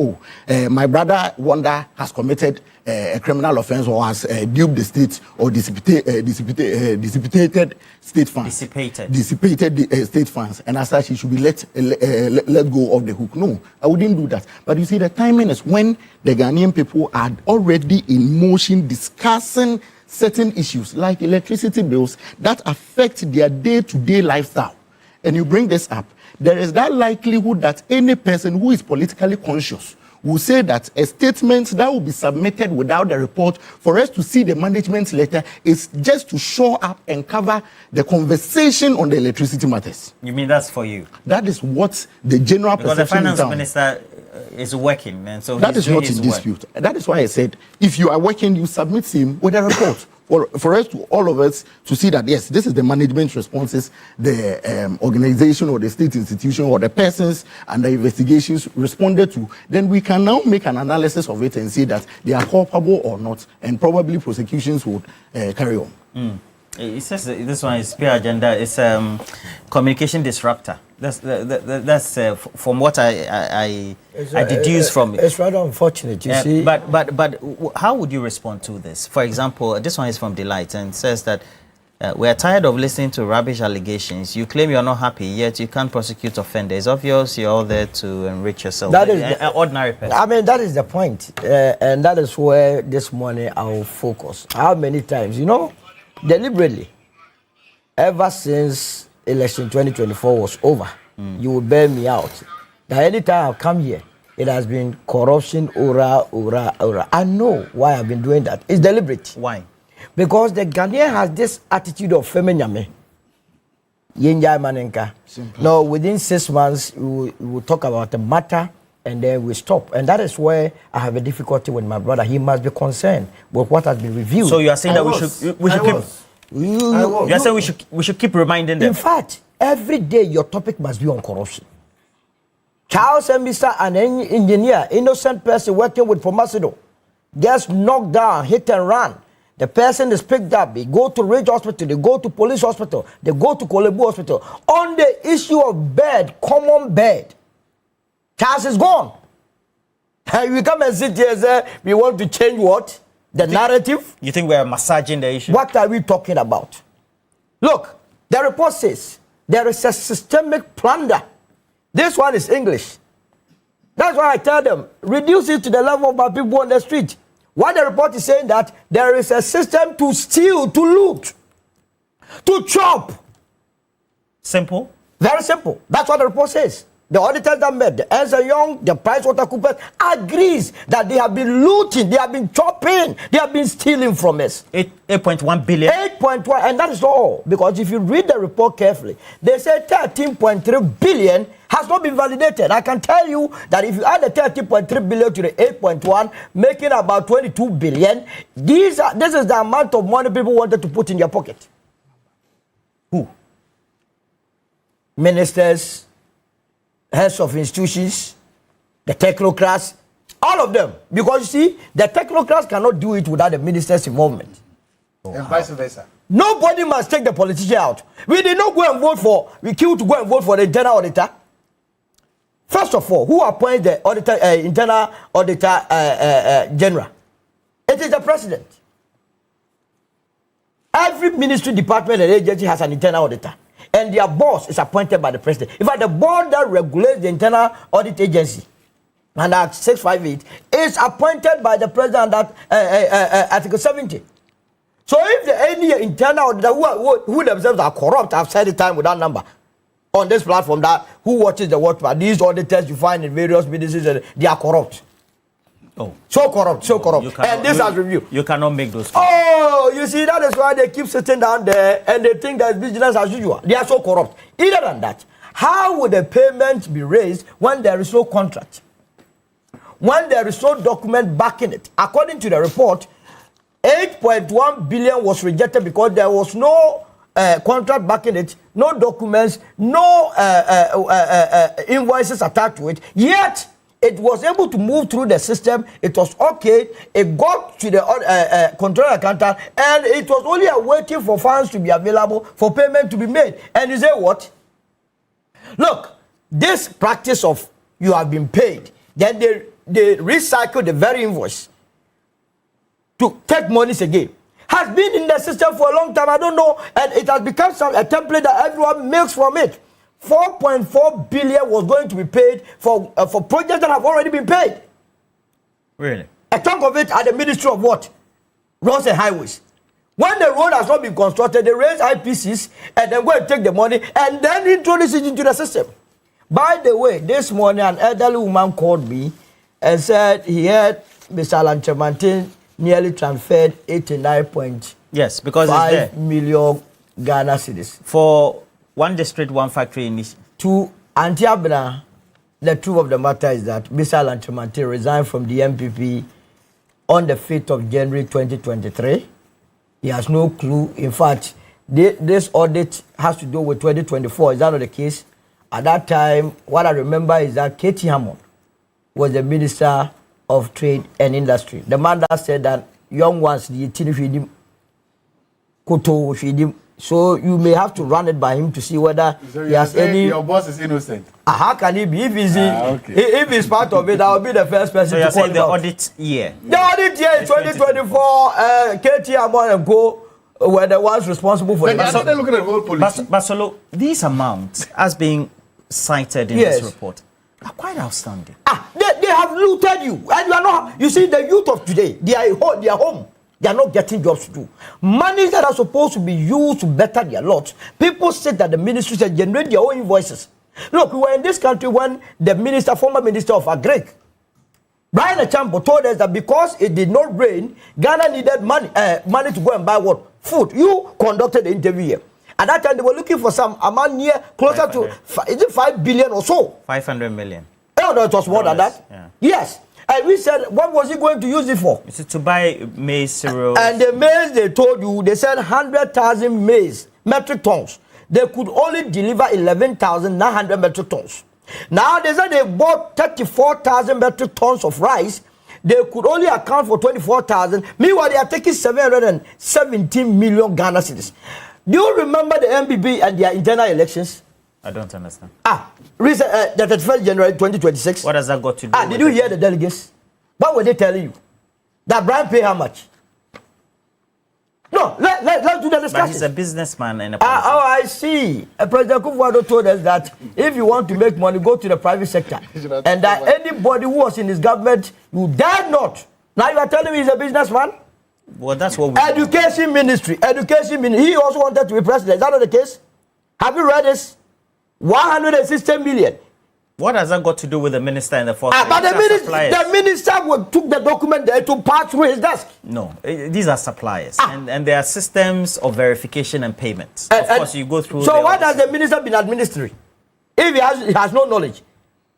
Speaker 19: my brother Wanda has committed a criminal offense or has duped the state or dissipated state funds. Dissipated state funds. And as such, he should be let go of the hook. No, I wouldn't do that. But you see, the timing is when the Ghanaian people are already in motion discussing certain issues like electricity bills that affect their day-to-day lifestyle. And you bring this up, there is that likelihood that any person who is politically conscious will say that a statement that will be submitted without the report for us to see the management letter is just to show up and cover the conversation on the electricity matters.
Speaker 17: You mean that's for you?
Speaker 19: That is what the general perception is.
Speaker 17: Because the finance minister is working, and so
Speaker 19: that is not in dispute. That is why I said, if you are working, you submit him with a report. For us to all of us to see that yes, this is the management responses, the organization or the state institution or the persons and the investigations responded to, then we can now make an analysis of it and see that they are culpable or not, and probably prosecutions would carry on.
Speaker 17: It says this one is peer agenda. It's communication disruptor. That's from what I deduce from it.
Speaker 3: It's rather unfortunate, you see.
Speaker 17: But how would you respond to this? For example, this one is from Delight and says that we are tired of listening to rubbish allegations. You claim you're not happy, yet you can't prosecute offenders. Obviously, you're all there to enrich yourself.
Speaker 3: That is
Speaker 17: an ordinary person.
Speaker 3: I mean, that is the point, and that is where this morning I will focus. How many times, deliberately, ever since election 2024 was over, you will bear me out. That anytime I've come here, it has been corruption, ora. I know why I've been doing that. It's deliberate.
Speaker 17: Why?
Speaker 3: Because the Ghanaian has this attitude of femenyame. Yenja manenka. No, within 6 months, we will talk about the matter and then we stop. And that is where I have a difficulty with my brother. He must be concerned with what has been reviewed.
Speaker 17: So you are saying that we should keep... You are saying we should keep reminding them.
Speaker 3: In fact, every day your topic must be on corruption. Charles and Mr. an engineer, innocent person working with Pomasido, gets knocked down, hit and run. The person is picked up. They go to Ridge Hospital. They go to police hospital. They go to Kolebu Hospital. On the issue of bed, common bed, Charles is gone. And we come and sit here and say, we want to change what? The narrative?
Speaker 17: You think we're massaging the issue?
Speaker 3: What are we talking about? Look, the report says there is a systemic plunder. This one is English. That's why I tell them, reduce it to the level of my people on the street. What the report is saying that there is a system to steal, to loot, to chop.
Speaker 17: Simple?
Speaker 3: Very simple. That's what the report says. The auditors that met, the Ernst & Young, the PricewaterhouseCoopers agrees that they have been looting, they have been chopping, they have been stealing from us.
Speaker 17: 8.1 billion?
Speaker 3: 8.1, and that is all. Because if you read the report carefully, they say 13.3 billion has not been validated. I can tell you that if you add the 13.3 billion to the 8.1, making about 22 billion, this is the amount of money people wanted to put in their pocket. Who? Ministers, heads of institutions, the technocrats, all of them. Because you see, the technocrats cannot do it without the minister's involvement.
Speaker 18: And vice versa.
Speaker 3: Nobody must take the politician out. We did not go and vote for, we queued to go and vote for the internal auditor. First of all, who appoints the auditor, internal auditor general? It is the president. Every ministry, department, and agency has an internal auditor. And their boss is appointed by the president. In fact, the board that regulates the internal audit agency, and Act 658, is appointed by the president at Article 70. So if there are any internal auditor who themselves are corrupt, I've said the time with that number on this platform, that who watches the watch, but these auditors you find in various ministries, they are corrupt.
Speaker 17: Oh.
Speaker 3: So corrupt, so corrupt. And this has review.
Speaker 17: You cannot make those.
Speaker 3: Oh, you see, that is why they keep sitting down there and they think that business as usual. They are so corrupt. Either than that, how would the payment be raised when there is no contract? When there is no document backing it? According to the report, 8.1 billion was rejected because there was no contract backing it, no documents, no invoices attached to it. Yet, it was able to move through the system. It was okay. It got to the control accountant, and it was only waiting for funds to be available for payment to be made. And you say what? Look, this practice of you have been paid, then they recycle the very invoice to take monies again, has been in the system for a long time. I don't know, and it has become a template that everyone makes from it. 4.4 billion was going to be paid for projects that have already been paid.
Speaker 17: Really?
Speaker 3: A chunk of it at the Ministry of what? Roads and Highways. When the road has not been constructed, they raise IPCs and then go and take the money and then introduce it into the system. By the way, this morning an elderly woman called me and said he had Mr. Lanchemantin nearly transferred 89.5
Speaker 17: yes, because it's there.
Speaker 3: million Ghana cedis.
Speaker 17: For one district, one factory in this.
Speaker 3: To Antiabna, the truth of the matter is that Mr. Lanchemantin resigned from the MPP on the 5th of January 2023. He has no clue. In fact, this audit has to do with 2024. Is that not the case? At that time, what I remember is that Katie Hammond was the Minister of Trade and Industry. The man that said that young ones, the feed Koto feed. So you may have to run it by him to see whether he has any.
Speaker 18: Your boss is innocent.
Speaker 3: How can he be? If he's part of it, I'll be the first person to call him
Speaker 17: the
Speaker 3: out.
Speaker 17: audit year.
Speaker 3: The audit year in 2024, KT Amon and Co were the ones responsible for it.
Speaker 18: They're looking at the whole policy.
Speaker 17: Basolo, these amounts, as being cited in this report, are quite outstanding.
Speaker 3: They have looted you, and you are not. You see, the youth of today, they are home. They are not getting jobs to do. Money that are supposed to be used to better their lot. People said that the ministries and generate their own invoices. Look, we were in this country when the former minister of Agric, Brian Achambo told us that because it did not rain, Ghana needed money to go and buy what? Food. You conducted the interview here. At that time, they were looking for some amount near closer to, is it 5 billion or so?
Speaker 17: 500 million.
Speaker 3: Oh, no, it was more than that.
Speaker 17: Yeah.
Speaker 3: Yes. And we said, what was he going to use it for?
Speaker 17: Is it to buy maize cereals?
Speaker 3: And the maize, they told you, they said 100,000 maize, metric tons. They could only deliver 11,900 metric tons. Now, they said they bought 34,000 metric tons of rice. They could only account for 24,000. Meanwhile, they are taking 717 million Ghana cedis. Do you remember the MBB and their internal elections?
Speaker 17: I don't understand.
Speaker 3: Recent, the 31st January 2026.
Speaker 17: What has that got to do with
Speaker 3: did you hear the delegates? What were they telling you? That Brian pay how much? No, let's do the discussion.
Speaker 17: But he's a businessman and a politician.
Speaker 3: I see. President Kufuor told us that if you want to make money, go to the private sector. And that anybody who was in his government, you dare not. Now you are telling me he's a businessman?
Speaker 17: Well, that's what we
Speaker 3: Education ministry. He also wanted to be president. Is that not the case? Have you read this? 160 million.
Speaker 17: What has that got to do with the minister and the first
Speaker 3: but the minister took the document there to pass through his desk.
Speaker 17: No, these are suppliers. And there are systems of verification and payments. Of course, you go through.
Speaker 3: So what has the minister been administering? If he has no knowledge.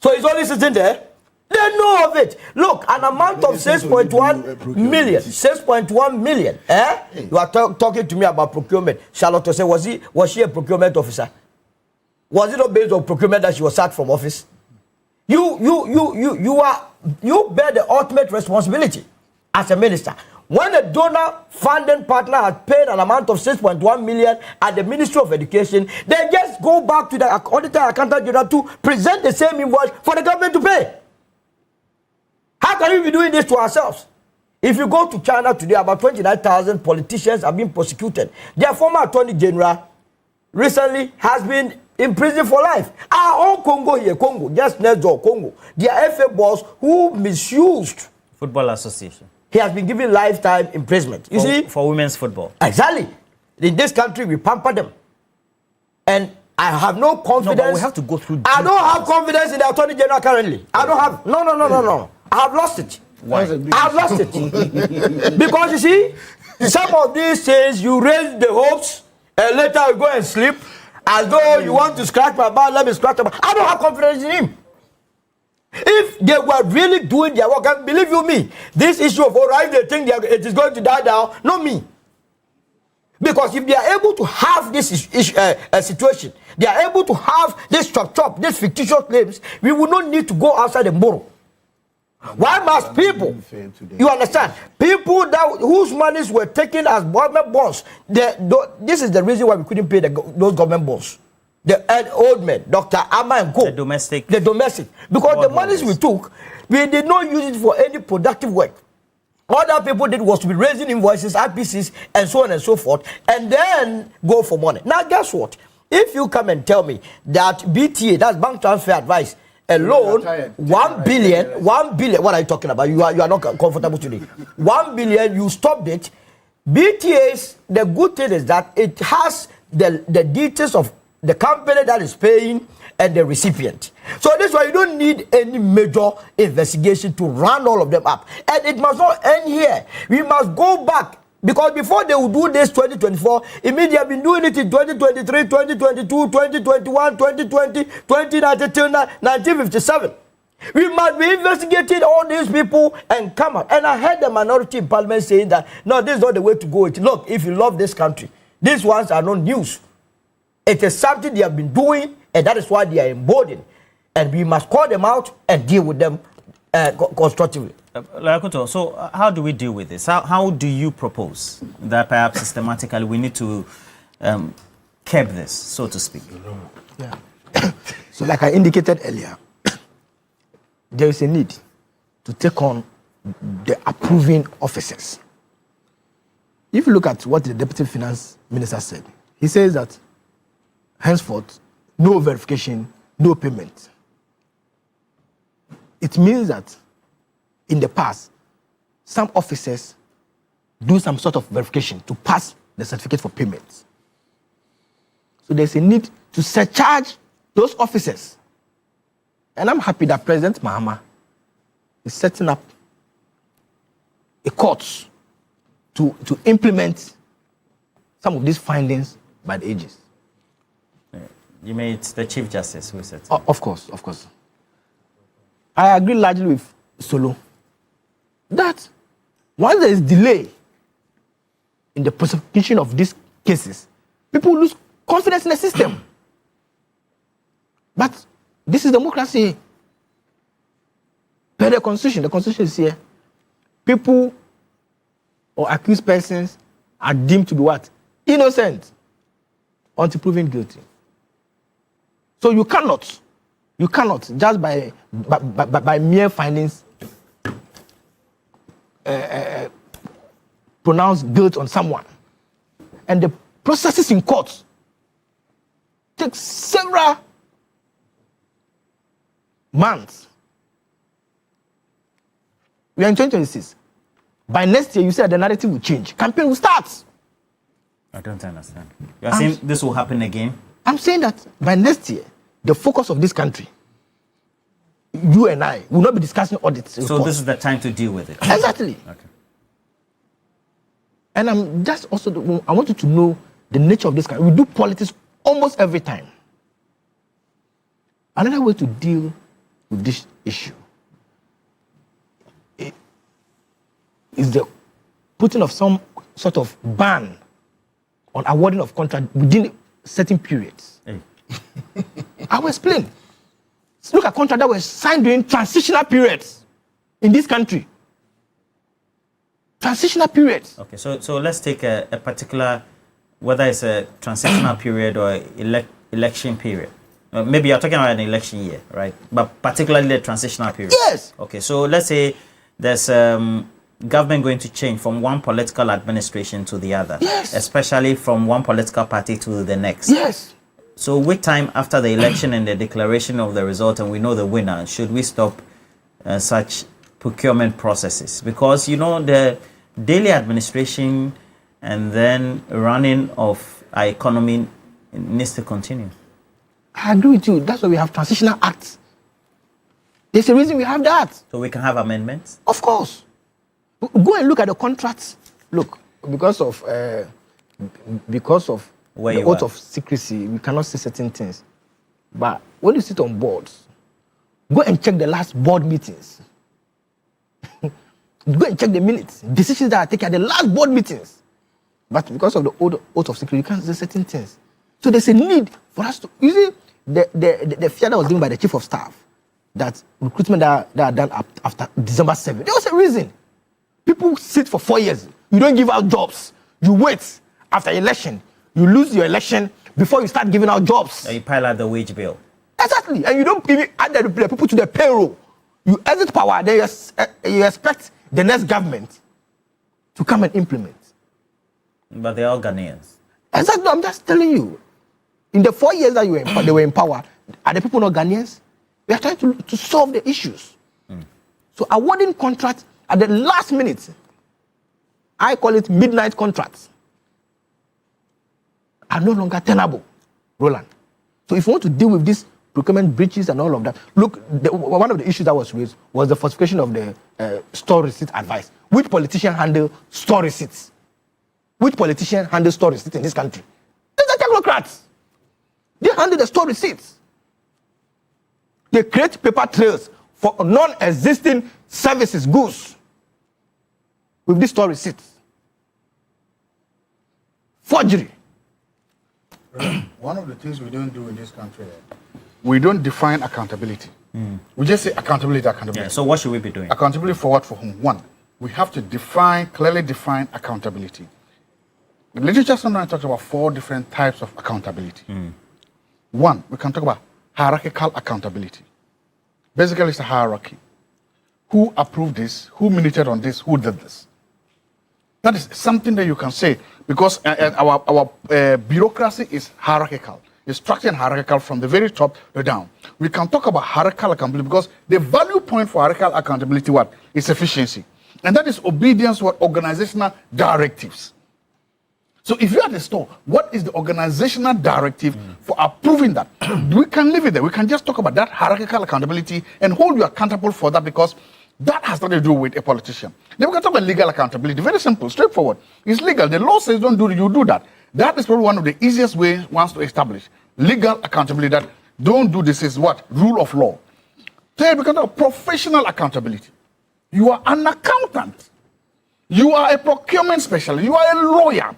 Speaker 3: So he's only sitting there. They know of it. Look, an amount of 6.1 million. 6.1 million. You are talking to me about procurement. Charlotte said, was she a procurement officer? Was it not based on procurement that she was sacked from office? You bear the ultimate responsibility as a minister. When a donor funding partner has paid an amount of 6.1 million at the Ministry of Education, they just go back to the Auditor General to present the same invoice for the government to pay. How can we be doing this to ourselves? If you go to China today, about 29,000 politicians have been prosecuted. Their former Attorney General recently has been in prison for life. Our own Congo here, just next door, Congo. Their FA boss who misused
Speaker 17: Football Association.
Speaker 3: He has been given lifetime imprisonment. You see?
Speaker 17: For women's football.
Speaker 3: Exactly. In this country, we pamper them. And I have no confidence.
Speaker 17: No, but we have to go through.
Speaker 3: I don't have confidence in the Attorney General currently. I don't have. No. I have lost it.
Speaker 17: Why?
Speaker 3: I have lost it. Because you see, some of these things, you raise the hopes, and later you go and sleep, as though you want to scratch my back, let me scratch my back. I don't have confidence in him. If they were really doing their work, and believe you me, this issue of right, they think it is going to die down, not me. Because if they are able to have this situation, they are able to have this chop, this fictitious claims, we will not need to go outside and borrow. Why must people, you understand, people whose monies were taken as government bonds, this is the reason why we couldn't pay those government bonds. The old men, Dr. Amma and Co.
Speaker 17: The domestic.
Speaker 3: Because the monies we took, we did not use it for any productive work. All that people did was to be raising invoices, IPCs, and so on and so forth, and then go for money. Now, guess what? If you come and tell me that BTA, that's bank transfer advice, alone, 1 billion, what are you talking about? You are not comfortable today. 1 billion, you stopped it. BTAs, the good thing is that it has the details of the company that is paying and the recipient. So this is why you don't need any major investigation to run all of them up. And it must not end here. We must go back. Because before they will do this 2024, immediately have been doing it in 2023, 2022, 2021, 2020, 2019, till 1957. We must be investigating all these people and come out. And I heard the minority in parliament saying that, no, this is not the way to go. Look, if you love this country, these ones are not news. It is something they have been doing, and that is why they are emboldened. And we must call them out and deal with them constructively.
Speaker 17: So how do we deal with this? How do you propose that perhaps systematically we need to curb this, so to speak?
Speaker 4: Yeah. So like I indicated earlier, there is a need to take on the approving officers. If you look at what the Deputy Finance Minister said, he says that henceforth, no verification, no payment. It means that in the past, some officers do some sort of verification to pass the certificate for payment. So there's a need to surcharge those officers. And I'm happy that President Mahama is setting up a court to implement some of these findings by the AGs.
Speaker 17: You mean it's the Chief Justice who said?
Speaker 4: Of course. I agree largely with Solo that once there is delay in the prosecution of these cases, people lose confidence in the system. But this is democracy. Per the Constitution is here. People or accused persons are deemed to be what? Innocent until proven guilty. So you cannot just by mere findings pronounce guilt on someone. And the processes in court take several months. We are in 2026. By next year, you said the narrative will change. Campaign will start.
Speaker 17: I don't understand. You are saying this will happen again?
Speaker 4: I'm saying that by next year, the focus of this country, you and I, will not be discussing audits.
Speaker 17: So this is the time to deal with it?
Speaker 4: Exactly.
Speaker 17: Okay.
Speaker 4: And I'm just also, I want you to know the nature of this country. We do politics almost every time. Another way to deal with this issue is the putting of some sort of ban on awarding of contract within certain periods.
Speaker 17: Hey.
Speaker 4: I will explain. Look at contracts that were signed during transitional periods in this country. Transitional periods.
Speaker 17: Okay, so let's take a particular, whether it's a transitional period or election period. Maybe you're talking about an election year, right? But particularly the transitional period.
Speaker 4: Yes.
Speaker 17: Okay, so let's say there's government going to change from one political administration to the other.
Speaker 4: Yes.
Speaker 17: Especially from one political party to the next.
Speaker 4: Yes.
Speaker 17: So with time after the election and the declaration of the result and we know the winner, should we stop such procurement processes? Because, you know, the daily administration and then running of our economy needs to continue.
Speaker 4: I agree with you. That's why we have transitional acts. There's a reason we have that.
Speaker 17: So we can have amendments?
Speaker 4: Of course. Go and look at the contracts. Look, because of the oath of secrecy, we cannot say certain things. But when you sit on boards, go and check the last board meetings. Go and check the minutes, decisions that are taken at the last board meetings. But because of the oath of secrecy, you can't say certain things. So there's a need for us to, you see, the fear that was given by the chief of staff, that recruitment that are done after December 7th, there was a reason. People sit for 4 years. You don't give out jobs. You wait after election. You lose your election before you start giving out jobs.
Speaker 17: You pile out the wage bill.
Speaker 4: Exactly. And you don't even add the people to the payroll. You exit power, then you expect the next government to come and implement.
Speaker 17: But they're all Ghanaians.
Speaker 4: Exactly. I'm just telling you. In the 4 years that they were in power, are the people not Ghanaians? We are trying to solve the issues. So awarding contracts at the last minute, I call it midnight contracts, are no longer tenable, Roland. So if you want to deal with these procurement breaches and all of that, look, one of the issues that was raised was the falsification of the store receipt advice. Which politician handle store receipts? Which politician handle store receipts in this country? It's the technocrats. They handle the store receipts. They create paper trails for non-existing services, goods, with these store receipts. Forgery.
Speaker 18: One of the things we don't do in this country, we don't define accountability. We just say accountability.
Speaker 17: Yeah, so what should we be doing?
Speaker 18: Accountability for what, for whom? One, we have to clearly define accountability. The literature sometimes talks about 4 different types of accountability. One, we can talk about hierarchical accountability. Basically, it's a hierarchy. Who approved this? Who minuted on this? Who did this? That is something that you can say, because our bureaucracy is hierarchical. It's structured and hierarchical from the very top to down. We can talk about hierarchical accountability because the value point for hierarchical accountability is efficiency. And that is obedience to organizational directives. So if you're at the store, what is the organizational directive for approving that? We can leave it there. We can just talk about that hierarchical accountability and hold you accountable for that, because That has nothing to do with a politician. Then we can talk about legal accountability. Very simple, straightforward. It's legal. The law says don't do it, you do that. That is probably one of the easiest ways ones to establish legal accountability. That don't do this is what? Rule of law. Third, we can talk about professional accountability. You are an accountant. You are a procurement specialist. You are a lawyer.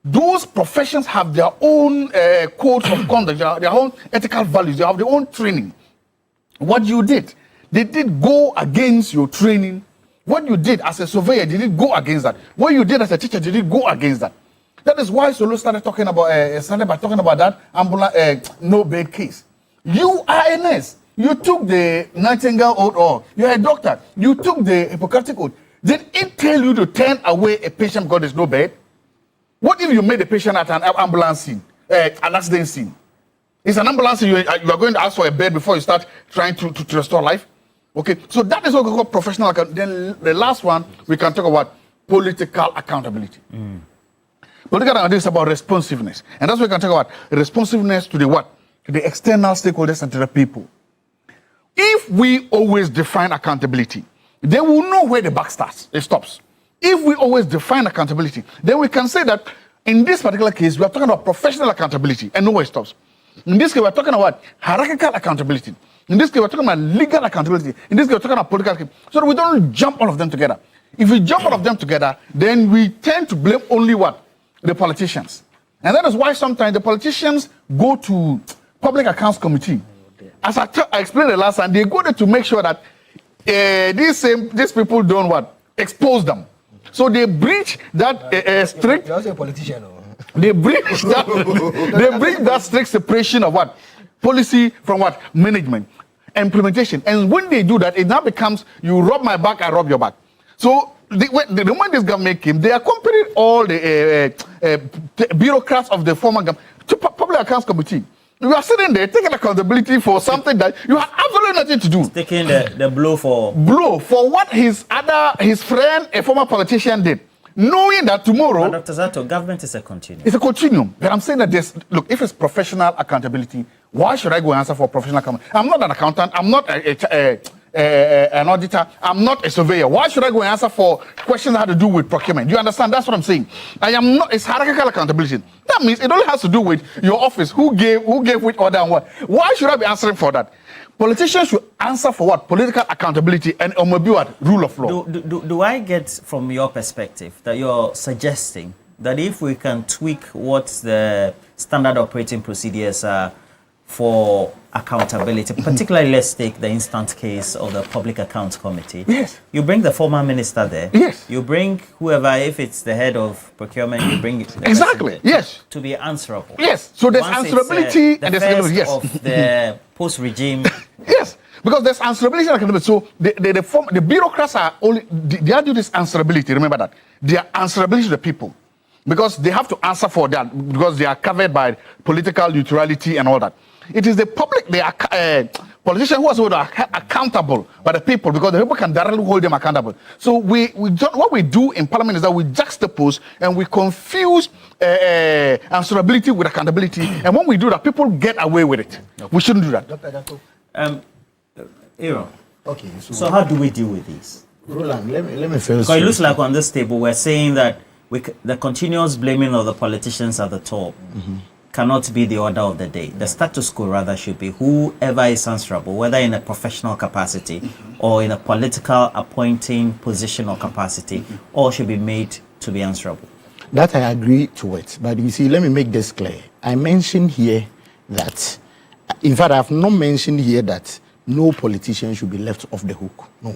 Speaker 18: Those professions have their own codes of conduct, their own ethical values. They have their own training. What you did, they did go against your training. What you did as a surveyor, they did go against that. What you did as a teacher, they did go against that. That is why Solo started talking about that ambulance no bed case. You are a nurse. You took the Nightingale oath, or you're a doctor. You took the Hippocratic oath. Did it tell you to turn away a patient because there's no bed? What if you made a patient at an ambulance scene, an accident scene? It's an ambulance scene, you are going to ask for a bed before you start trying to restore life? Okay, so that is what we call professional accountability. Then the last one, we can talk about political accountability. Political accountability is about responsiveness. And that's what we can talk about, responsiveness to the what? To the external stakeholders and to the people. If we always define accountability, then we'll know where the buck stops. If we always define accountability, then we can say that in this particular case, we are talking about professional accountability and know where it stops. In this case, we're talking about hierarchical accountability. In this case, we're talking about legal accountability. In this case, we're talking about political accountability. So that we don't jump all of them together. If we jump all of them together, then we tend to blame only what? The politicians. And that is why sometimes the politicians go to Public Accounts Committee. As I explained the last time, they go there to make sure that these people don't what? Expose them. So they breach that strict.
Speaker 3: You're also a politician.
Speaker 18: They breach that strict separation of what? Policy from what? Management. Implementation. And when they do that, it now becomes you rob my back, I rob your back. So the moment this government came, they accompanied all the bureaucrats of the former government to Public Accounts Committee. You are sitting there taking accountability for something that you have absolutely nothing to do.
Speaker 17: Taking the blow for
Speaker 18: what his friend, a former politician, did, knowing that tomorrow.
Speaker 17: But Dr. Zato, government is a continuum.
Speaker 18: It's a continuum. But I'm saying that if it's professional accountability, why should I go and answer for professional accountability? I'm not an accountant. I'm not an auditor. I'm not a surveyor. Why should I go and answer for questions that have to do with procurement? You understand? That's what I'm saying. I am not. It's hierarchical accountability. That means it only has to do with your office. Who gave which order and what? Why should I be answering for that? Politicians should answer for what? Political accountability and maybe what? Rule of law.
Speaker 17: Do I get from your perspective that you're suggesting that if we can tweak what the standard operating procedures are for accountability, particularly let's take the instant case of the Public Accounts Committee.
Speaker 18: Yes.
Speaker 17: You bring the former minister there.
Speaker 18: Yes.
Speaker 17: You bring whoever, if it's the head of procurement, you bring it.
Speaker 18: Exactly. Yes.
Speaker 17: To be answerable.
Speaker 18: Yes. So there's
Speaker 17: Once
Speaker 18: answerability
Speaker 17: and
Speaker 18: there's accountability. Yes.
Speaker 17: Of the post-regime.
Speaker 18: Yes. Because there's answerability and accountability. So the bureaucrats are only they do this answerability. Remember that. They are answerability to the people. Because they have to answer for that because they are covered by political neutrality and all that. It is the public, they are politicians who are accountable by the people because the people can directly hold them accountable. So what we do in Parliament is that we juxtapose and we confuse answerability with accountability. And when we do that, people get away with it. Okay. We shouldn't do that.
Speaker 17: Aaron.
Speaker 3: Okay.
Speaker 17: So how do we deal with this?
Speaker 3: Roland, let me first.
Speaker 17: Because it looks like on this table we're saying that the continuous blaming of the politicians at the top cannot be the order of the day. The status quo rather should be whoever is answerable, whether in a professional capacity or in a political appointing position or capacity, all should be made to be answerable.
Speaker 19: That I agree to it. But you see, let me make this clear. I mentioned here that, in fact, I have not mentioned here that no politician should be left off the hook. No.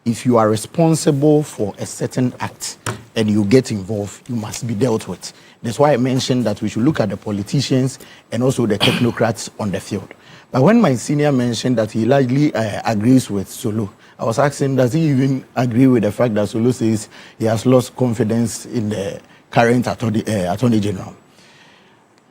Speaker 19: If you are responsible for a certain act and you get involved, you must be dealt with. That's why I mentioned that we should look at the politicians and also the technocrats on the field. But when my senior mentioned that he largely agrees with Solo, I was asking, does he even agree with the fact that Solo says he has lost confidence in the current Attorney General?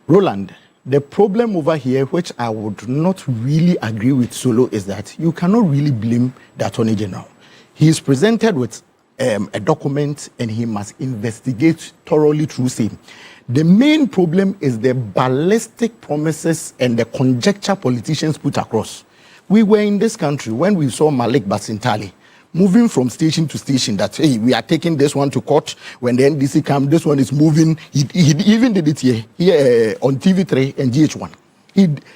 Speaker 19: Roland, the problem over here, which I would not really agree with Solo, is that you cannot really blame the Attorney General. He is presented with a document and he must investigate thoroughly through same. The main problem is the ballistic promises and the conjecture politicians put across. We were in this country when we saw Malik Basintali. moving from station to station that, hey, we are taking this one to court. When the NDC come, this one is moving. He even did it here on TV3 and GH1.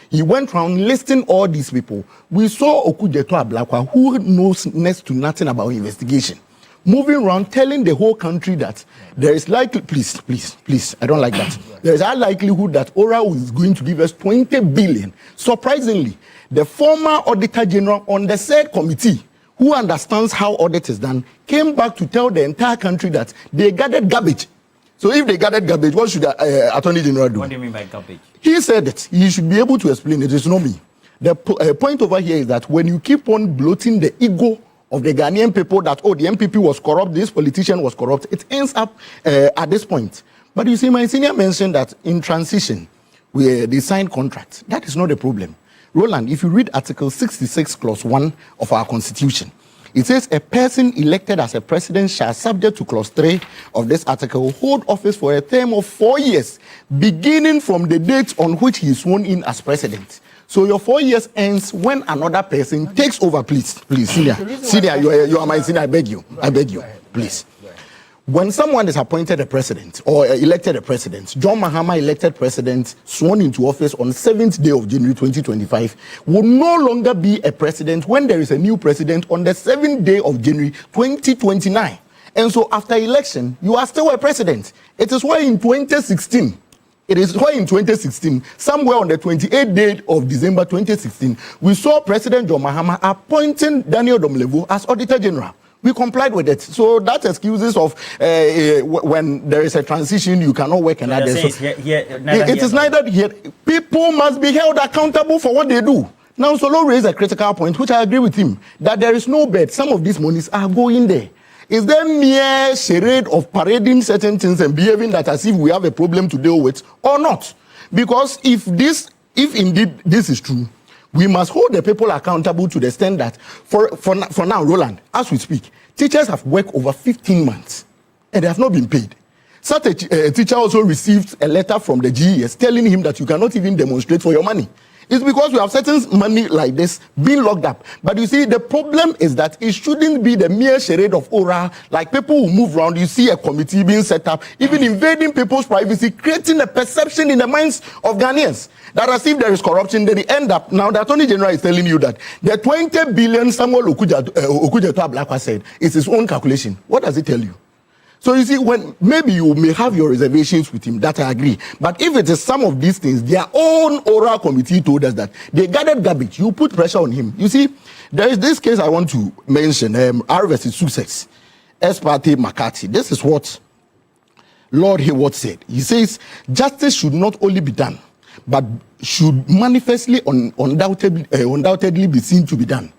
Speaker 19: He went around listing all these people. We saw Okujeto Ablakwa, who knows next to nothing about investigation, moving around telling the whole country that there is likely, please, I don't like that. There is a likelihood that ORA is going to give us 20 billion. Surprisingly, the former Auditor General on the said committee, who understands how audit is done, came back to tell the entire country that they gathered garbage. So if they gathered garbage, what should the Attorney General do?
Speaker 17: What do you mean by garbage?
Speaker 19: He said it. He should be able to explain it. It's not me. The point over here is that when you keep on bloating the ego of the Ghanaian people that, oh, the MPP was corrupt, this politician was corrupt, it ends up at this point. But you see, my senior mentioned that in transition, they signed contracts. That is not a problem. Roland, if you read Article 66, Clause 1 of our Constitution, it says a person elected as a president shall, subject to Clause 3 of this article, hold office for a term of 4 years, beginning from the date on which he is sworn in as president. So your 4 years ends when another person takes over. Please, senior, you are my senior. I beg you, please. When someone is appointed a president or elected a president, John Mahama elected president, sworn into office on 7th day of January 2025, will no longer be a president when there is a new president on the 7th day of January 2029. And so after election, you are still a president. It is why in 2016, somewhere on the 28th day of December 2016, we saw President John Mahama appointing Daniel Domlevo as Auditor General. We complied with it. So that excuses of when there is a transition, you cannot work another. So it is neither here. People must be held accountable for what they do. Now, Solo raised a critical point, which I agree with him, that there is no bet. Some of these monies are going there. Is there mere charade of parading certain things and behaving that as if we have a problem to deal with or not? Because if indeed this is true, we must hold the people accountable to the extent that, for now, Roland, as we speak, teachers have worked over 15 months and they have not been paid. Such a teacher also received a letter from the GES telling him that you cannot even demonstrate for your money. It's because we have certain money like this being locked up. But you see, the problem is that it shouldn't be the mere charade of aura, like people who move around, you see a committee being set up, even invading people's privacy, creating a perception in the minds of Ghanaians that as if there is corruption, then they end up. Now, the Attorney General is telling you that the 20 billion Samuel Okujeto Ablakwa said is his own calculation. What does it tell you? So you see, when maybe you may have your reservations with him, that I agree. But if it is some of these things, their own oral committee told us that they gathered garbage, you put pressure on him. You see, there is this case I want to mention, R versus Sussex, ex parte McCarthy. This is what Lord Hayward said. He says, justice should not only be done, but should manifestly, undoubtedly be seen to be done.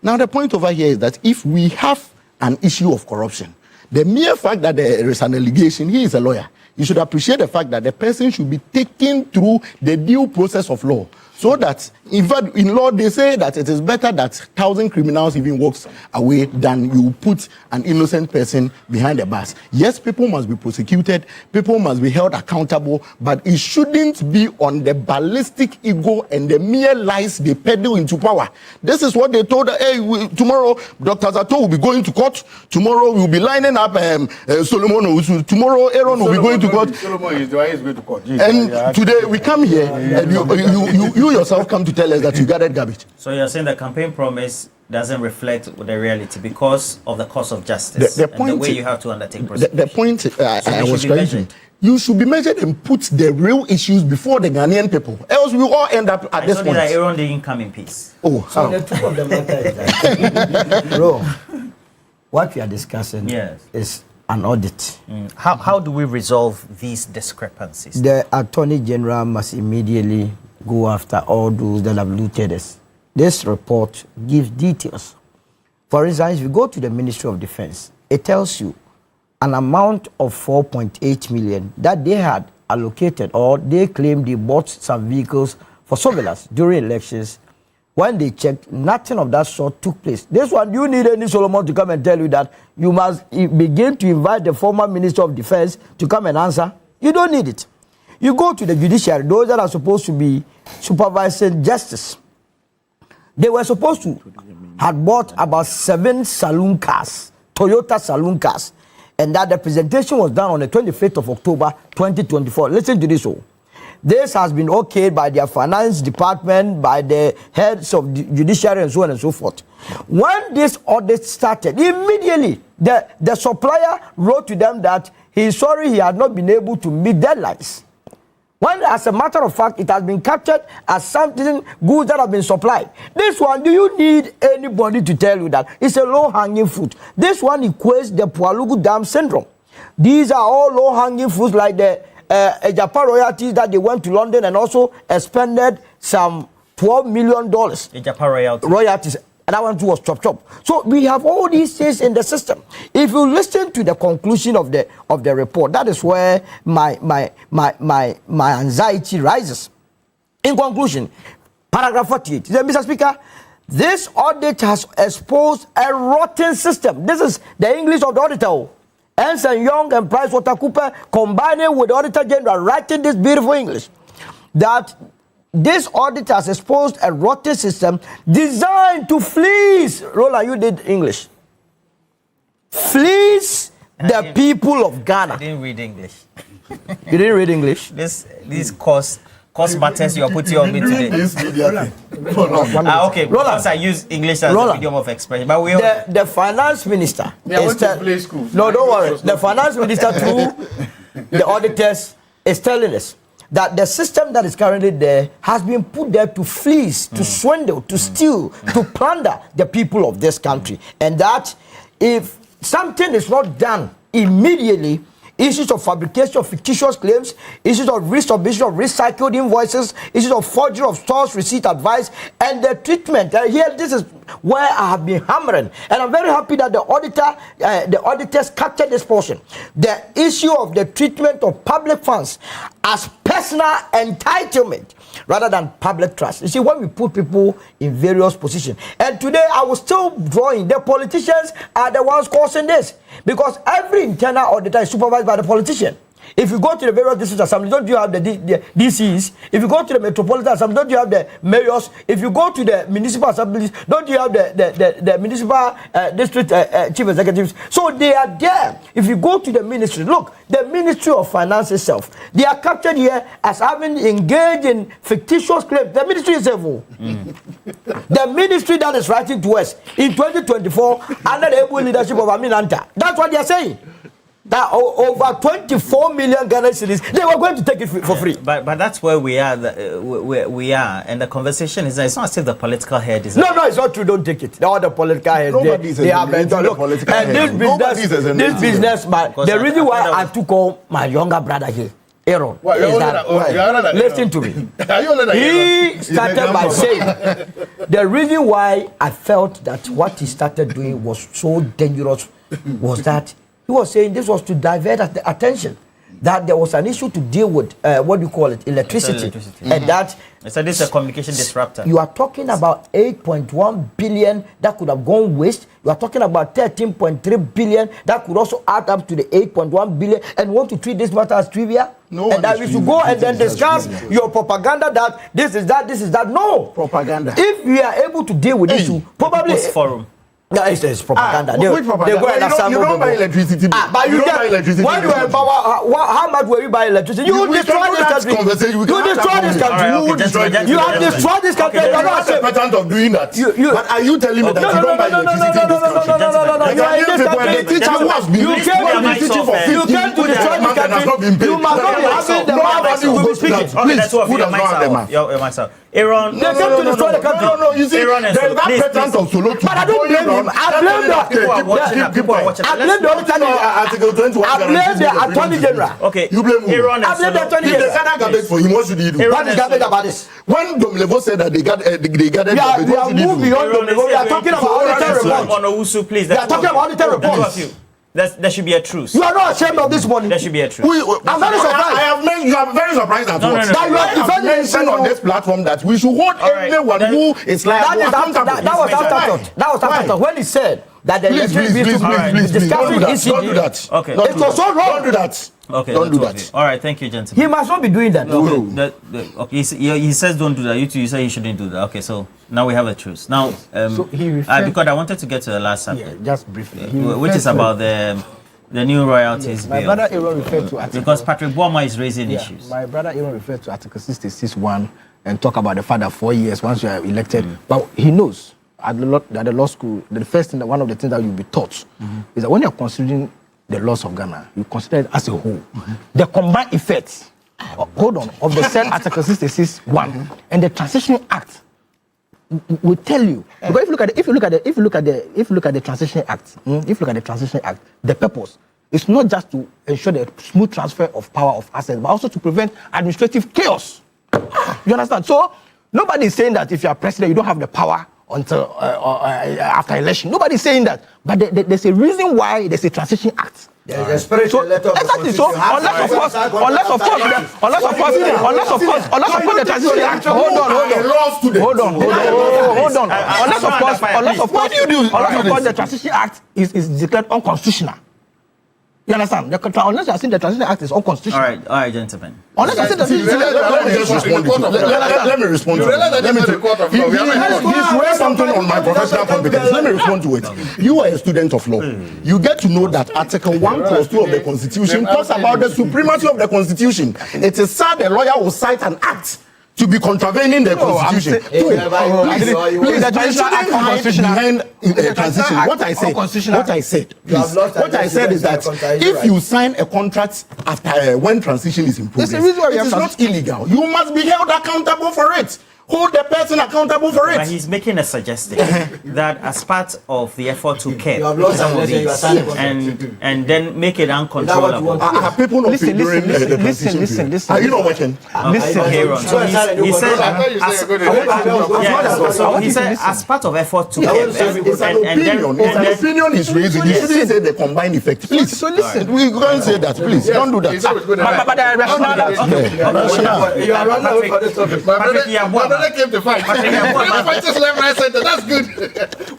Speaker 19: Now, the point over here is that if we have an issue of corruption, the mere fact that there is an allegation, he is a lawyer. You should appreciate the fact that the person should be taken through the due process of law. So that, in fact, in law, they say that it is better that 1,000 criminals even walks away than you put an innocent person behind the bars. Yes, people must be prosecuted, people must be held accountable, but it shouldn't be on the ballistic ego and the mere lies they peddle into power. This is what they told, hey, tomorrow, Dr. Zato will be going to court. Tomorrow, we'll be lining up Solomon. Tomorrow, Aaron will be going to court.
Speaker 18: Solomon is going to court.
Speaker 19: And today, we come here, and you yourself come to tell us that you gathered garbage.
Speaker 17: So you're saying the campaign promise doesn't reflect the reality because of the cost of justice and the way you have to undertake prosecution.
Speaker 19: The point I was trying to, you should be measured and put the real issues before the Ghanaian people. Else we will all end up at this point.
Speaker 17: That Aaron didn't come in peace.
Speaker 3: Oh, so the truth of the matter is that, bro, what we are discussing is an audit.
Speaker 17: How do we resolve these discrepancies?
Speaker 3: The Attorney General must immediately go after all those that have looted us. This report gives details. For instance, if you go to the Ministry of Defense, it tells you an amount of 4.8 million that they had allocated, or they claim they bought some vehicles for surveillance during elections. When they checked, nothing of that sort took place. This one, you need any Solomon to come and tell you that you must begin to invite the former Minister of Defense to come and answer. You don't need it. You go to the judiciary, those that are supposed to be supervising justice. They were supposed to have bought about 7 saloon cars, Toyota saloon cars, and that the presentation was done on the 25th of October 2024. Listen to this. This has been okayed by their finance department, by the heads of the judiciary, and so on and so forth. When this audit started, immediately the supplier wrote to them that he's sorry he had not been able to meet deadlines. When, as a matter of fact, it has been captured as something goods that have been supplied. This one, do you need anybody to tell you that? It's a low-hanging fruit. This one equates the Pualugu Dam syndrome. These are all low-hanging fruits like the Japan royalties that they went to London and also expended some $12 million.
Speaker 17: Japan
Speaker 3: royalties. And that one too was chop. So we have all these things in the system. If you listen to the conclusion of the report, that is where my anxiety rises. In conclusion, paragraph 48. Mr. Speaker, this audit has exposed a rotten system. This is the English of the auditor. Ernst & Young and PricewaterhouseCoopers combining with the Auditor General writing this beautiful English. That this audit has exposed a rotten system designed to fleece. Roland, you did English. Fleece the people of Ghana.
Speaker 17: I didn't read English.
Speaker 3: You didn't read English?
Speaker 17: These cost matters you are putting on me today. Okay, because I use English as a medium of expression. But
Speaker 3: the finance minister. No, don't worry. The finance minister through the auditors is telling us that the system that is currently there has been put there to fleece, to swindle, to steal, to plunder the people of this country. And that if something is not done immediately, issues of fabrication of fictitious claims, issues of resubmission of recycled invoices, issues of forgery of stores receipt advice, and the treatment. Here, this is where I have been hammering, and I'm very happy that the auditors captured this portion. The issue of the treatment of public funds as personal entitlement rather than public trust. You see, when we put people in various positions, and today I was still drawing, the politicians are the ones causing this, because every internal auditor is supervised by the politician. If you go to the various district assemblies, don't you have the DCs? If you go to the metropolitan assembly, don't you have the mayors? If you go to the municipal assemblies, don't you have the municipal district chief executives? So they are there. If you go to the ministry, look, the Ministry of Finance itself, they are captured here as having engaged in fictitious claims. The ministry is evil. The ministry that is writing to us in 2024 under the able leadership of Amin Anta. That's what they are saying. That over 24 million Ghana cedis, they were going to take it for free.
Speaker 17: But that's where we are. We are, and the conversation is. It's not as if the political head is.
Speaker 3: No, it's not true. Don't take it. All the political heads, they have mentioned. Look, and this business, man. The reason why I took on my younger brother here, Aaron, is that listen to me. He started by saying the reason why I felt that what he started doing was so dangerous was that. He was saying this was to divert the attention that there was an issue to deal with, what do you call it, electricity. And that...
Speaker 17: So this is a communication disruptor.
Speaker 3: You are talking about 8.1 billion that could have gone waste. You are talking about 13.3 billion that could also add up to the 8.1 billion, and want to treat this matter as trivia? No. And that we should go and then discuss your propaganda that this is that. No.
Speaker 19: Propaganda.
Speaker 3: If we are able to deal with issue, probably...
Speaker 17: Forum.
Speaker 3: No, it's propaganda.
Speaker 19: Which propaganda? You don't buy electricity.
Speaker 3: But you don't buy electricity. When you empower, how much will you buy electricity? You destroy this country. You destroy this country. You have destroyed this country.
Speaker 19: You are not a pattern of doing that. But are you telling me that you don't buy electricity in this country?
Speaker 3: No. You are in this country. You came to destroy this country. You must not be having the mouth to be speaking.
Speaker 17: Please, who does not have the mouth? Myself. Aaron,
Speaker 3: they came to destroy the country.
Speaker 19: No, you see,
Speaker 17: Aaron
Speaker 19: there is that pattern of solo.
Speaker 3: But I don't blame him. I blame the
Speaker 19: Article 21.
Speaker 3: I blame the Attorney General.
Speaker 17: Okay,
Speaker 19: you blame who?
Speaker 17: Aaron.
Speaker 3: I blame the Attorney General.
Speaker 19: If they gather garbage for him, what should he do?
Speaker 3: What is garbage about this?
Speaker 19: When Domlevo said that they gathered garbage,
Speaker 3: we are moving beyond Domlevo. We are talking about auditor report.
Speaker 17: Please.
Speaker 3: We are talking about auditor reports.
Speaker 17: There should be a truce.
Speaker 3: You are not ashamed of this money.
Speaker 17: There should be a truce.
Speaker 3: I'm very surprised.
Speaker 19: You are very surprised at what?
Speaker 3: That you are defending
Speaker 19: mentioned on this platform that we should hold anyone who is liable accountable.
Speaker 3: That was afterthought. When he said that the election be discussing ECG.
Speaker 19: Don't do that.
Speaker 17: Okay.
Speaker 3: It was so wrong.
Speaker 19: Don't do that.
Speaker 17: Okay,
Speaker 19: don't do
Speaker 17: that's
Speaker 19: that.
Speaker 17: okay. All right, thank you, gentlemen.
Speaker 3: He must not be doing that.
Speaker 17: Okay, okay. He says don't do that. You say he shouldn't do that. Okay, so now we have a truce. Now,
Speaker 4: so he referred,
Speaker 17: because I wanted to get to the last subject.
Speaker 4: Yeah, just briefly.
Speaker 17: Which is about the new royalties bill.
Speaker 4: My brother Aaron referred to Article.
Speaker 17: Because Patrick Boama is raising issues.
Speaker 4: My brother Aaron referred to Article 66(1) and talk about the fact that 4 years once you are elected. But he knows at the law school, the first thing, one of the things that you'll be taught is that when you're considering the laws of Ghana, you consider it as a whole. The combined effects, of the said Article 66(1) and the Transition Act will tell you. Because if you look at the Transition Act, the purpose is not just to ensure the smooth transfer of power of assets, but also to prevent administrative chaos. You understand? So nobody is saying that if you are president, you don't have the power until after election. Nobody is saying that. But there's a reason why there's a Transition Act.
Speaker 3: There's a spiritual letter of the
Speaker 4: exactly. So unless of course the Transition Act. Hold on. Unless of course the Transition Act is declared unconstitutional. You understand? Unless you are saying the Transition Act is unconstitutional.
Speaker 17: All right, gentlemen.
Speaker 4: Unless I say the
Speaker 19: Let me respond to it. He's raised something on my professional competence. Let me respond to it. You are a student of law. You get to know that Article 1 Clause 2 of the Constitution talks about the supremacy of the Constitution. It is sad a lawyer will cite an act to be contravening the Constitution. Please, the Transition Act behind transition. What I said is that if you sign a contract after when transition is in progress, it is not illegal. You must be held accountable for it. Hold the person accountable for it.
Speaker 17: But he's making a suggestion that as part of the effort to curb some of these and then make it uncontrollable.
Speaker 19: Are people not figuring the transition period? Are you not watching?
Speaker 17: He said as part of effort to curb.
Speaker 19: It's an opinion he's raising. You shouldn't say the combined effect. Please.
Speaker 4: So listen.
Speaker 19: We can't say that. Please don't do that.
Speaker 18: You are running away from this topic. My brother came to fight. That's good.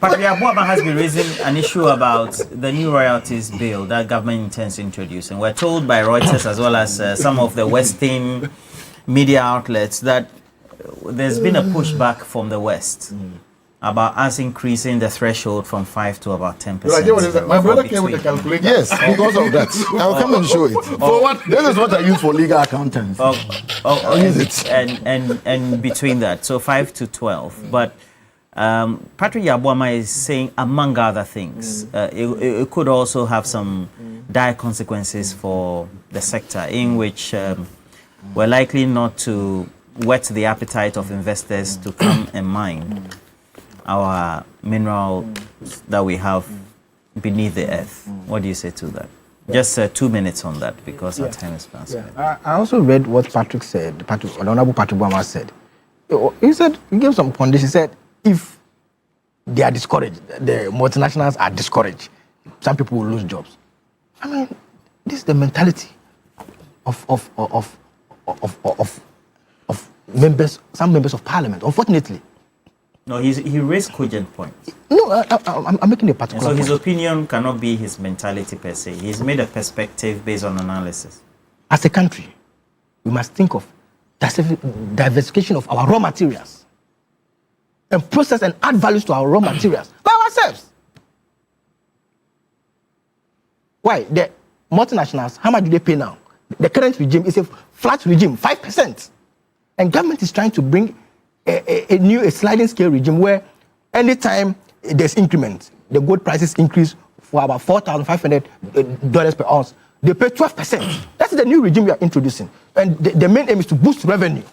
Speaker 17: Patrick Abuama has been raising an issue about the new royalties bill that government intends to introduce. And we're told by Reuters as well as some of the Western media outlets that there's been a pushback from the West about us increasing the threshold from 5 to about 10%.
Speaker 18: My brother came with a calculator.
Speaker 19: Yes, because of that. I'll come and show it.
Speaker 18: For what?
Speaker 19: This is what I use for legal accountants.
Speaker 17: Use it. And between that, so 5 to 12. But Patrick Abuama is saying, among other things, it could also have some dire consequences for the sector, in which we're likely not to whet the appetite of investors to come and mine our mineral that we have beneath the earth. What do you say to that? Just 2 minutes on that, because our time is past.
Speaker 4: I also read what Patrick said. Honorable Patrick Boama said. He gave some conditions. He said if they are discouraged, the multinationals are discouraged, some people will lose jobs. I mean, this is the mentality of members, some members of parliament, unfortunately.
Speaker 17: No, he raised cogent points.
Speaker 4: No, I'm making a particular
Speaker 17: point. So his
Speaker 4: point.
Speaker 17: opinion cannot be his mentality per se. He's made a perspective based on analysis.
Speaker 4: As a country, we must think of diversification of our raw materials and process and add values to our raw materials by ourselves. Why? The multinationals, how much do they pay now? The current regime is a flat regime, 5%. And government is trying to bring a sliding scale regime where anytime there's increment, the gold prices increase for about $4,500 per ounce, they pay 12%. That's the new regime we are introducing. And the main aim is to boost revenue.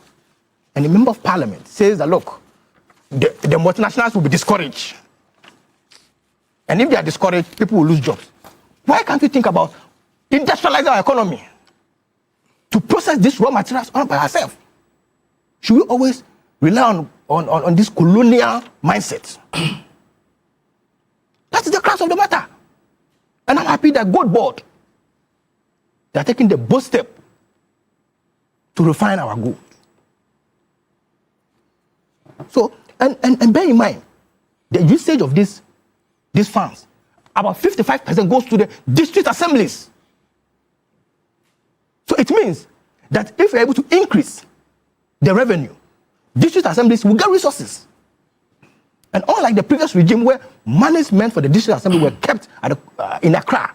Speaker 4: And the member of parliament says that, look, the multinationals will be discouraged. And if they are discouraged, people will lose jobs. Why can't we think about industrializing our economy to process these raw materials all by ourselves? Should we always rely on this colonial mindset? That's the crux of the matter. And I'm happy that Gold Board, they are taking the bold step to refine our gold. So, and bear in mind, the usage of these funds about 55% goes to the district assemblies. So it means that if we're able to increase the revenue, district assemblies will get resources. And unlike the previous regime where monies meant for the district assembly were kept in Accra,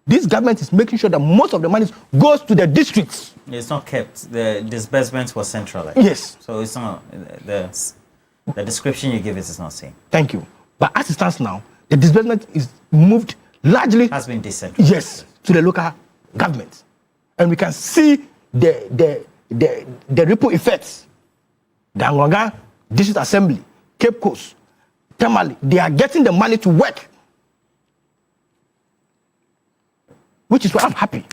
Speaker 4: this government is making sure that most of the money goes to the districts.
Speaker 17: It's not kept. The disbursements were centralized.
Speaker 4: Yes.
Speaker 17: So it's not the description you give is not same.
Speaker 4: Thank you. But as it stands now, the disbursement is moved largely
Speaker 17: has been decentralized.
Speaker 4: Yes, to the local government, and we can see the ripple effects. Gangwanga District Assembly, Cape Coast, Tamale, they are getting the money to work, which is why I'm happy.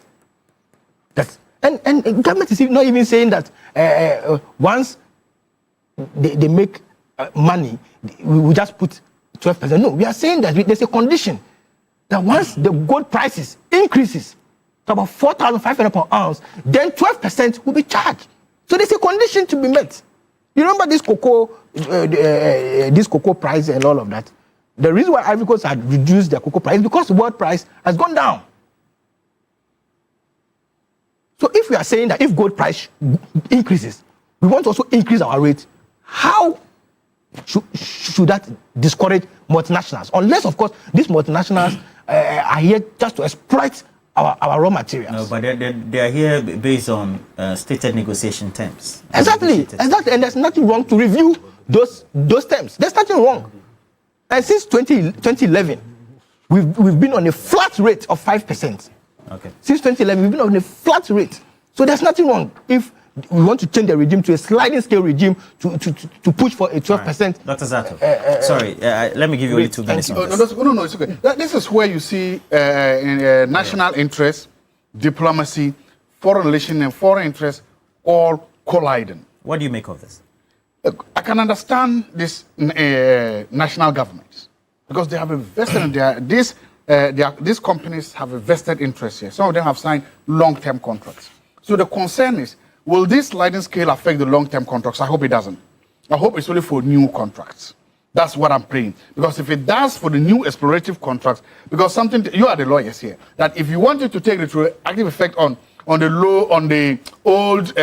Speaker 4: And government is not even saying that once they make money, we will just put 12%. No, we are saying that there's a condition that once the gold prices increases to about 4,500 per ounce, then 12% will be charged. So there's a condition to be met. You remember this cocoa price and all of that? The reason why Ivory Coast had reduced their cocoa price is because the world price has gone down. So if we are saying that if gold price increases, we want to also increase our rate, how should that discourage multinationals? Unless, of course, these multinationals are here just to exploit our raw materials.
Speaker 17: No, but they are here based on stated negotiation terms.
Speaker 4: Exactly. And there's nothing wrong to review those terms. There's nothing wrong. And since 2011, we've been on a flat rate of 5%.
Speaker 17: Okay.
Speaker 4: Since 2011, we've been on a flat rate. So there's nothing wrong if we want to change the regime to a sliding scale regime to push for a 12%.
Speaker 17: Right. Dr. Zato, sorry, let me give you only 2 minutes.
Speaker 18: No, it's okay. This is where you see national interest, diplomacy, foreign relations, and foreign interest all colliding.
Speaker 17: What do you make of this?
Speaker 18: I can understand this national governments because they have invested in these companies have a vested interest here. Some of them have signed long-term contracts. So the concern is, will this sliding scale affect the long-term contracts? I hope it doesn't. I hope it's only for new contracts. That's what I'm praying. Because if it does for the new explorative contracts, because you are the lawyers here, that if you wanted to take retroactive effect on the old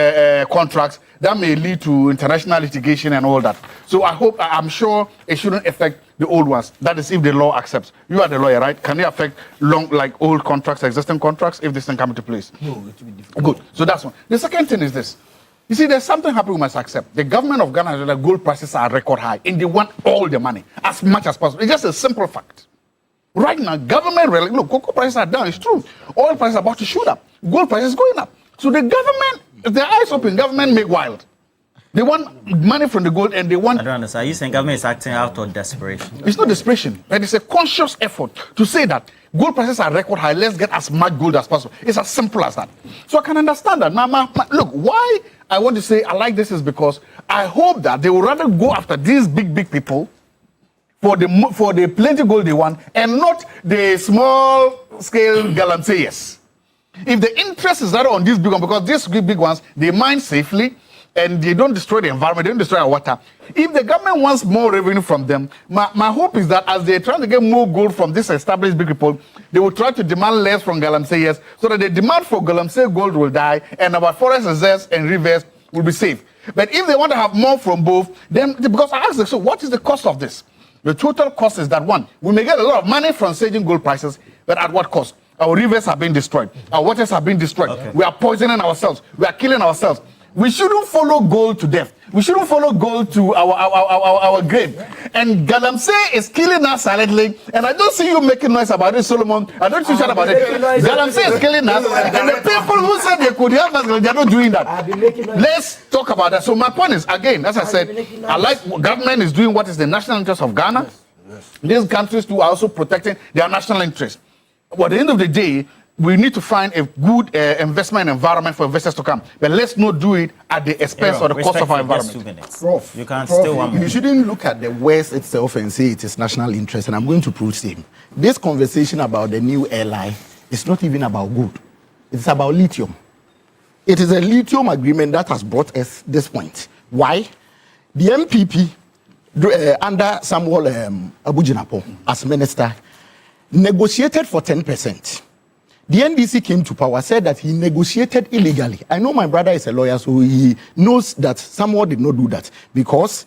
Speaker 18: contracts, that may lead to international litigation and all that. So I'm sure it shouldn't affect the old ones. That is if the law accepts. You are the lawyer, right? Can it affect old contracts, existing contracts, if this thing comes into place?
Speaker 4: No, it will be difficult.
Speaker 18: Good. So that's one. The second thing is this. You see, there's something happening we must accept. The government of Ghana has that gold prices are record high, and they want all the money, as much as possible. It's just a simple fact. Right now, government, look, cocoa prices are down, it's true. Oil prices are about to shoot up. Gold prices going up. So the government, their eyes open, government make wild. They want money from the gold and they want...
Speaker 17: I don't understand. Are you saying government is acting out of desperation?
Speaker 18: It's not desperation, but it's a conscious effort to say that gold prices are record high, let's get as much gold as possible. It's as simple as that. So I can understand that. Now, look, why I want to say I like this is because I hope that they will rather go after these big people for the plenty gold they want and not the small-scale galaxias. If the interest is rather on these big ones, because these big ones, they mine safely, and they don't destroy the environment, they don't destroy our water. If the government wants more revenue from them, my hope is that as they're trying to get more gold from these established big people, they will try to demand less from galamseyers so that the demand for galamsey gold will die and our forest reserves and rivers will be safe. But if they want to have more from both, then, because I asked them, so what is the cost of this? The total cost is that one, we may get a lot of money from surging gold prices, but at what cost? Our rivers have been destroyed. Our waters have been destroyed. Okay. We are poisoning ourselves. We are killing ourselves. We shouldn't follow gold to death. We shouldn't follow gold to our grave. And Galamsey is killing us silently. And I don't see you making noise about it, Solomon. I don't see you shout about it. Galamsey is killing us. And the people who said they could help us, they're not doing that. Let's talk about that. So my point is, again, as I said, I like government is doing what is the national interest of Ghana. Yes. These countries too are also protecting their national interest. But at the end of the day, we need to find a good investment environment for investors to come. But let's not do it at the expense or the cost of our environment.
Speaker 17: 2 minutes.
Speaker 19: Prof,
Speaker 17: you can't still one more.
Speaker 19: You shouldn't look at the West itself and say it is national interest, and I'm going to prove same. This conversation about the new airline is not even about gold. It's about lithium. It is a lithium agreement that has brought us this point. Why? The MPP, under Samuel Abujinapo as minister, negotiated for 10%. The NDC came to power, said that he negotiated illegally. I know my brother is a lawyer, so he knows that someone did not do that, because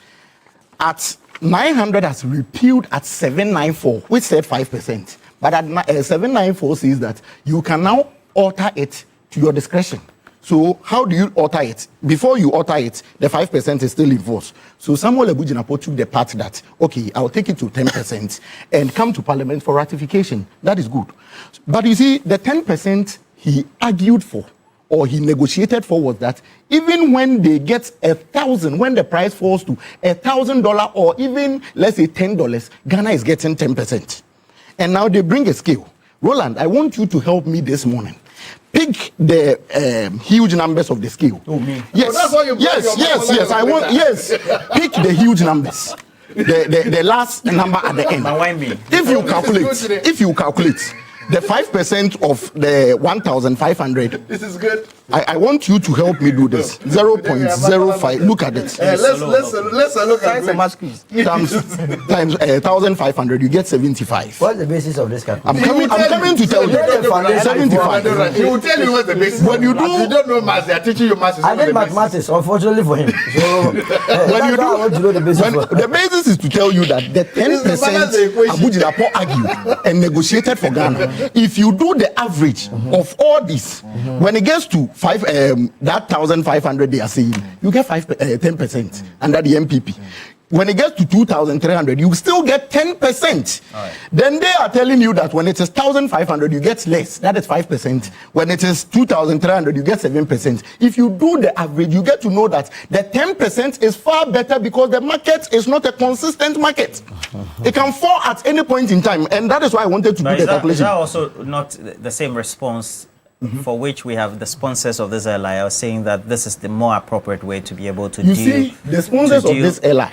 Speaker 19: at 900 has repealed at 794, which said 5%. But at 794 says that you can now alter it to your discretion. So how do you alter it? Before you alter it, the 5% is still in force. So Samuel Ebujinapo took the part that, okay, I'll take it to 10% and come to Parliament for ratification. That is good. But you see, the 10% he argued for, or he negotiated for, was that even when they get 1,000, when the price falls to $1,000 or even, let's say, $10, Ghana is getting 10%. And now they bring a scale. Roland, I want you to help me this morning. Pick the huge numbers of the scale.
Speaker 18: Oh, me.
Speaker 19: Yes,
Speaker 18: that's why you
Speaker 19: yes. I want, yes. Pick the huge numbers. The last number at the end. If you calculate the 5% of the 1,500.
Speaker 18: This is good.
Speaker 19: I want you to help me do this. 0.05. Look at it.
Speaker 18: Let's look at it.
Speaker 19: Times 1,500, you get 75.
Speaker 3: What's the basis of this calculation?
Speaker 19: I'm coming to tell you. 75.
Speaker 18: He will tell you what's the basis.
Speaker 19: When you do,
Speaker 18: you don't know maths. They are teaching you maths.
Speaker 3: I did mathematics, unfortunately for him. So
Speaker 19: when you do, I want to know the basis. The basis is to tell you that the 10% Abuja argued and negotiated for Ghana. If you do the average of all this, when it gets to that 1,500 they are saying, you get 10% under the MPP. When it gets to 2,300, you still get 10%. Right. Then they are telling you that when it is 1,500, you get less. That is 5%. When it is 2,300, you get 7%. If you do the average, you get to know that the 10% is far better because the market is not a consistent market. It can fall at any point in time, and that is why I wanted to do the calculation.
Speaker 17: Is that also not the same response for which we have the sponsors of this LI are saying that this is the more appropriate way to be able to
Speaker 19: deal? You see, the sponsors of this LI,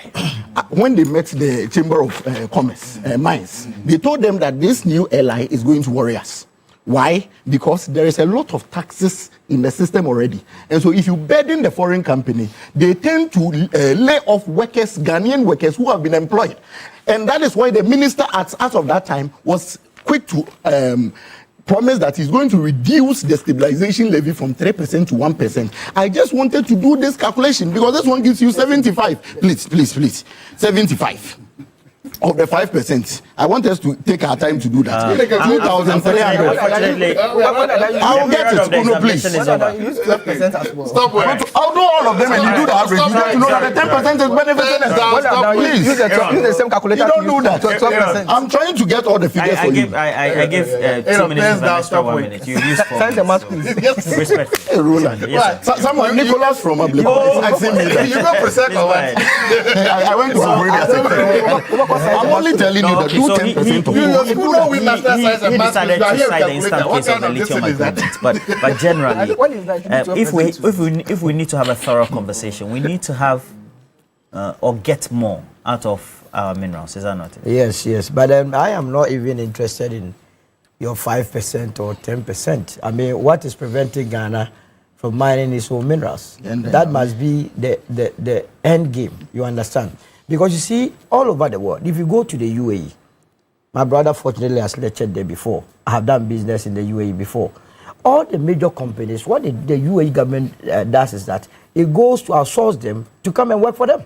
Speaker 19: when they met the Chamber of Commerce, Mines, they told them that this new LI is going to worry us. Why? Because there is a lot of taxes in the system already. And so if you burden the foreign company, they tend to lay off workers, Ghanaian workers who have been employed. And that is why the minister as of that time was quick to promise that he's going to reduce the stabilization levy from 3% to 1%. I just wanted to do this calculation because this one gives you 75. Please. 75 of the 5%. I want us to take our time to do that. 2,300. I will get it. No, please. Stop. I'll do all of them and you do the average. You get to know that the 10% is benefiting. Please. Use the same calculator. You don't do that. I'm trying to get all the figures for you.
Speaker 17: I give 2 minutes and extra 1 minute. You use 4 minutes. Respect.
Speaker 19: Roland. Someone, Nicholas from Ablico, is asking me that.
Speaker 18: You go present or what?
Speaker 19: I went to Abuja. I'm only telling you that do 10% of
Speaker 17: he decided to cite the instant case of the lithium agreement. But generally, if we need to have a thorough conversation, we need to have or get more out of our minerals. Is that not it?
Speaker 3: Yes. But I am not even interested in your 5% or 10%. I mean, what is preventing Ghana from mining its own minerals? And that must be the end game, you understand? Because you see, all over the world, if you go to the UAE, my brother fortunately has lectured there before. I have done business in the UAE before. All the major companies, what the UAE government does is that it goes to outsource them to come and work for them.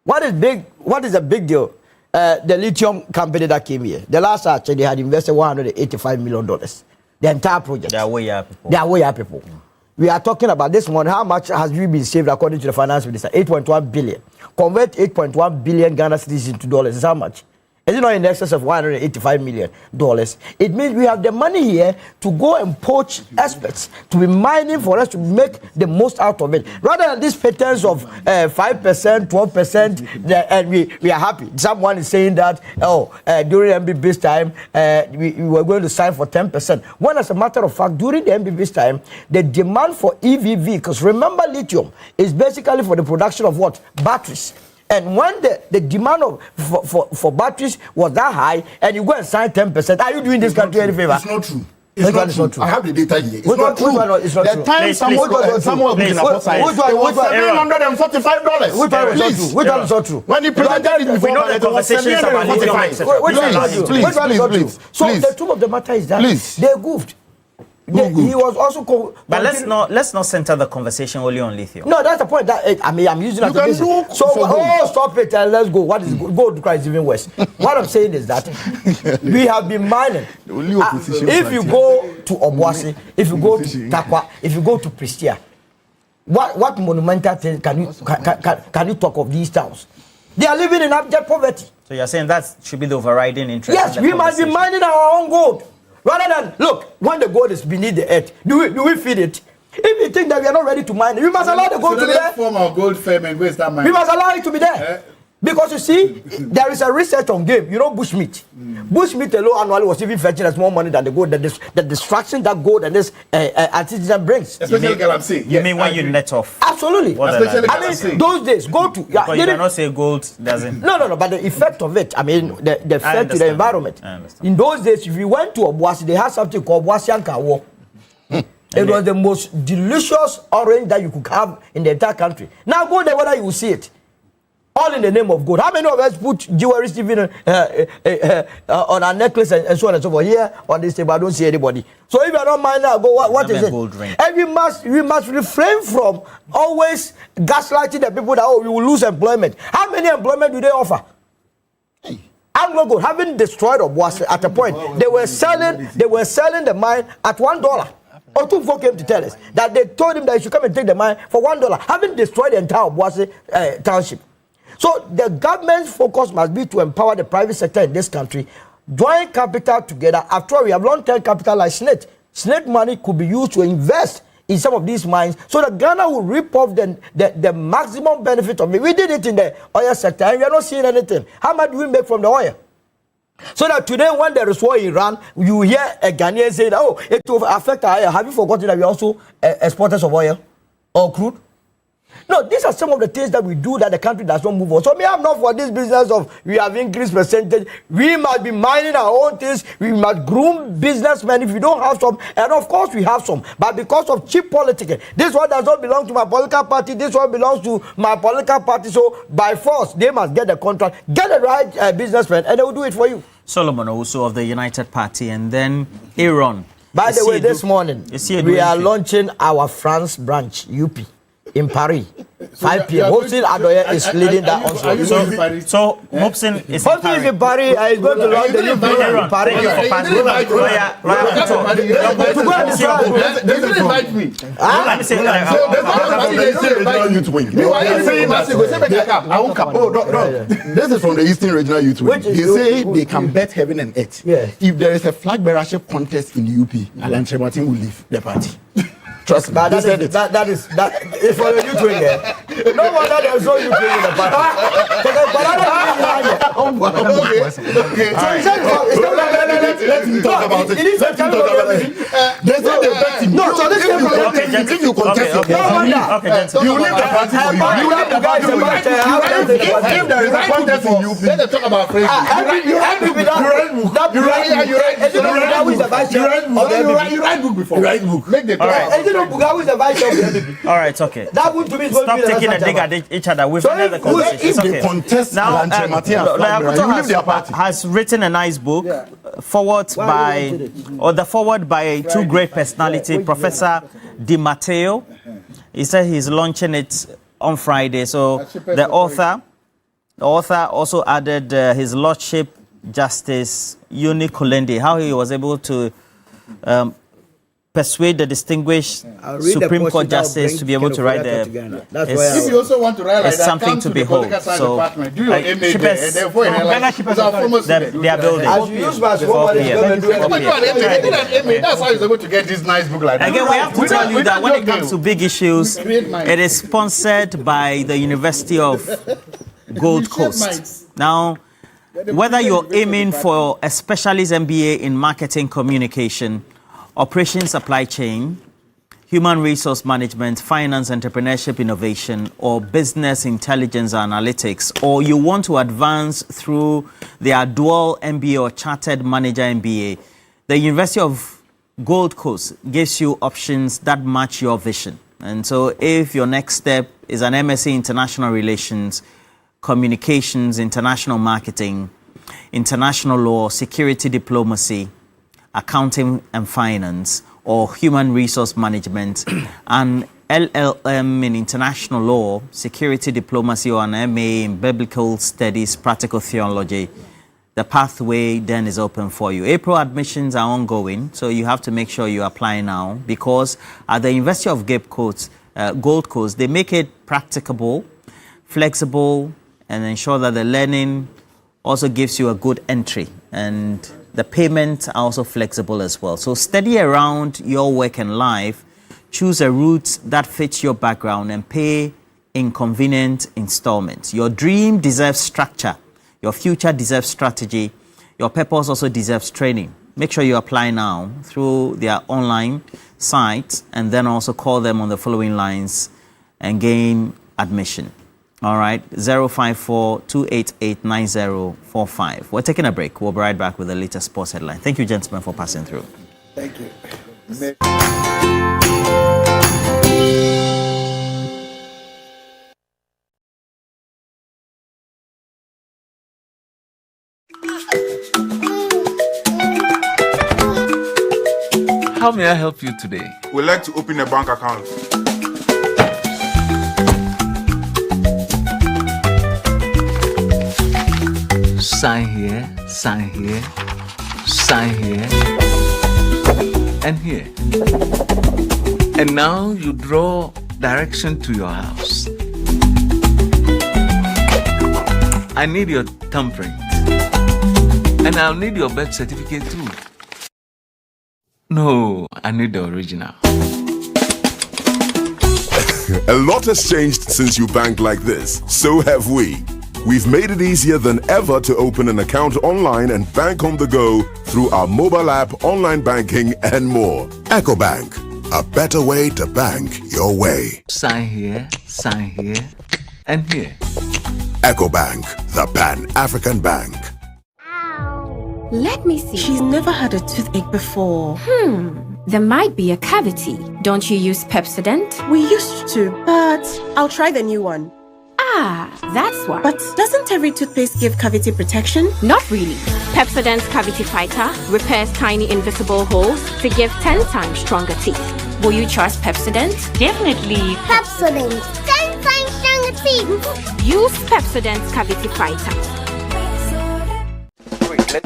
Speaker 3: What is the big deal? The lithium company that came here, the last actually they had invested $185 million. The entire project.
Speaker 17: They are way up people.
Speaker 3: We are talking about this money. How much has really been saved according to the finance minister? 8.1 billion. Convert 8.1 billion Ghana cedis into dollars. Is how much? Is it not in excess of $185 million? It means we have the money here to go and poach experts to be mining for us to make the most out of it. Rather than this pretense of 5%, 12%, and we are happy. Someone is saying that, during MBB's time, we were going to sign for 10%. When as a matter of fact, during the MBB's time, the demand for EV vehicles, remember lithium, is basically for the production of what? Batteries. And when the demand for batteries was that high, and you go and sign 10%, are you doing this country any favor?
Speaker 19: It's not true.
Speaker 18: It's not true. I have the data here. It's not true.
Speaker 3: It's not
Speaker 18: the
Speaker 3: true.
Speaker 18: time someone was looking at both sides, it was $745.
Speaker 3: Which one is not true? Which one is not true?
Speaker 18: When he presented it before, it was $745.
Speaker 3: Which one is not true? So the truth of the matter is that they goofed. He was also.
Speaker 17: But let's not center the conversation only on lithium.
Speaker 3: No, that's the point. That I'm using as a basis. So stop it and let's go. What is gold price even worse? What I'm saying is that we have been mining. If you go to Obuasi, if you go to Takwa, if you go to Pristia, what monumental things can you talk of these towns? They are living in abject poverty.
Speaker 17: So you're saying that should be the overriding interest?
Speaker 3: Yes, we must be mining our own gold. Rather than, look, when the gold is beneath the earth, do we feed it? If you think that we are not ready to mine it, we must allow the gold to be there.
Speaker 18: Form of gold firm and where's that mine?
Speaker 3: We must allow it to be there. Because you see, there is a research on game. You know bushmeat. Bushmeat alone annually was even fetching us more money than the gold, the distraction that gold and this artisan brings.
Speaker 18: Especially Galamsey.
Speaker 17: You mean when you net off?
Speaker 3: Absolutely.
Speaker 18: Especially
Speaker 3: I mean, those days, go to...
Speaker 17: But you cannot say gold doesn't...
Speaker 3: No, but the effect of it, I mean, the effect to the environment. In those days, if you went to Obuasi, they had something called Obuasian Kawo. It was the most delicious orange that you could have in the entire country. Now go there, whether you will see it. All in the name of gold. How many of us put jewelry even on our necklace and so on and so forth? Here on this table, I don't see anybody. So if you are not minding, go. What is it? And we must refrain from always gaslighting the people that we will lose employment. How many employment do they offer? Anglo Gold, having destroyed Obuasi at a point, they were selling the mine at $1. Otufo came to tell us that they told him that he should come and take the mine for $1, having destroyed the entire Obuasi township. So the government's focus must be to empower the private sector in this country, join capital together. After all, we have long-term capital like SNET. SNET money could be used to invest in some of these mines so that Ghana will reap off the maximum benefit of it. We did it in the oil sector and we are not seeing anything. How much do we make from the oil? So that today when there is war in Iran, you hear a Ghanaian saying, oh, it will affect our oil. Have you forgotten that we are also exporters of oil or crude? No, these are some of the things that we do that the country does not move on. So me, I'm not for this business of we have increased percentage. We must be minding our own things. We must groom businessmen if we don't have some. And of course we have some. But because of cheap politics, this one does not belong to my political party. This one belongs to my political party. So by force, they must get the contract, get the right businessman, and they will do it for you.
Speaker 17: Solomon also of the United Party, and then Aaron.
Speaker 3: By the way, this morning, we are launching our France branch, UP. In Paris, 5 p.m. Hopsin Adoye is leading that also.
Speaker 17: So Hopsin is
Speaker 3: in Paris. He's going to launch the new building in Paris.
Speaker 18: They didn't invite me.
Speaker 17: Let me say
Speaker 19: this is from the Eastern Regional Youth Wing. They say they can bet heaven and earth. If there is a flag bearership contest in UP, Alan Chemartin will leave the party. Trust me.
Speaker 3: That is for the youth wing. No wonder there's no youth wing in the party.
Speaker 19: Let him talk about it. There's not a betting. No, so this is if you contest your party, you leave the party for you. You leave the party for you. If there is a contest in UP, let them talk about friendship. You write book before. You write book. Make the
Speaker 17: all right, okay.
Speaker 3: That would to me
Speaker 17: stop taking a dig at each other. We've ended the conversation.
Speaker 19: If they contest now,
Speaker 17: has written a nice book, the forward by two great personalities, Professor Di Matteo. He said he's launching it on Friday. So the author also added his Lordship Justice Uni Kulende, how he was able to persuade the distinguished Supreme Court Justice to be able to write the...
Speaker 18: If you also want to write like that,
Speaker 17: something to behold. So,
Speaker 18: do your MA there, and therefore they
Speaker 17: are building.
Speaker 3: As you use my phone,
Speaker 18: that's how you're able to get this nice book like that.
Speaker 17: Again, we have to tell you that when it comes to big issues, it is sponsored by the University of Gold Coast. Now, whether you're aiming for a specialist MBA in marketing communication, operations supply chain, human resource management, finance, entrepreneurship, innovation, or business intelligence analytics, or you want to advance through their dual MBA or chartered manager MBA, the University of Gold Coast gives you options that match your vision. And so if your next step is an MSc International Relations, Communications, International Marketing, International Law, Security Diplomacy, Accounting and Finance, or Human Resource Management, and LLM in International Law, Security Diplomacy, or an MA in Biblical Studies, Practical Theology, the pathway then is open for you. April admissions are ongoing, so you have to make sure you apply now, because at the University of Gold Coast, they make it practicable, flexible, and ensure that the learning also gives you a good entry. And the payments are also flexible as well. So study around your work and life, choose a route that fits your background, and pay in convenient installments. Your dream deserves structure. Your future deserves strategy. Your purpose also deserves training. Make sure you apply now through their online site, and then also call them on the following lines and gain admission. All right, 054-288-9045. We're taking a break. We'll be right back with the latest sports headline. Thank you, gentlemen, for passing through.
Speaker 18: Thank you.
Speaker 5: How may I help you today?
Speaker 11: We'd like to open a bank account.
Speaker 5: Sign here, sign here, sign here, and here. And now you draw direction to your house. I need your thumbprint. And I'll need your birth certificate too. No, I need the original.
Speaker 24: A lot has changed since you bank like this. So have we. We've made it easier than ever to open an account online and bank on the go through our mobile app, online banking, and more. EcoBank, a better way to bank your way.
Speaker 5: Sign here, and here.
Speaker 24: EcoBank, the Pan-African Bank.
Speaker 14: Let me see. She's never had a toothache before. There might be a cavity. Don't you use Pepsodent? We used to, but I'll try the new one. Ah, that's why. But doesn't every toothpaste give cavity protection? Not really. Pepsodent's Cavity Fighter repairs tiny invisible holes to give 10 times stronger teeth. Will you trust Pepsodent? Definitely.
Speaker 22: Pepsodent, 10 times stronger teeth.
Speaker 14: Use Pepsodent's Cavity Fighter.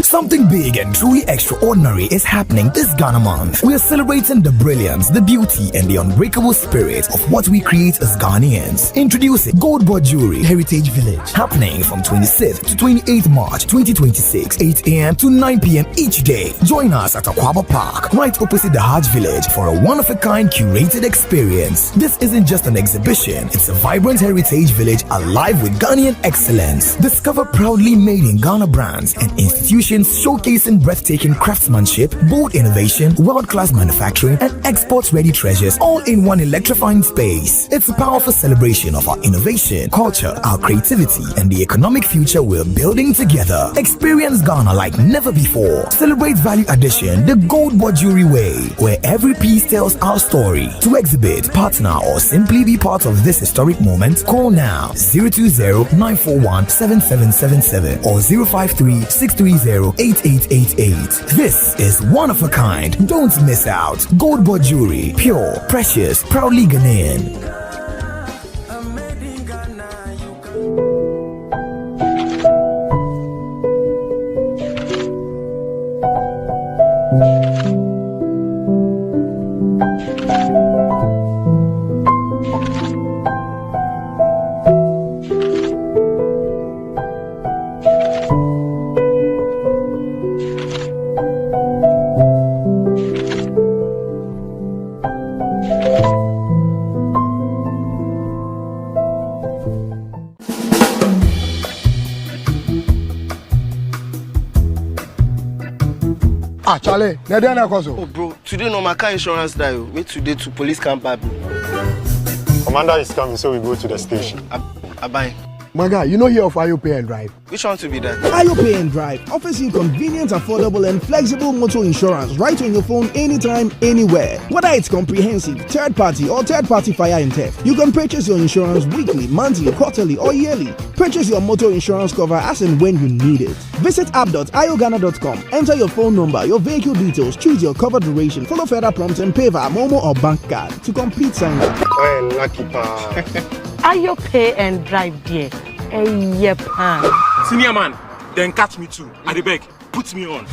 Speaker 23: Something big and truly extraordinary is happening this Ghana month. We are celebrating the brilliance, the beauty, and the unbreakable spirit of what we create as Ghanaians. Introducing Gold Board Jewelry Heritage Village, happening from 26th to 28th March 2026, 8 a.m. to 9 p.m. each day. Join us at Akwaba Park, right opposite the Hajj Village, for a one-of-a-kind curated experience. This isn't just an exhibition, it's a vibrant heritage village alive with Ghanaian excellence. Discover proudly made in Ghana brands and institutions showcasing breathtaking craftsmanship, bold innovation, world-class manufacturing, and export-ready treasures, all in one electrifying space. It's a powerful celebration of our innovation, culture, our creativity, and the economic future we're building together. Experience Ghana like never before. Celebrate value addition the Gold Board Jewelry way, where every piece tells our story. To exhibit, partner, or simply be part of this historic moment, call now 020-941-7777 or 053-630-8888. This is one of a kind. Don't miss out. Gold Board Jewelry, pure, precious, proudly Ghanaian.
Speaker 26: Charlie,
Speaker 20: oh bro, today no my car insurance die. Wait today to police camp.
Speaker 27: Commander is coming, so we go to the station.
Speaker 20: Bye.
Speaker 26: My guy, you know here of IO Pay and Drive.
Speaker 20: Which one to be that?
Speaker 23: IO Pay and Drive offers you convenient, affordable, and flexible motor insurance right on your phone anytime, anywhere. Whether it's comprehensive, third party, or third party fire and theft, you can purchase your insurance weekly, monthly, quarterly, or yearly. Purchase your motor insurance cover as and when you need it. Visit app.iogana.com, enter your phone number, your vehicle details, choose your cover duration, follow further prompts, and pay via Momo or bank card to complete sign up.
Speaker 26: Oh, lucky pa.
Speaker 2: IO Pay and Drive there. Yep.
Speaker 11: Senior man, then catch me too. I beg, put me on.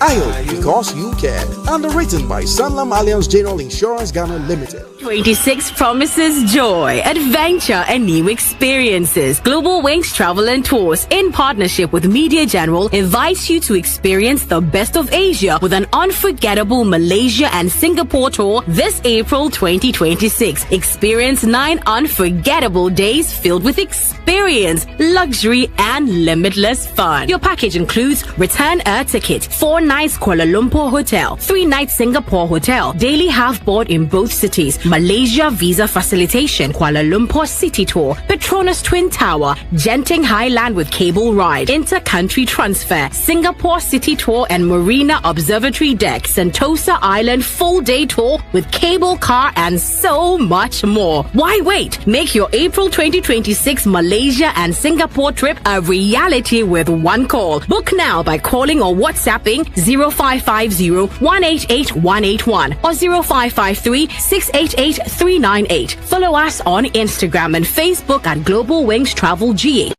Speaker 6: IO, because you can. Underwritten by Sanlam Alliance General Insurance Ghana Limited.
Speaker 7: 26 promises joy, adventure, and new experiences. Global Wings Travel and Tours, in partnership with Media General, invites you to experience the best of Asia with an unforgettable Malaysia and Singapore tour this April 2026. Experience 9 unforgettable days filled with experience, luxury, and limitless fun. Your package includes return air ticket, 4 nights Kuala Lumpur Hotel, 3 nights Singapore Hotel, daily half-board in both cities, Malaysia visa facilitation, Kuala Lumpur City Tour, Petronas Twin Tower, Genting Highland with cable ride, inter-country transfer, Singapore City Tour and Marina Observatory Deck, Sentosa Island full-day tour with cable car, and so much more. Why wait? Make your April 2026 Malaysia and Singapore trip a reality with one call. Book now by calling or WhatsApping 0550 188 181 or 0553 688 398. Follow us on Instagram and Facebook at Global Wings Travel GA.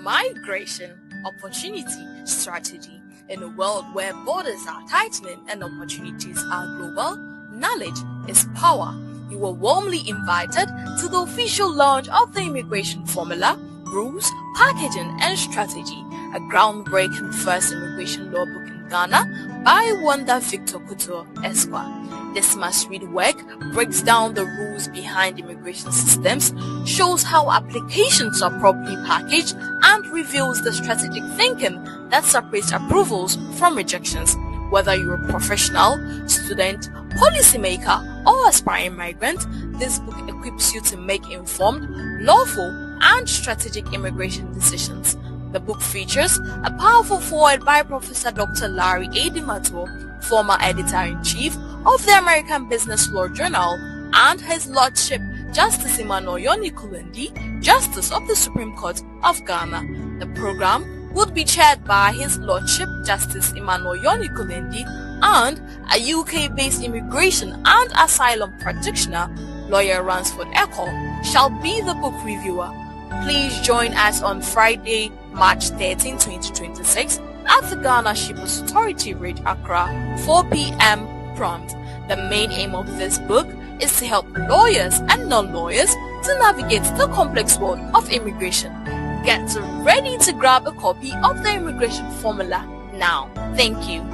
Speaker 1: Migration, opportunity, strategy. In a world where borders are tightening and opportunities are global, knowledge is power. You are warmly invited to the official launch of the Immigration Formula, Rules, Packaging and Strategy, a groundbreaking first immigration law book in Ghana by Wanda Victor Couture Esquire. This must-read work breaks down the rules behind immigration systems, shows how applications are properly packaged, and reveals the strategic thinking that separates approvals from rejections. Whether you're a professional, student, policymaker, or aspiring migrant, this book equips you to make informed, lawful, and strategic immigration decisions. The book features a powerful foreword by Professor Dr. Larry A. DiMatteo, former editor-in-chief of the American Business Law Journal, and His Lordship Justice Emmanuel Yoni Kulendi, Justice of the Supreme Court of Ghana. The program would be chaired by His Lordship Justice Emmanuel Yoni Kulendi, and a UK-based immigration and asylum practitioner, lawyer Ransford Echo, shall be the book reviewer. Please join us on Friday, March 13, 2026 at the Ghana Shippers Authority Ridge, Accra, 4 p.m. prompt. The main aim of this book is to help lawyers and non-lawyers to navigate the complex world of immigration. Get ready to grab a copy of the Immigration Formula now. Thank you.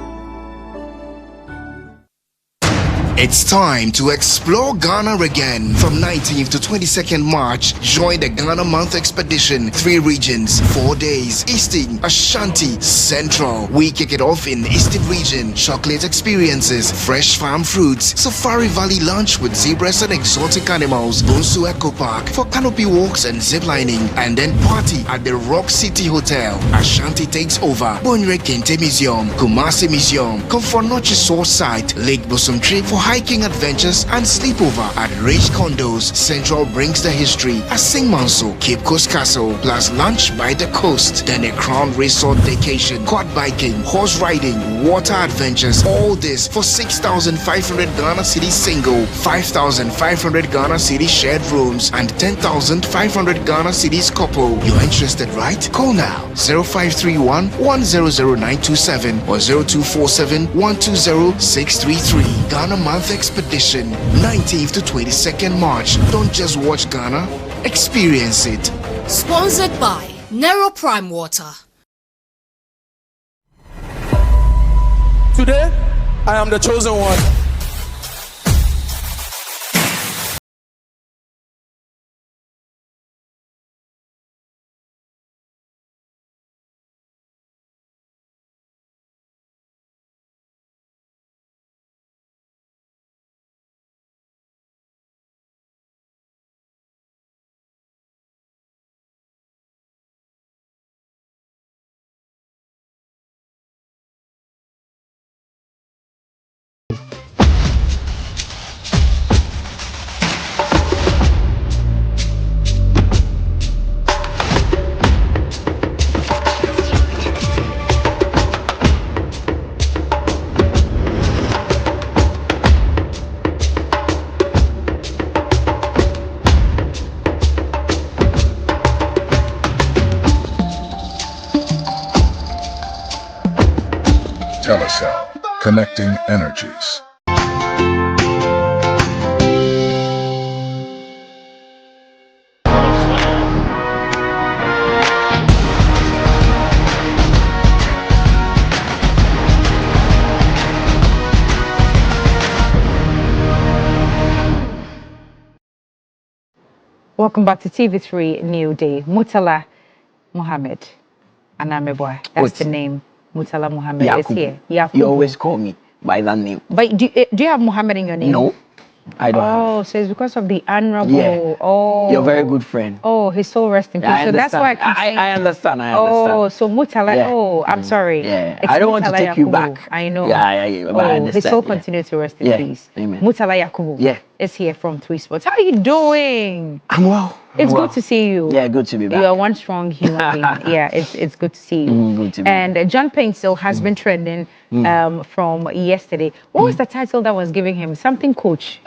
Speaker 15: It's time to explore Ghana again. From 19th to 22nd March, join the Ghana Month Expedition. 3 regions, 4 days. Eastern, Ashanti, Central. We kick it off in the Eastern region. Chocolate experiences, fresh farm fruits, Safari Valley lunch with zebras and exotic animals, Bonsu Eco Park for canopy walks and zip lining, and then party at the Rock City Hotel. Ashanti takes over. Bonre Kente Museum, Kumasi Museum, Komfornochi Source Site, Lake Bosomtri for hiking adventures and sleepover at Rich Condos. Central brings the history at Singmanso, Cape Coast Castle, plus lunch by the coast. Then a Crown Resort vacation, quad biking, horse riding, water adventures. All this for 6,500 Ghana City single, 5,500 Ghana City shared rooms, and 10,500 Ghana Cities couple. You're interested, right? Call now 0531 100927 or 0247 120 633. Ghana Month Expedition, 19th to 22nd March. Don't just watch Ghana, experience it.
Speaker 16: Sponsored by Nero Prime Water.
Speaker 11: Today, I am the chosen one.
Speaker 24: Telecel, connecting energies.
Speaker 8: Welcome back to TV3 Newday. Murtala Muhammad. Anameboy. That's the name. Murtala Muhammad is here. Yakubu.
Speaker 9: You always call me by that name.
Speaker 8: But do you have Muhammad in your name?
Speaker 9: No, I don't have.
Speaker 8: Oh, so it's because of the honorable.
Speaker 9: Yeah.
Speaker 8: Oh.
Speaker 9: You're a very good friend.
Speaker 8: Oh, his soul rest in peace.
Speaker 9: Yeah,
Speaker 8: So that's why I keep saying.
Speaker 9: I understand.
Speaker 8: Oh, so Murtala.
Speaker 9: Yeah.
Speaker 8: Oh, I'm sorry.
Speaker 9: Yeah.
Speaker 8: It's
Speaker 9: I don't want to
Speaker 8: Murtala
Speaker 9: take you
Speaker 8: Yakubu.
Speaker 9: back.
Speaker 8: I know.
Speaker 9: But I
Speaker 8: His
Speaker 9: understand.
Speaker 8: soul continue to rest in peace.
Speaker 9: Amen.
Speaker 8: Murtala Yakubu.
Speaker 9: Yeah.
Speaker 8: Is here from 3 Sports. How are you doing?
Speaker 9: I'm well.
Speaker 8: It's good to see you.
Speaker 9: Yeah, good to be back.
Speaker 8: You are one strong human being. Yeah, it's good to see you.
Speaker 9: Good to be
Speaker 8: And John Paintsill has been trending from yesterday. What was the title that was giving him? Something coach.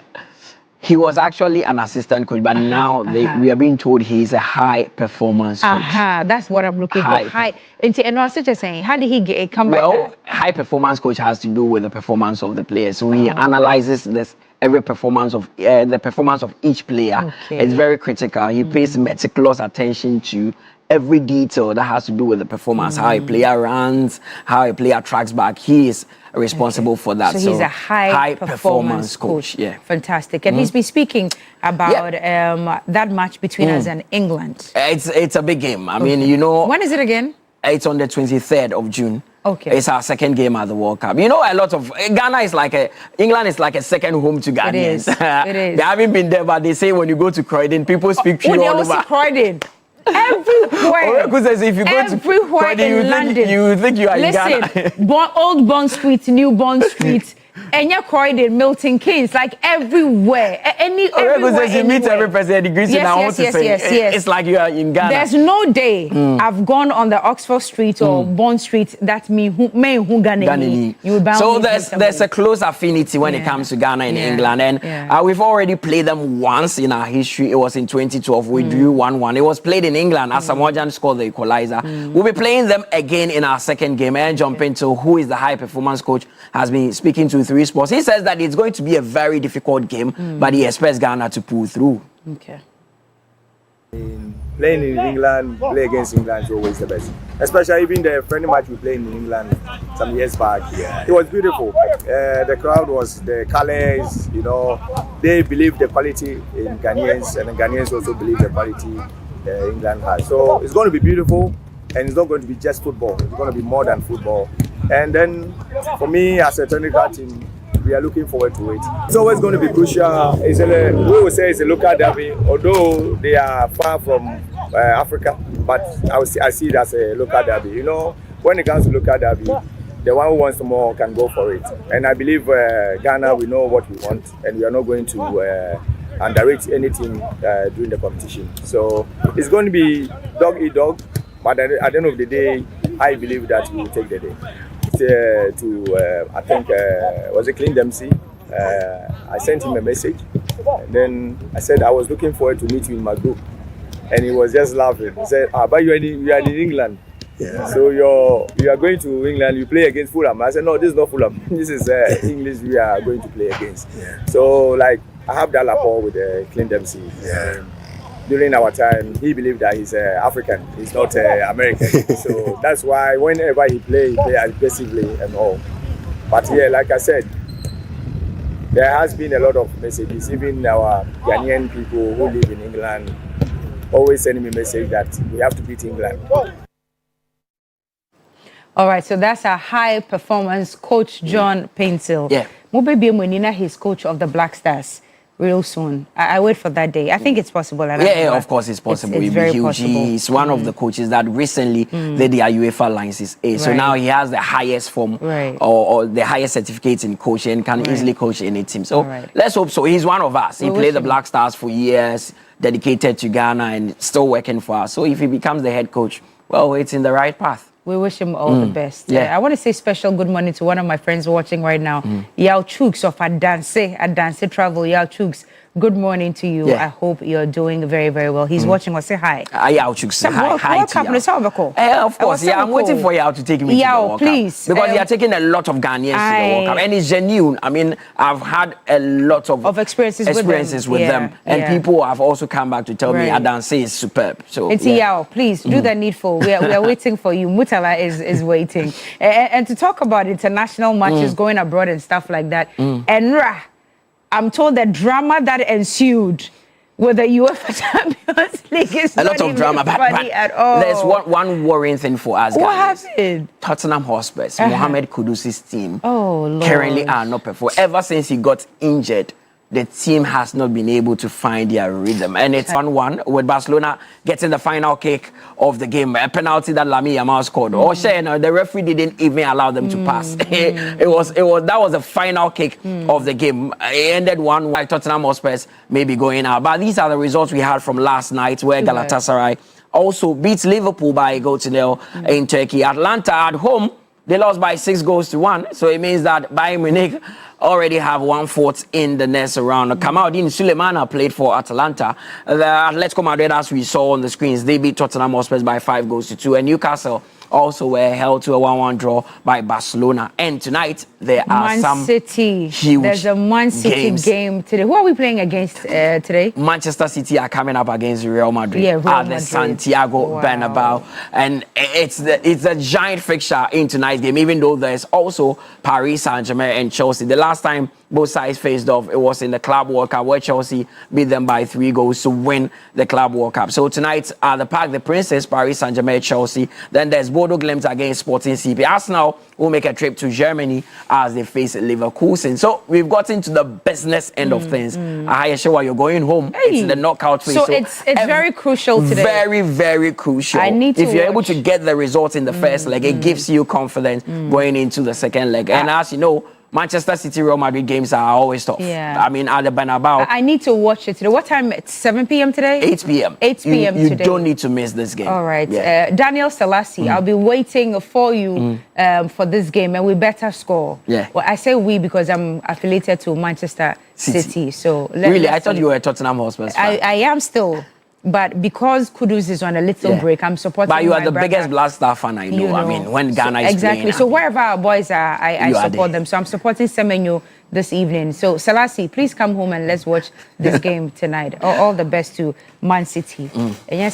Speaker 9: He was actually an assistant coach, but now we are being told he's a high performance coach.
Speaker 8: That's what I'm looking for. High. And I was just saying, how did he come back?
Speaker 9: Well, high performance coach has to do with the performance of the players. So he analyzes every performance of the performance of each player. It's very critical. He pays meticulous attention to every detail that has to do with the performance, how a player runs, how a player tracks back. He is responsible for that.
Speaker 8: So he's a high performance coach.
Speaker 9: Yeah.
Speaker 8: Fantastic. And he's been speaking about that match between us and England.
Speaker 9: It's a big game. I mean, you know.
Speaker 8: When is it again?
Speaker 9: It's on the 23rd of June.
Speaker 8: Okay.
Speaker 9: It's our second game at the World Cup. You know, a lot of England is like a second home to Ghanaians.
Speaker 8: It is. It is.
Speaker 9: They haven't been there, but they say when you go to Croydon, people speak to you all over.
Speaker 8: Croydon. Everywhere.
Speaker 9: Because if you go to Croydon, you think you are in Ghana.
Speaker 8: Listen, Old Bond Street, New Bond Street, Enya Croydon, Milton Keynes, like everywhere. Everywhere.
Speaker 9: You meet every person, it's like you are in Ghana.
Speaker 8: There's no day I've gone on the Oxford Street or Bond Street that me who Ghanaian.
Speaker 9: So there's a close affinity when it comes to Ghana and England, and we've already played them once in our history. It was in 2012. We drew 1-1. It was played in England as Samoa scored the equalizer. We'll be playing them again in our second game. And jump into who is the high performance coach has been speaking to 3 Sports. He says that it's going to be a very difficult game, but he expects Ghana to pull through.
Speaker 8: Okay.
Speaker 10: Playing in England, play against England is always the best. Especially even the friendly match we played in England some years back. It was beautiful. The crowd was, the colors, you know, they believe the quality in Ghanaians, and the Ghanaians also believe the quality England has. So it's going to be beautiful, and it's not going to be just football. It's going to be more than football. And then for me as a technical team, we are looking forward to it. It's always going to be crucial. We will say it's a local derby, although they are far from Africa, but I see it as a local derby. You know, when it comes to local derby, the one who wants more can go for it. And I believe Ghana, we know what we want, and we are not going to underrate anything during the competition. So it's going to be dog eat dog, but at the end of the day, I believe that we will take the day. I think, was it Clint Dempsey? I sent him a message, and then I said I was looking forward to meet you in my group, and he was just laughing. He said, but you are in England, so you are going to England, you play against Fulham. I said, no, this is not Fulham, this is English we are going to play against. So like, I have that rapport with Clint Dempsey. During our time, he believed that he's African, he's not American. So that's why whenever he play aggressively and all. But yeah, like I said, there has been a lot of messages. Even our Ghanaian people who live in England always sending me a message that we have to beat England.
Speaker 8: All right, so that's a high performance coach, John Paintsill.
Speaker 9: Yeah.
Speaker 8: Mubebi Munina, he's coach of the Black Stars. Real soon. I wait for that day. I think it's possible.
Speaker 9: Yeah, of course it's possible.
Speaker 8: It's very possible.
Speaker 9: He's one of the coaches that recently did the UEFA license A. So now he has the highest form or the highest certificate in coaching and can easily coach any team. So let's hope so. He's one of us. He played the Black Stars for years, dedicated to Ghana and still working for us. So if he becomes the head coach, well, it's in the right path.
Speaker 8: We wish him all the best. I want to say special good morning to one of my friends watching right now, Yao Chooks of Adanse Travel. Yao Chooks good morning to you.
Speaker 9: Yeah.
Speaker 8: I hope you're doing very, very well. He's watching us. Say hi.
Speaker 9: Yeah, I'll say hi. Hi to you. Of course, yeah, I'm waiting for you to take me to the World Cup.
Speaker 8: Please.
Speaker 9: Because they are taking a lot of Ghanaians to the World Cup. And it's genuine. I mean, I've had a lot of experiences with them. And people have also come back to tell me Adanse is superb. So,
Speaker 8: please do the needful. We are waiting for you. Mutala is waiting. And to talk about international matches, going abroad and stuff like that. And I'm told the drama that ensued with the UEFA Champions League is
Speaker 9: a lot of drama, but
Speaker 8: at all.
Speaker 9: There's one worrying thing for us, guys.
Speaker 8: What happened?
Speaker 9: Tottenham Hotspur's Mohamed Kudus's team currently are not performing. Ever since he got injured, the team has not been able to find their rhythm. And it's 1-1 with Barcelona getting the final kick of the game. A penalty that Lamine Yamal scored. The referee didn't even allow them to pass. That was the final kick of the game. It ended 1-1. Tottenham Hotspurs maybe going out. But these are the results we had from last night, where Galatasaray also beats Liverpool by a goal to nil in Turkey. Atlanta at home, they lost by 6-1. So it means that Bayern Munich already have 1/4 in the next round. Kamaldeen Sulemana played for Atalanta. The Atletico Madrid, as we saw on the screens, they beat Tottenham Hotspur by 5-2. And Newcastle also were held to a 1-1 draw by Barcelona. And tonight, there are some huge
Speaker 8: There's a Man City game today. Who are we playing against today?
Speaker 9: Manchester City are coming up against Real Madrid at the Santiago Bernabeu. And it's a giant fixture in tonight's game, even though there's also Paris Saint-Germain and Chelsea. The last time both sides faced off, it was in the Club World Cup, where Chelsea beat them by 3 goals to win the Club World Cup. So tonight at the Parc des Princes, Paris Saint-Germain, Chelsea. Then there's Bodo Glimt against Sporting CP. Arsenal will make a trip to Germany as they face Leverkusen. So we've gotten to the business end of things. Ayeshewa, you're going home. It's the knockout phase.
Speaker 8: So it's very crucial today.
Speaker 9: Very, very crucial. If you're able to get the results in the first leg, it gives you confidence going into the second leg. And as you know, Manchester City Real Madrid games are always tough. I mean, at the Bernabeu.
Speaker 8: I need to watch it today. What time? It's 7 p.m. today?
Speaker 9: 8 p.m.
Speaker 8: 8 p.m.
Speaker 9: You
Speaker 8: today.
Speaker 9: don't need to miss this game.
Speaker 8: All right. Daniel Selassie, I'll be waiting for you for this game, and we better score. Well, I say we because I'm affiliated to Manchester City. So
Speaker 9: really, I thought you were a Tottenham Hotspur fan.
Speaker 8: I am still. But because Kudus is on a little break, I'm supporting
Speaker 9: But you are the
Speaker 8: brother.
Speaker 9: biggest Black Star fan I know. I mean, when Ghana is
Speaker 8: playing. So wherever our boys are, I support them. So I'm supporting Semenyo this evening. So Selassie, please come home and let's watch this game tonight. All the best to Man City. Yeah,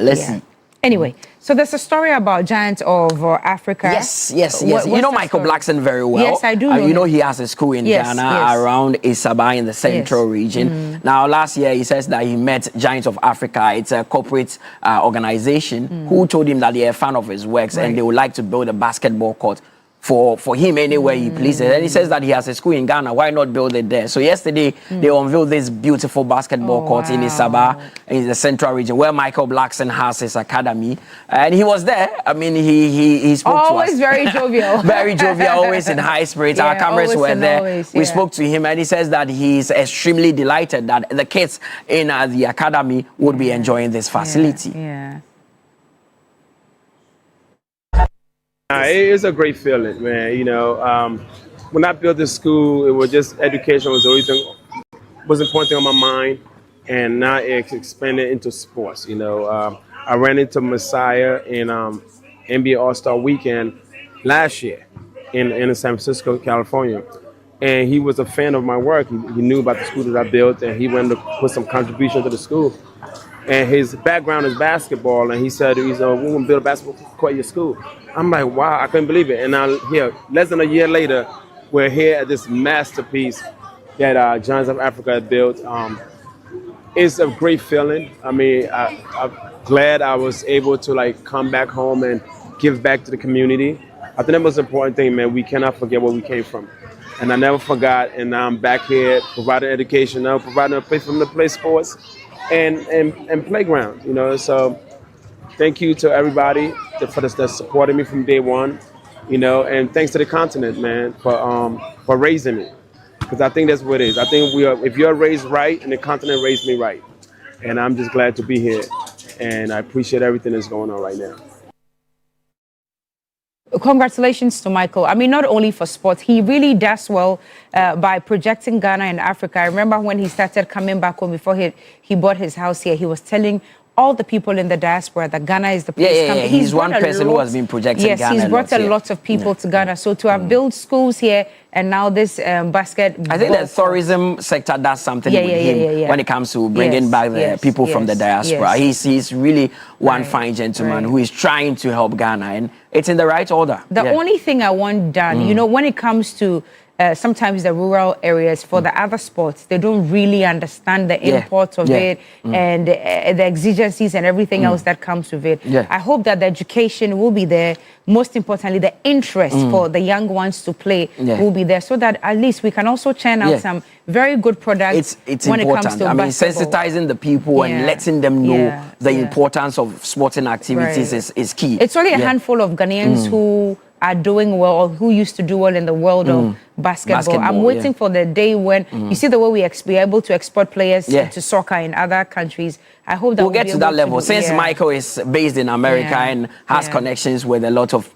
Speaker 9: let's see.
Speaker 8: Anyway, so there's a story about Giants of Africa.
Speaker 9: Yes. You know Michael Blackson very well.
Speaker 8: Yes, I do.
Speaker 9: You know he has a school in Ghana around Isaba in the central region. Now, last year he says that he met Giants of Africa. It's a corporate organization who told him that they're a fan of his works and they would like to build a basketball court for him anywhere he pleases. And he says that he has a school in Ghana. Why not build it there? So yesterday, they unveiled this beautiful basketball court in Isaba, in the central region, where Michael Blackson has his academy. And he was there. I mean, he spoke to us.
Speaker 8: Always very jovial.
Speaker 9: Very jovial, always in high spirits. Our cameras were there. We spoke to him, and he says that he's extremely delighted that the kids in the academy would be enjoying this facility.
Speaker 4: It's a great feeling, man. You know, when I built this school, it was just education was the only thing, was important thing on my mind, and now it's expanded into sports. You know, I ran into Messiah in NBA All-Star Weekend last year in San Francisco, California, and he was a fan of my work. He knew about the school that I built, and he wanted to put some contribution to the school. And his background is basketball, and he said, we're going to build a basketball court at your school. I'm like, wow, I couldn't believe it. And now here, less than a year later, we're here at this masterpiece that Giants of Africa had built. It's a great feeling. I mean, I'm glad I was able to come back home and give back to the community. I think the most important thing, man, we cannot forget where we came from. And I never forgot, and now I'm back here providing education, now providing a place for them to play sports and playground, you know. So thank you to everybody that supported me from day one, you know, and thanks to the continent, man, for raising me, because I think that's what it is. I think if you're raised right, and the continent raised me right, and I'm just glad to be here, and I appreciate everything that's going on right now.
Speaker 8: congratulations to Michael. I mean, not only for sports, he really does well by projecting Ghana and Africa. I remember when he started coming back home before he bought his house here, he was telling all the people in the diaspora that Ghana is the place.
Speaker 9: Yeah. He's one person who has been projecting Ghana.
Speaker 8: Yes, he's brought a lot of people to Ghana. So to have built schools here and now this basket.
Speaker 9: I think the tourism sector does something with him when it comes to bringing back the people from the diaspora. He's really one fine gentleman who is trying to help Ghana, and it's in the right order.
Speaker 8: The only thing I want done, you know, when it comes to sometimes the rural areas, for the other sports, they don't really understand the import of it and the exigencies and everything else that comes with it. I hope that the education will be there. Most importantly, the interest for the young ones to play will be there, so that at least we can also churn out some very good products.
Speaker 9: It's
Speaker 8: when
Speaker 9: important.
Speaker 8: It comes to
Speaker 9: I mean,
Speaker 8: basketball.
Speaker 9: sensitizing the people and letting them know the importance of sporting activities is key.
Speaker 8: It's only a handful of Ghanaians who are doing well, or who used to do well in the world of basketball. I'm waiting for the day when you see the way we are able to export players to soccer in other countries. I hope that
Speaker 9: we'll get to that level. Since Michael is based in America and has connections with a lot of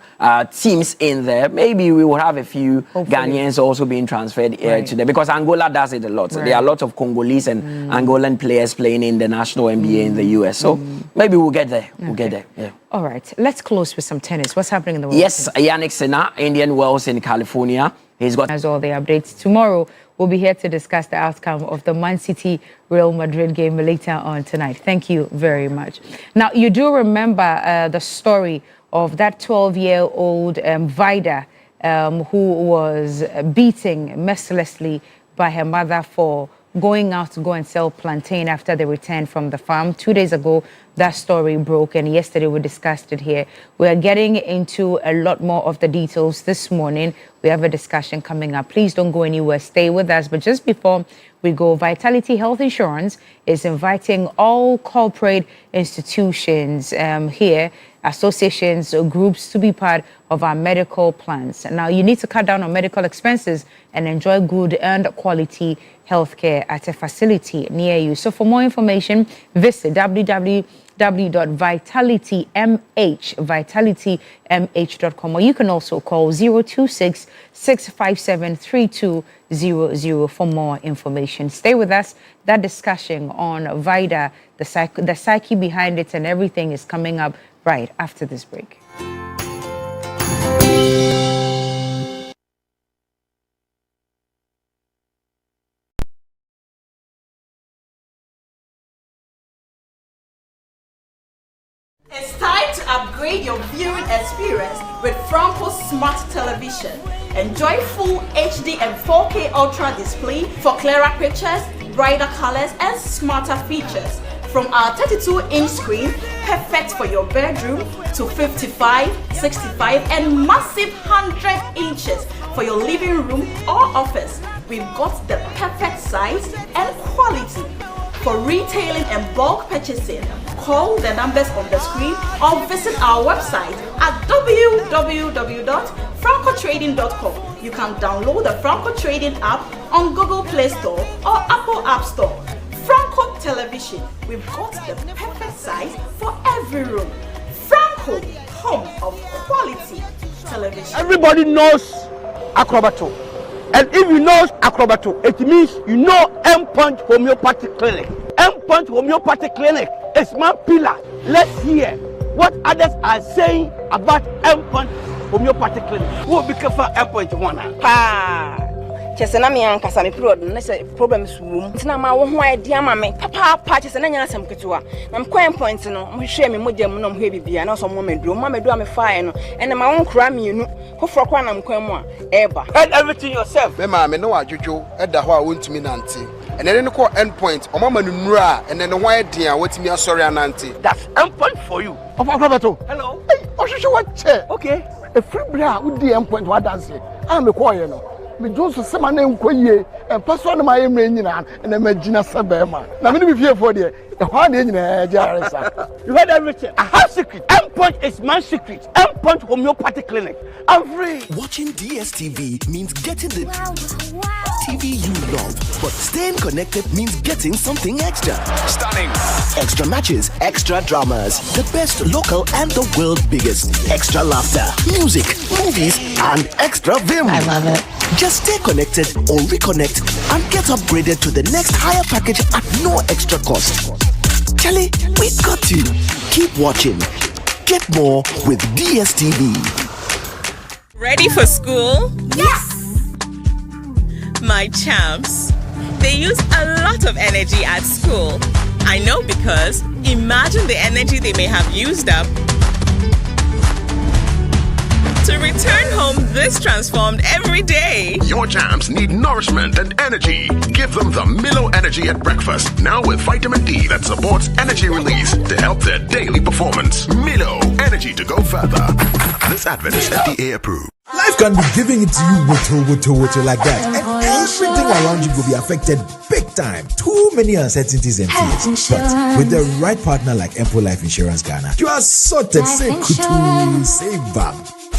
Speaker 9: teams in there, maybe we will have a few Ghanaians also being transferred to there, because Angola does it a lot. There are a lot of Congolese and Angolan players playing in the national NBA in the US. So maybe we'll get there. We'll get there. Yeah.
Speaker 8: All right, let's close with some tennis. What's happening in the world?
Speaker 9: Yes, Yannick Sinner, Indian Wells in California. He's got
Speaker 8: all the updates. Tomorrow, we'll be here to discuss the outcome of the Man City Real Madrid game later on tonight. Thank you very much. Now, you do remember the story of that 12-year-old Vida who was beaten mercilessly by her mother for going out to go and sell plantain after they returned from the farm. 2 days ago, that story broke, and yesterday we discussed it here. We are getting into a lot more of the details this morning. We have a discussion coming up. Please don't go anywhere. Stay with us. But just before we go, Vitality Health Insurance is inviting all corporate institutions here, associations or groups, to be part of our medical plans. Now, you need to cut down on medical expenses and enjoy good and quality healthcare at a facility near you. So for more information, visit www.vitalitymh.com, or you can also call 026-657-3200 for more information. Stay with us. That discussion on Vida, the psyche behind it and everything is coming up right after this break.
Speaker 3: It's time to upgrade your viewing experience with Franco Smart Television. Enjoy full HD and 4K Ultra display for clearer pictures, brighter colors, and smarter features. From our 32-inch screen, perfect for your bedroom, to 55, 65, and massive 100 inches for your living room or office. We've got the perfect size and quality. For retailing and bulk purchasing, call the numbers on the screen or visit our website at www.francotrading.com. You can download the Franco Trading app on Google Play Store or Apple App Store. Franco Television, we've got the perfect size for every room. Franco, home of quality television.
Speaker 12: Everybody knows Acrobato. And if you know Acrobato, it means you know M-Punch Homeopathic Clinic. M-Punch Homeopathic Clinic is my pillar. Let's hear what others are saying about M-Punch Homeopathic Clinic. Who will be careful M-Punch one?
Speaker 13: Chese na me ankasa me period na se problems wom tina ma wo ho idea ma me papa chese na nya asem ketewa na me coin point no mo hwe me mogya mu no mo hwe bibia na so mo meduro me fae no ene ma won kra mienu foforo kwa na me coin mu a eba
Speaker 12: and everything yourself
Speaker 19: me ma me no adwodwo eda ho a wontumi nante ene ne ko end point o mama nuru a ene ne ho idea watimi asori anante.
Speaker 12: That's end point for you.
Speaker 19: Of Acrobato.
Speaker 12: Hello.
Speaker 19: Hey, ohwehwe what che.
Speaker 12: Okay.
Speaker 19: A free bra wo di end point what dance. Ah me call you no.
Speaker 26: me do so se man enkoye and pass on my nyina and imagine sabema na me be fear for there the one dey nyina jaresa.
Speaker 12: You heard everything. I have secret. M-Punch is my secret. M-Punch homeopathy clinic. I'm free.
Speaker 23: Watching DSTV means getting the TV you love, but staying connected means getting something extra.
Speaker 24: Stunning.
Speaker 23: Extra matches, extra dramas, the best local and the world's biggest. Extra laughter, music, movies, and extra vim.
Speaker 2: I love it.
Speaker 23: Just stay connected or reconnect and get upgraded to the next higher package at no extra cost. Charlie, we got you. Keep watching. Get more with DSTV.
Speaker 5: Ready for school? Yes! My champs, they use a lot of energy at school. I know because imagine the energy they may have used up to return home this transformed every day.
Speaker 24: Your champs need nourishment and energy. Give them the Milo Energy at breakfast. Now with vitamin D that supports energy release to help their daily performance. Milo Energy to go further. This advert is FDA approved.
Speaker 23: Life can be giving it to you with like that. And everything around you will be affected big time. Too many uncertainties and fears. But with the right partner like Empo Life Insurance Ghana, you are sorted. Say kutu, say bam.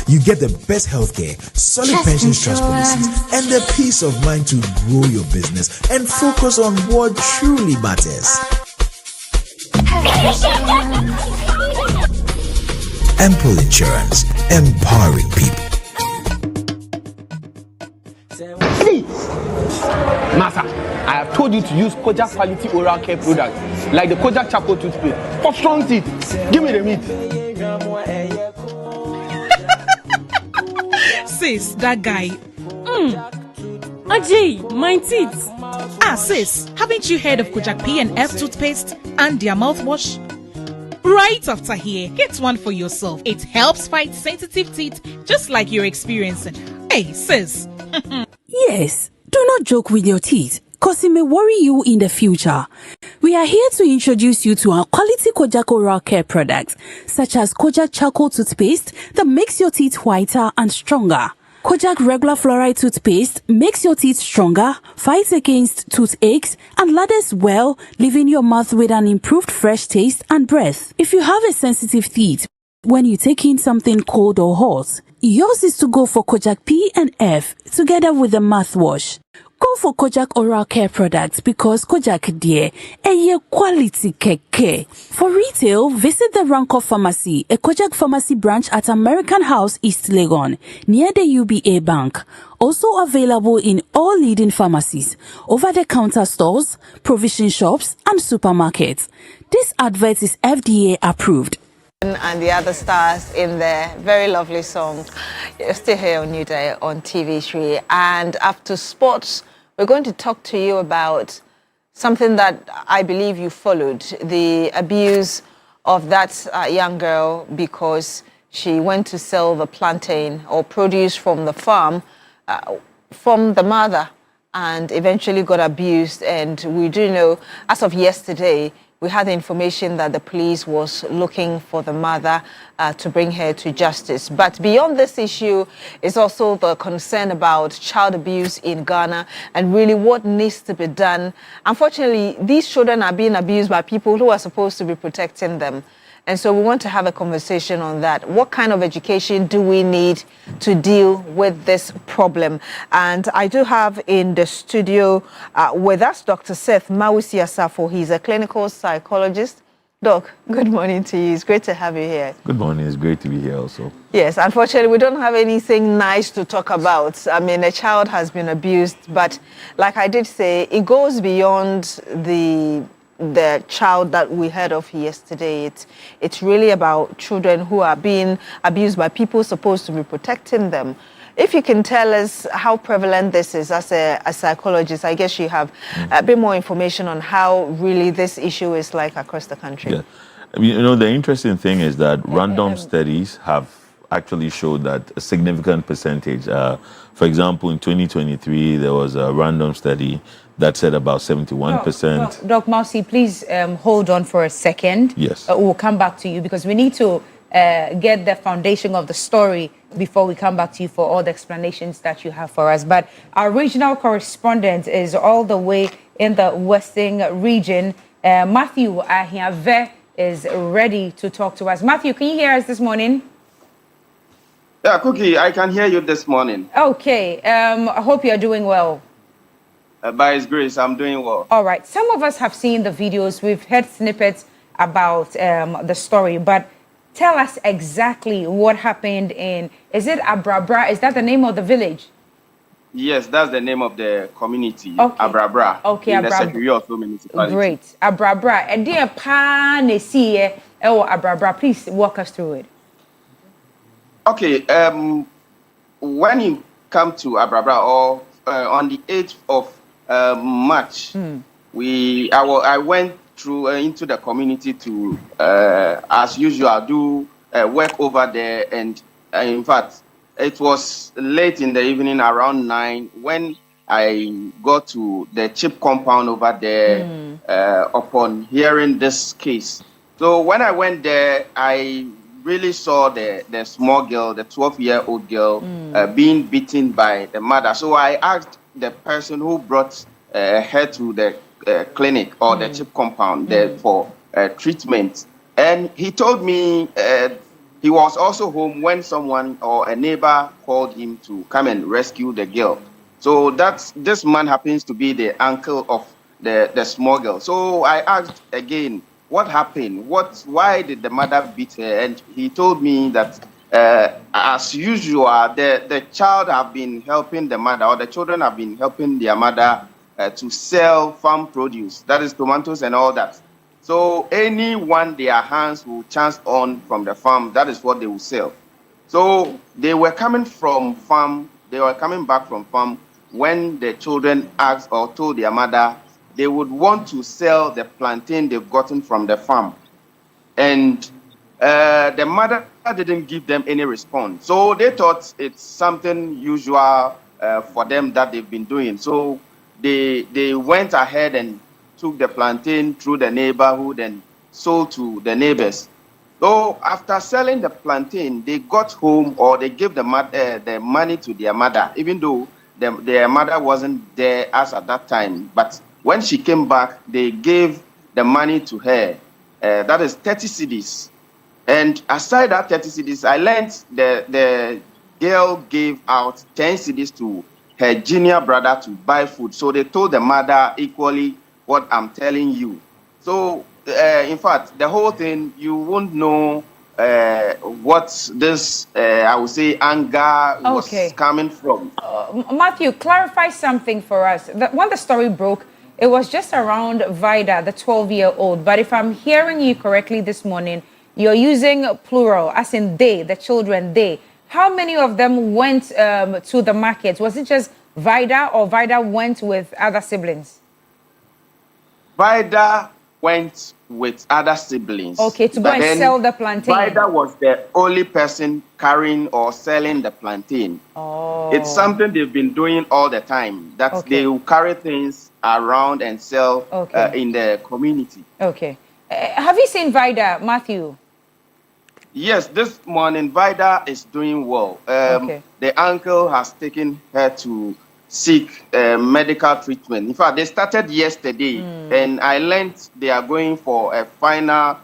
Speaker 23: You get the best healthcare, solid pension trust policies, and the peace of mind to grow your business and focus on what truly matters. Ample Insurance, empowering people.
Speaker 12: Master, I have told you to use Kojak quality oral care products like the Kojak charcoal toothpaste for strong teeth. Give me the meat.
Speaker 17: Sis, that guy. Ajay, my teeth. Sis, haven't you heard of Kojak P&F toothpaste and their mouthwash? Right after here, get one for yourself. It helps fight sensitive teeth just like you're experiencing. Hey, sis.
Speaker 7: Yes, do not joke with your teeth, cause it may worry you in the future. We are here to introduce you to our quality Kojak oral care products, such as Kojak charcoal toothpaste that makes your teeth whiter and stronger. Kojak regular fluoride toothpaste makes your teeth stronger, fights against toothaches, and lathers well, leaving your mouth with an improved fresh taste and breath. If you have a sensitive teeth, when you take in something cold or hot, yours is to go for Kojak P&F together with the mouthwash. Go for Kojak oral care products because Kojak dear, a quality keke. For retail, visit the Ranko Pharmacy, a Kojak Pharmacy branch at American House, East Legon, near the UBA Bank. Also available in all leading pharmacies, over-the-counter stores, provision shops, and supermarkets. This advert is FDA approved.
Speaker 18: And the other stars in the very lovely song. You're still here on Newday on TV3. And after sports, we're going to talk to you about something that I believe you followed, the abuse of that young girl because she went to sell the plantain or produce from the farm from the mother and eventually got abused. And we do know, as of yesterday, we had the information that the police was looking for the mother to bring her to justice. But beyond this issue is also the concern about child abuse in Ghana and really what needs to be done. Unfortunately, these children are being abused by people who are supposed to be protecting them. And so we want to have a conversation on that. What kind of education do we need to deal with this problem? And I do have in the studio with us Dr. Seth Mawusi-Asafo. He's a clinical psychologist. Doc, good morning to you. It's great to have you here.
Speaker 21: Good morning. It's great to be here also.
Speaker 18: Yes, unfortunately, we don't have anything nice to talk about. I mean, a child has been abused, but like I did say, it goes beyond the child that we heard of yesterday. It's really about children who are being abused by people supposed to be protecting them. If you can tell us how prevalent this is as a psychologist, I guess you have a bit more information on how really this issue is like across the country.
Speaker 21: Yeah. I mean, you know, the interesting thing is that random studies have actually showed that a significant percentage, for example, in 2023, there was a random study that said about 71%.
Speaker 8: Doc Mausi, please hold on for a second.
Speaker 21: Yes.
Speaker 8: We'll come back to you because we need to get the foundation of the story before we come back to you for all the explanations that you have for us. But our regional correspondent is all the way in the Western region. Matthew Ahiave is ready to talk to us. Matthew, can you hear us this morning?
Speaker 1: Yeah, Cookie, I can hear you this morning.
Speaker 8: Okay. I hope you're doing well.
Speaker 1: By His grace, I'm doing well.
Speaker 8: All right. Some of us have seen the videos. We've heard snippets about the story, but tell us exactly what happened is it Abrabra? Is that the name of the village?
Speaker 1: Yes, that's the name of the community,
Speaker 8: okay.
Speaker 1: Abrabra.
Speaker 8: Okay,
Speaker 1: in the Secretary of Municipality.
Speaker 8: Great. Abrabra. And dear Abrabra, please walk us through it.
Speaker 1: Okay, when you come to Abrabra, or on the 8th of March, I went through into the community to, as usual, do work over there. And in fact, it was late in the evening, around 9, when I got to the chip compound over there upon hearing this case. So when I went there, I really saw the small girl, the 12-year-old girl, being beaten by the mother. So I asked the person who brought her to the clinic or the chip compound there for treatment. And he told me he was also home when someone or a neighbor called him to come and rescue the girl. So this man happens to be the uncle of the small girl. So I asked again, what happened? Why did the mother beat her? And he told me that as usual, the child have been helping the mother, or the children have been helping their mother to sell farm produce, that is tomatoes and all that. So anyone their hands will chance on from the farm, that is what they will sell. So they were coming back from farm when the children asked or told their mother they would want to sell the plantain they've gotten from the farm. And the mother didn't give them any response. So they thought it's something usual for them that they've been doing. So they went ahead and took the plantain through the neighborhood and sold to the neighbors. So after selling the plantain, they got home, or they gave the money to their mother, even though their mother wasn't there as at that time. But when she came back, they gave the money to her. That is 30 cedis. And aside that 30 cedis, I learned the girl gave out 10 cedis to her junior brother to buy food. So they told the mother equally what I'm telling you. So, in fact, the whole thing, you won't know what this, I would say, anger was coming from.
Speaker 8: Matthew, clarify something for us. When the story broke, it was just around Vida, the 12-year-old. But if I'm hearing you correctly this morning, you're using plural, as in they, the children, they. How many of them went to the market? Was it just Vida, or Vida went with other siblings?
Speaker 1: Vida went with other siblings.
Speaker 8: Okay, to go and sell the plantain.
Speaker 1: Vida was the only person carrying or selling the plantain.
Speaker 8: Oh.
Speaker 1: It's something they've been doing all the time, that they will carry things around and sell in the community.
Speaker 8: Okay. Have you seen Vida, Matthew?
Speaker 1: Yes, this morning Vida is doing well. The uncle has taken her to seek medical treatment. In fact, they started yesterday, and I learned they are going for a final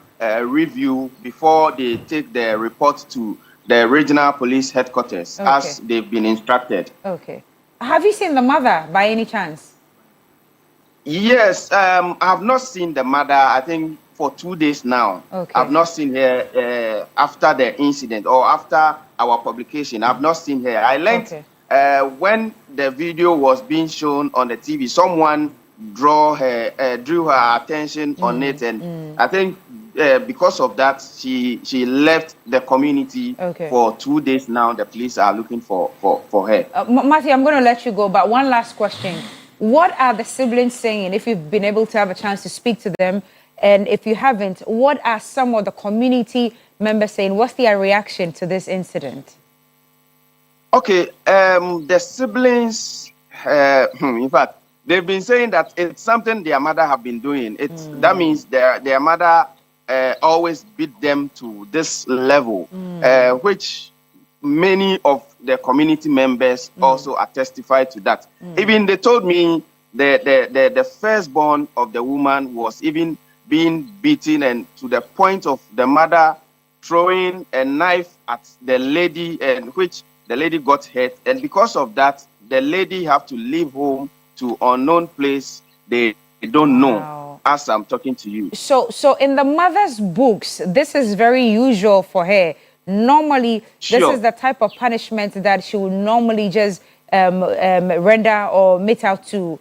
Speaker 1: review before they take the report to the regional police headquarters, as they've been instructed.
Speaker 8: Okay. Have you seen the mother by any chance?
Speaker 1: Yes, I have not seen the mother, I think, for 2 days now. I've not seen her after the incident or after our publication. I've not seen her. I learned when the video was being shown on the TV, someone drew her attention on it, and I think because of that, she left the community for 2 days now. The police are looking for her.
Speaker 8: Matthew, I'm going to let you go, but one last question. What are the siblings saying, if you've been able to have a chance to speak to them? And if you haven't, what are some of the community members saying? What's their reaction to this incident?
Speaker 1: Okay, the siblings, in fact, they've been saying that it's something their mother have been doing. That means their mother always beat them to this level, which many of the community members also are testified to that. Even they told me the firstborn of the woman was even being beaten, and to the point of the mother throwing a knife at the lady, and which the lady got hurt. And because of that, the lady have to leave home to unknown place they don't know, as I'm talking to you.
Speaker 8: So in the mother's books, this is very usual for her. Normally, this is the type of punishment that she would normally just render or mete out to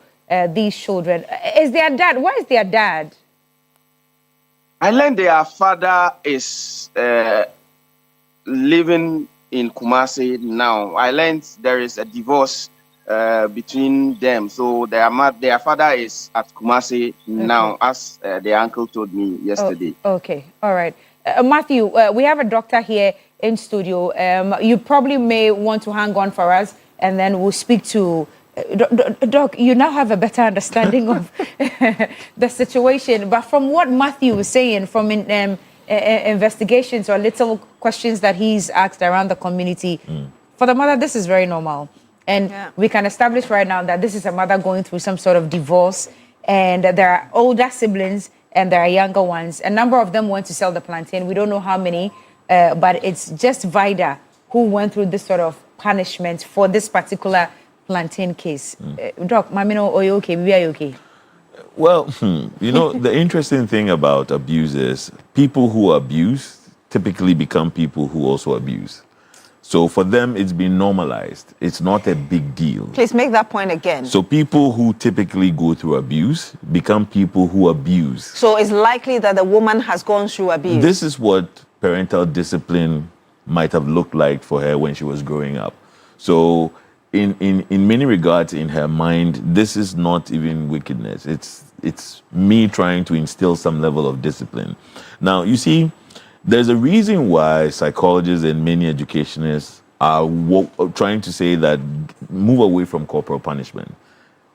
Speaker 8: these children. Is their dad? Where is their dad?
Speaker 1: I learned their father is living in Kumasi now. I learned there is a divorce between them. So their father is at Kumasi now, as the uncle told me yesterday.
Speaker 8: Okay, all right. Matthew, we have a doctor here in studio. You probably may want to hang on for us, and then we'll speak to Doc. You now have a better understanding of the situation. But from what Matthew was saying, from investigations or little questions that he's asked around the community, for the mother, this is very normal. And we can establish right now that this is a mother going through some sort of divorce, and there are older siblings and there are younger ones. A number of them went to sell the plantain. We don't know how many, but it's just Vida who went through this sort of punishment for this particular plantain case. Doc, Mamino, are you okay? Are you okay?
Speaker 21: Well, you know, the interesting thing about abuse is people who abuse typically become people who also abuse. So for them, it's been normalized. It's not a big deal.
Speaker 18: Please make that point again.
Speaker 21: So people who typically go through abuse become people who abuse.
Speaker 18: So it's likely that the woman has gone through abuse.
Speaker 21: This is what parental discipline might have looked like for her when she was growing up. So in many regards, in her mind, this is not even wickedness. It's me trying to instill some level of discipline. Now, you see, there's a reason why psychologists and many educationists are trying to say that move away from corporal punishment.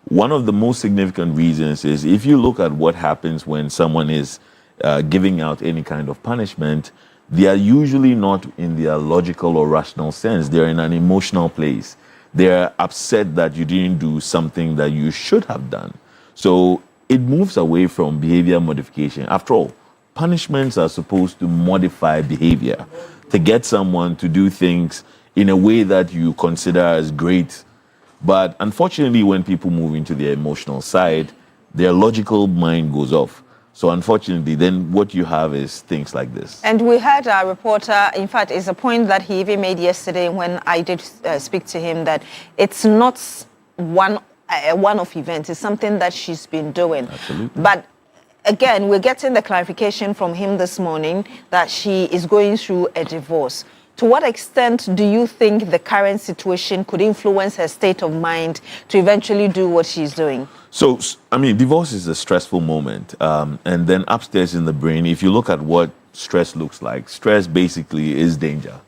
Speaker 21: One of the most significant reasons is if you look at what happens when someone is giving out any kind of punishment, they are usually not in their logical or rational sense. They're in an emotional place. They're upset that you didn't do something that you should have done. So it moves away from behavior modification. After all, punishments are supposed to modify behavior, to get someone to do things in a way that you consider as great. But unfortunately, when people move into their emotional side, their logical mind goes off. So unfortunately, then what you have is things like this.
Speaker 18: And we had a reporter, in fact, it's a point that he even made yesterday when I did speak to him, that it's not one-off event. It's something that she's been doing.
Speaker 21: Absolutely.
Speaker 18: But again, we're getting the clarification from him this morning that she is going through a divorce. To what extent do you think the current situation could influence her state of mind to eventually do what she's doing?
Speaker 21: So, I mean, divorce is a stressful moment. And then upstairs in the brain, if you look at what stress looks like, stress basically is danger.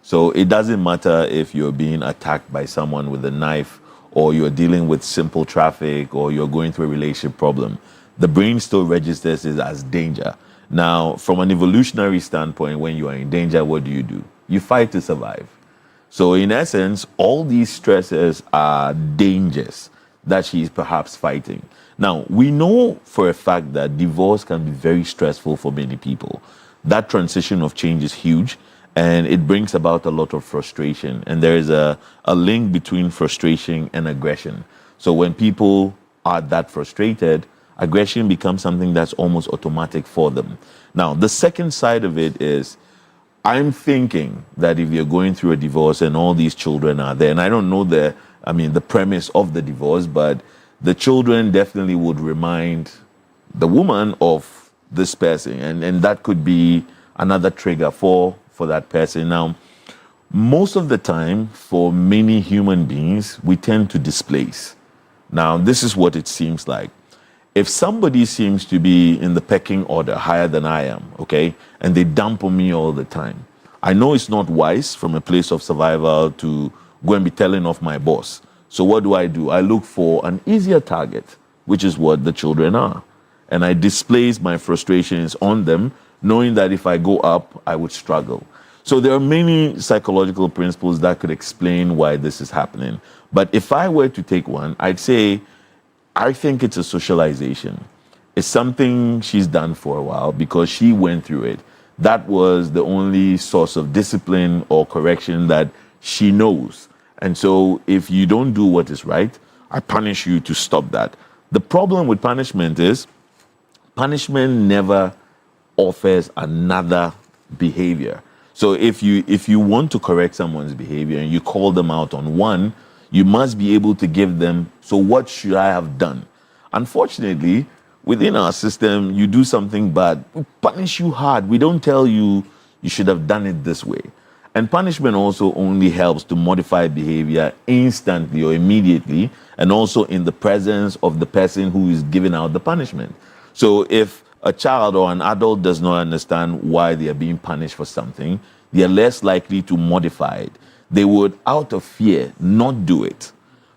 Speaker 21: So it doesn't matter if you're being attacked by someone with a knife, or you're dealing with simple traffic, or you're going through a relationship problem. The brain still registers it as danger. Now, from an evolutionary standpoint, when you are in danger, what do? You fight to survive. So in essence, all these stresses are dangers that she is perhaps fighting. Now, we know for a fact that divorce can be very stressful for many people. That transition of change is huge, and it brings about a lot of frustration. And there is a link between frustration and aggression. So when people are that frustrated, aggression becomes something that's almost automatic for them. Now, the second side of it is, I'm thinking that if you're going through a divorce and all these children are there, and I don't know the premise of the divorce, but the children definitely would remind the woman of this person, and that could be another trigger for that person. Now, most of the time, for many human beings, we tend to displace. Now, this is what it seems like. If somebody seems to be in the pecking order higher than I am, okay, and they dump on me all the time, I know it's not wise from a place of survival to go and be telling off my boss. So what do? I look for an easier target, which is what the children are. And I displace my frustrations on them knowing that if I go up, I would struggle. So there are many psychological principles that could explain why this is happening. But if I were to take one, I'd say I think it's a socialization. It's something she's done for a while because she went through it. That was the only source of discipline or correction that she knows. And so if you don't do what is right, I punish you to stop that. The problem with punishment is punishment never offers another behavior. So if you want to correct someone's behavior and you call them out on one, you must be able to give them, so what should I have done? Unfortunately, within our system, you do something bad, we punish you hard. We don't tell you you should have done it this way. And punishment also only helps to modify behavior instantly or immediately, and also in the presence of the person who is giving out the punishment. So if a child or an adult does not understand why they are being punished for something, they are less likely to modify it. They would, out of fear, not do it.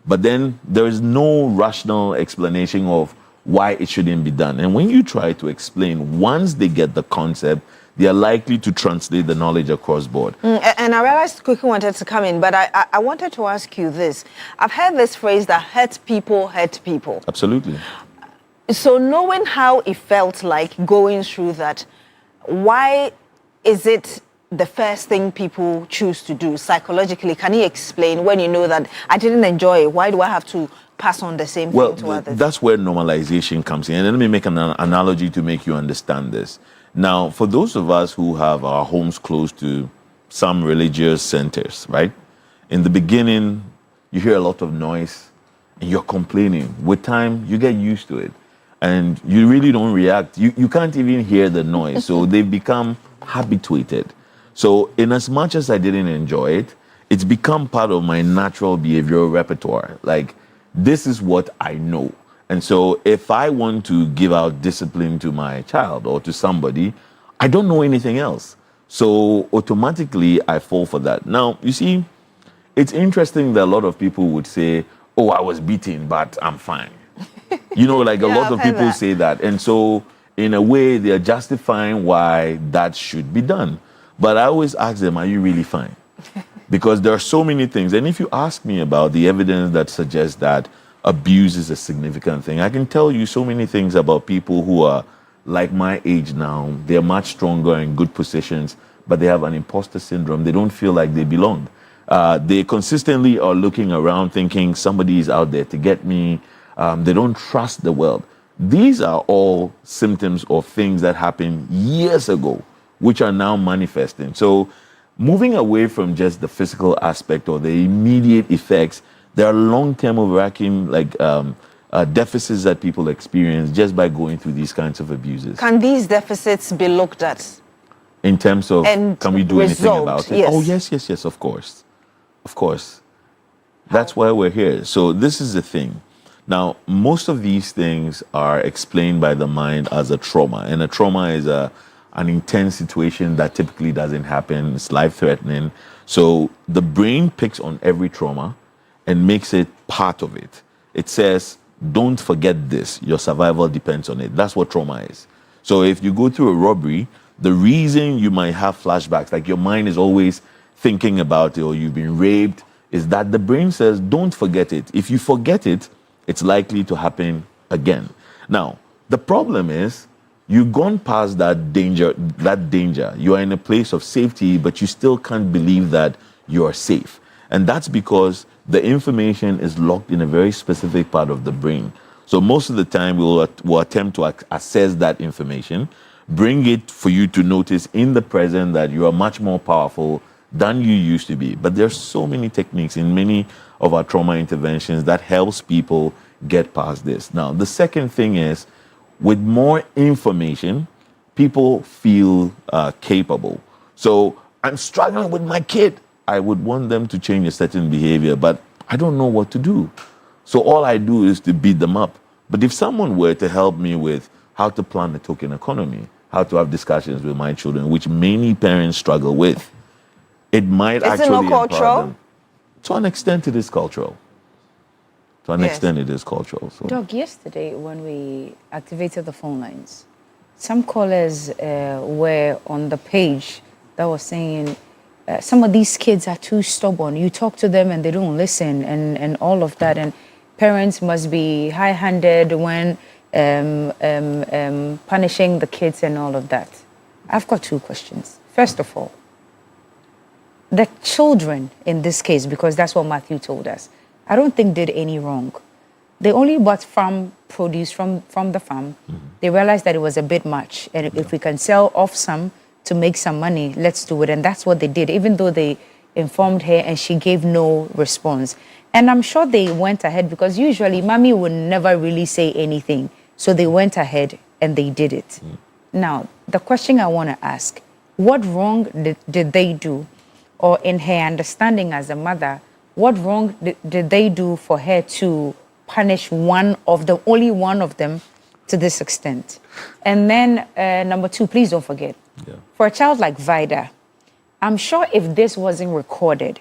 Speaker 21: But then there is no rational explanation of why it shouldn't be done. And when you try to explain, once they get the concept, they are likely to translate the knowledge across board.
Speaker 18: And I realized Cookie wanted to come in, but I wanted to ask you this. I've heard this phrase that hurt people hurt people.
Speaker 21: Absolutely.
Speaker 18: So knowing how it felt like going through that, why is it the first thing people choose to do psychologically? Can you explain when you know that I didn't enjoy it? Why do I have to pass on the same thing to others?
Speaker 21: That's where normalization comes in. And let me make an analogy to make you understand this. Now, for those of us who have our homes close to some religious centers, right? In the beginning, you hear a lot of noise and you're complaining. With time, you get used to it. And you really don't react. You can't even hear the noise. So they've become habituated. So in as much as I didn't enjoy it, it's become part of my natural behavioral repertoire. Like, this is what I know. And so if I want to give out discipline to my child or to somebody, I don't know anything else. So automatically I fall for that. Now, you see, it's interesting that a lot of people would say, oh, I was beaten, but I'm fine. You know, like a lot of people say that. And so in a way, they're justifying why that should be done. But I always ask them, are you really fine? Because there are so many things. And if you ask me about the evidence that suggests that abuse is a significant thing, I can tell you so many things about people who are like my age now. They're much stronger in good positions, but they have an imposter syndrome. They don't feel like they belong. They consistently are looking around thinking somebody is out there to get me. They don't trust the world. These are all symptoms of things that happened years ago, which are now manifesting. So moving away from just the physical aspect or the immediate effects, there are long-term overarching deficits that people experience just by going through these kinds of abuses.
Speaker 18: Can these deficits be looked at?
Speaker 21: In terms of, can we do anything about it?
Speaker 18: Yes.
Speaker 21: Oh, yes, of course. Of course. That's why we're here. So this is the thing. Now, most of these things are explained by the mind as a trauma. And a trauma is an intense situation that typically doesn't happen. It's life-threatening. So the brain picks on every trauma and makes it part of it. It says, don't forget this. Your survival depends on it. That's what trauma is. So if you go through a robbery, the reason you might have flashbacks, like your mind is always thinking about it, or you've been raped, is that the brain says, don't forget it. If you forget it, it's likely to happen again. Now, the problem is, you've gone past that danger. You are in a place of safety, but you still can't believe that you are safe. And that's because the information is locked in a very specific part of the brain. So most of the time, we'll attempt to assess that information, bring it for you to notice in the present that you are much more powerful than you used to be. But there's so many techniques in many of our trauma interventions that helps people get past this. Now, the second thing is, with more information, people feel capable. So I'm struggling with my kid. I would want them to change a certain behavior, but I don't know what to do. So all I do is to beat them up. But if someone were to help me with how to plan the token economy, how to have discussions with my children, which many parents struggle with, it might actually empower them. To an extent, it is cultural. To an extent, it is cultural. So.
Speaker 8: Doug, yesterday when we activated the phone lines, some callers were on the page that was saying some of these kids are too stubborn. You talk to them and they don't listen and all of that. And parents must be high-handed when punishing the kids and all of that. I've got two questions. First of all, the children in this case, because that's what Matthew told us, I don't think did any wrong. They only bought farm produce from the farm. They realized that it was a bit much. And if we can sell off some to make some money, let's do it. And that's what they did, even though they informed her and she gave no response. And I'm sure they went ahead because usually mommy would never really say anything. So they went ahead and they did it. Now, the question I want to ask, what wrong did they do? Or in her understanding as a mother, what wrong did they do for her to punish only one of them to this extent? And then number two, please don't forget, for a child like Vida, I'm sure if this wasn't recorded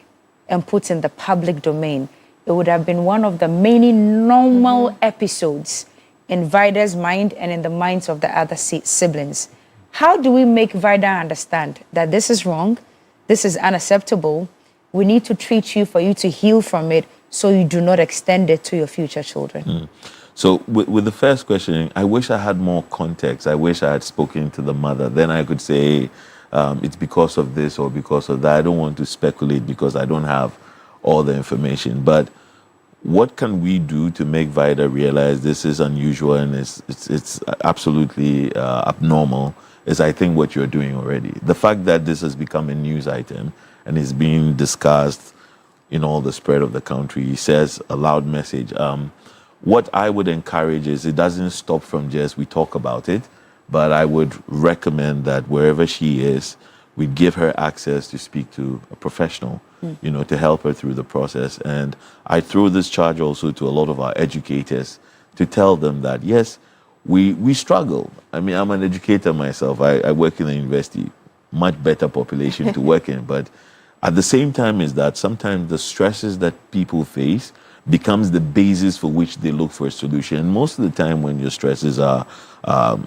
Speaker 8: and put in the public domain, it would have been one of the many normal episodes in Vida's mind and in the minds of the other siblings. How do we make Vida understand that this is wrong, this is unacceptable, we need to treat you for you to heal from it so you do not extend it to your future children?
Speaker 21: So with the first question, I wish I had more context. I wish I had spoken to the mother. Then I could say it's because of this or because of that. I don't want to speculate because I don't have all the information. But what can we do to make Vida realize this is unusual and it's absolutely abnormal is, I think, what you're doing already. The fact that this has become a news item and is being discussed in all the spread of the country says a loud message. What I would encourage is it doesn't stop from just we talk about it, but I would recommend that wherever she is, we give her access to speak to a professional, to help her through the process. And I throw this charge also to a lot of our educators to tell them that, yes, we struggle. I mean, I'm an educator myself. I work in the university, much better population to work in. But at the same time is that sometimes the stresses that people face becomes the basis for which they look for a solution. And most of the time when your stresses are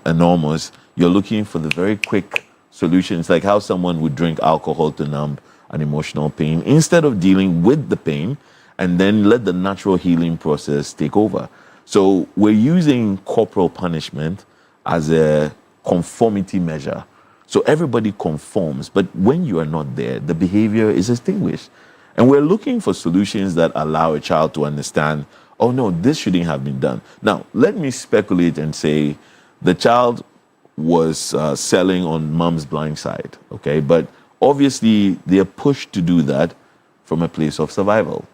Speaker 21: enormous, you're looking for the very quick solutions, like how someone would drink alcohol to numb an emotional pain instead of dealing with the pain and then let the natural healing process take over. So we're using corporal punishment as a conformity measure. So everybody conforms, but when you are not there, the behavior is extinguished. And we're looking for solutions that allow a child to understand, oh no, this shouldn't have been done. Now, let me speculate and say the child was selling on mom's blind side, okay? But obviously they're pushed to do that from a place of survival.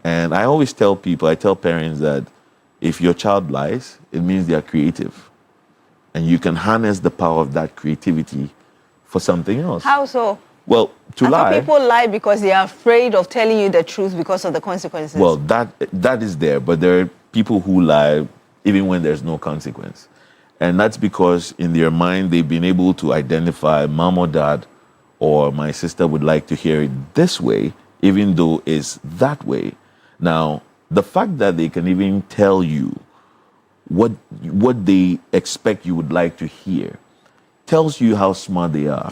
Speaker 21: And I always tell people, I tell parents that if your child lies, it means they are creative. And you can harness the power of that creativity for something else.
Speaker 18: How so?
Speaker 21: Well, to lie.
Speaker 18: Some people lie because they are afraid of telling you the truth because of the consequences.
Speaker 21: Well, that is there, but there are people who lie even when there's no consequence. And that's because in their mind, they've been able to identify mom or dad or my sister would like to hear it this way, even though it's that way. Now, the fact that they can even tell you what they expect you would like to hear tells you how smart they are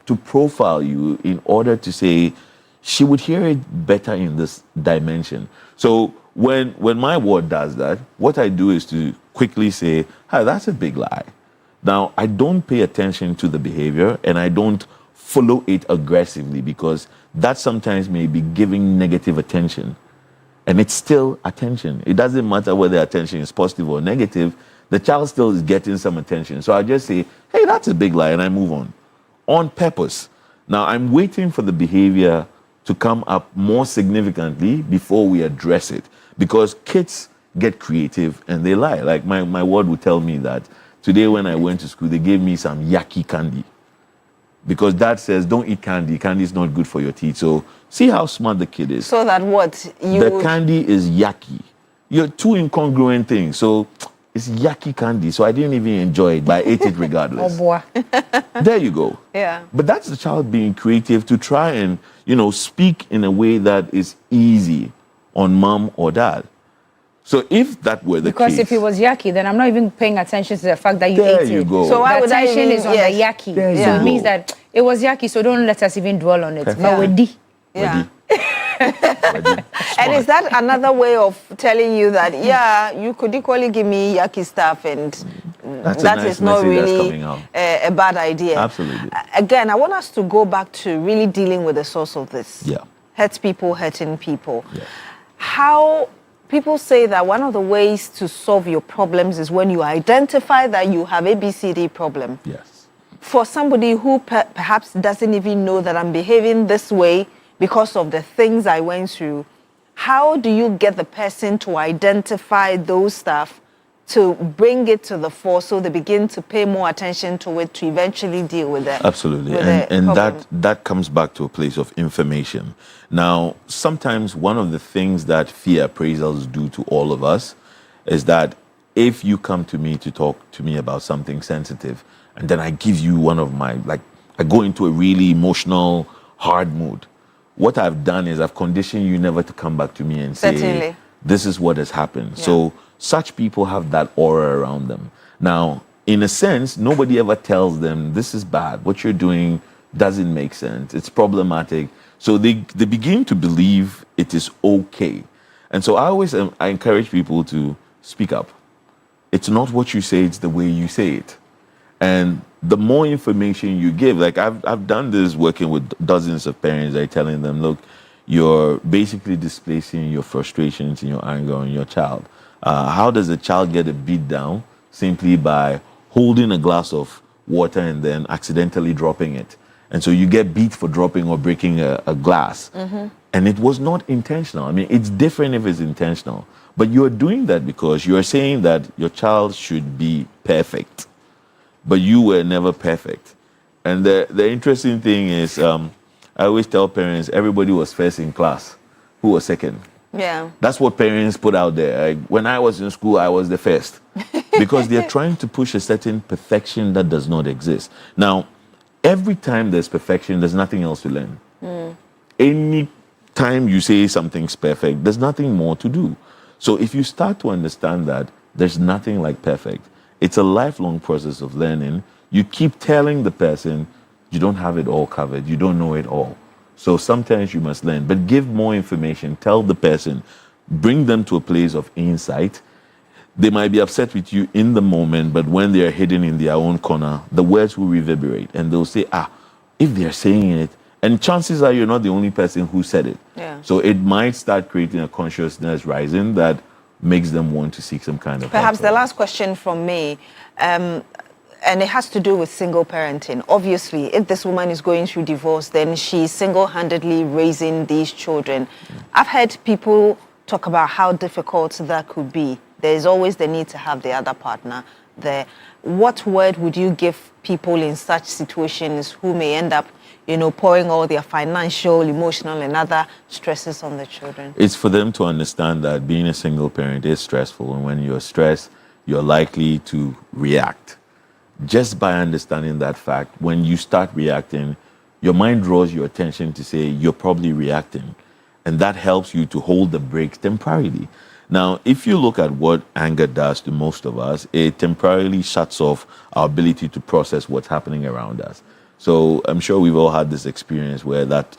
Speaker 21: to profile you in order to say, she would hear it better in this dimension. So when my ward does that, what I do is to quickly say, hey, that's a big lie. Now, I don't pay attention to the behavior and I don't follow it aggressively because that sometimes may be giving negative attention. And it's still attention. It doesn't matter whether attention is positive or negative, the child still is getting some attention. So I just say, hey, that's a big lie, and I move on purpose. Now, I'm waiting for the behavior to come up more significantly before we address it. Because kids get creative and they lie. Like my ward would tell me that today when I went to school, they gave me some yucky candy. Because dad says, don't eat candy. Candy is not good for your teeth. So see how smart the kid is.
Speaker 18: So that what?
Speaker 21: The candy is yucky. You're two incongruent things. So it's yucky candy. So I didn't even enjoy it, but I ate it regardless.
Speaker 8: Oh boy.
Speaker 21: There you go.
Speaker 18: Yeah.
Speaker 21: But that's the child being creative to try and, speak in a way that is easy on mom or dad. So if that were the
Speaker 8: because
Speaker 21: case,
Speaker 8: if it was yucky, then I'm not even paying attention to the fact that you
Speaker 21: There
Speaker 8: ate
Speaker 21: you
Speaker 8: it.
Speaker 21: go.
Speaker 8: So
Speaker 21: why
Speaker 8: the
Speaker 21: would I
Speaker 8: attention
Speaker 18: even-
Speaker 8: is on
Speaker 18: yes.
Speaker 8: the yucky.
Speaker 21: There
Speaker 8: So
Speaker 21: you
Speaker 8: it means
Speaker 21: go.
Speaker 8: that it was yucky. So don't let us even dwell on it.
Speaker 21: Perfect.
Speaker 8: But we did.
Speaker 18: Yeah. And is that another way of telling you that, yeah, you could equally give me yucky stuff and
Speaker 21: That's a
Speaker 18: that
Speaker 21: nice
Speaker 18: is not
Speaker 21: message that's
Speaker 18: really
Speaker 21: coming out.
Speaker 18: a bad idea.
Speaker 21: Absolutely.
Speaker 18: Again, I want us to go back to really dealing with the source of this.
Speaker 21: Yeah.
Speaker 18: Hurt people, hurting people. How people say that one of the ways to solve your problems is when you identify that you have a BCD problem.
Speaker 21: Yes.
Speaker 18: For somebody who perhaps doesn't even know that I'm behaving this way because of the things I went through, how do you get the person to identify those stuff, to bring it to the fore so they begin to pay more attention to it to eventually deal with it?
Speaker 21: Absolutely.
Speaker 18: with
Speaker 21: And
Speaker 18: the problem?
Speaker 21: that comes back to a place of information. Now, sometimes one of the things that fear appraisals do to all of us is that if you come to me to talk to me about something sensitive, and then I give you one of my, like, I go into a really emotional, hard mood, what I've done is I've conditioned you never to come back to me and say,
Speaker 18: Certainly.
Speaker 21: this is what has happened. So such people have that aura around them. Now, in a sense, nobody ever tells them, this is bad. What you're doing doesn't make sense. It's problematic. So they begin to believe it is okay. And so I encourage people to speak up. It's not what you say, it's the way you say it. And the more information you give, like I've done this working with dozens of parents, I'm telling them, look, you're basically displacing your frustrations and your anger on your child. How does a child get a beat down? Simply by holding a glass of water and then accidentally dropping it. And so you get beat for dropping or breaking a glass.
Speaker 18: Mm-hmm.
Speaker 21: And it was not intentional. I mean, it's different if it's intentional. But you're doing that because you're saying that your child should be perfect. But you were never perfect. And the interesting thing is, I always tell parents, everybody was first in class. Who was second?
Speaker 18: Yeah.
Speaker 21: That's what parents put out there. Like, when I was in school, I was the first. Because they're trying to push a certain perfection that does not exist. Now, every time there's perfection, there's nothing else to learn. Any time you say something's perfect, there's nothing more to do. So if you start to understand that there's nothing like perfect, it's a lifelong process of learning. You keep telling the person, you don't have it all covered, you don't know it all. So sometimes you must learn, but give more information, tell the person, bring them to a place of insight. They might be upset with you in the moment, but when they are hidden in their own corner, the words will reverberate and they'll say, if they're saying it, and chances are you're not the only person who said it.
Speaker 18: Yeah.
Speaker 21: So it might start creating a consciousness rising that makes them want to seek some kind of
Speaker 18: Perhaps
Speaker 21: help.
Speaker 18: the last question from me, and it has to do with single parenting. Obviously, if this woman is going through divorce, then she's single-handedly raising these children. I've heard people talk about how difficult that could be. There's always the need to have the other partner there. What word would you give people in such situations who may end up, pouring all their financial, emotional, and other stresses on the children?
Speaker 21: It's for them to understand that being a single parent is stressful, and when you're stressed, you're likely to react. Just by understanding that fact, when you start reacting, your mind draws your attention to say you're probably reacting, and that helps you to hold the brakes temporarily. Now, if you look at what anger does to most of us, it temporarily shuts off our ability to process what's happening around us. So I'm sure we've all had this experience where that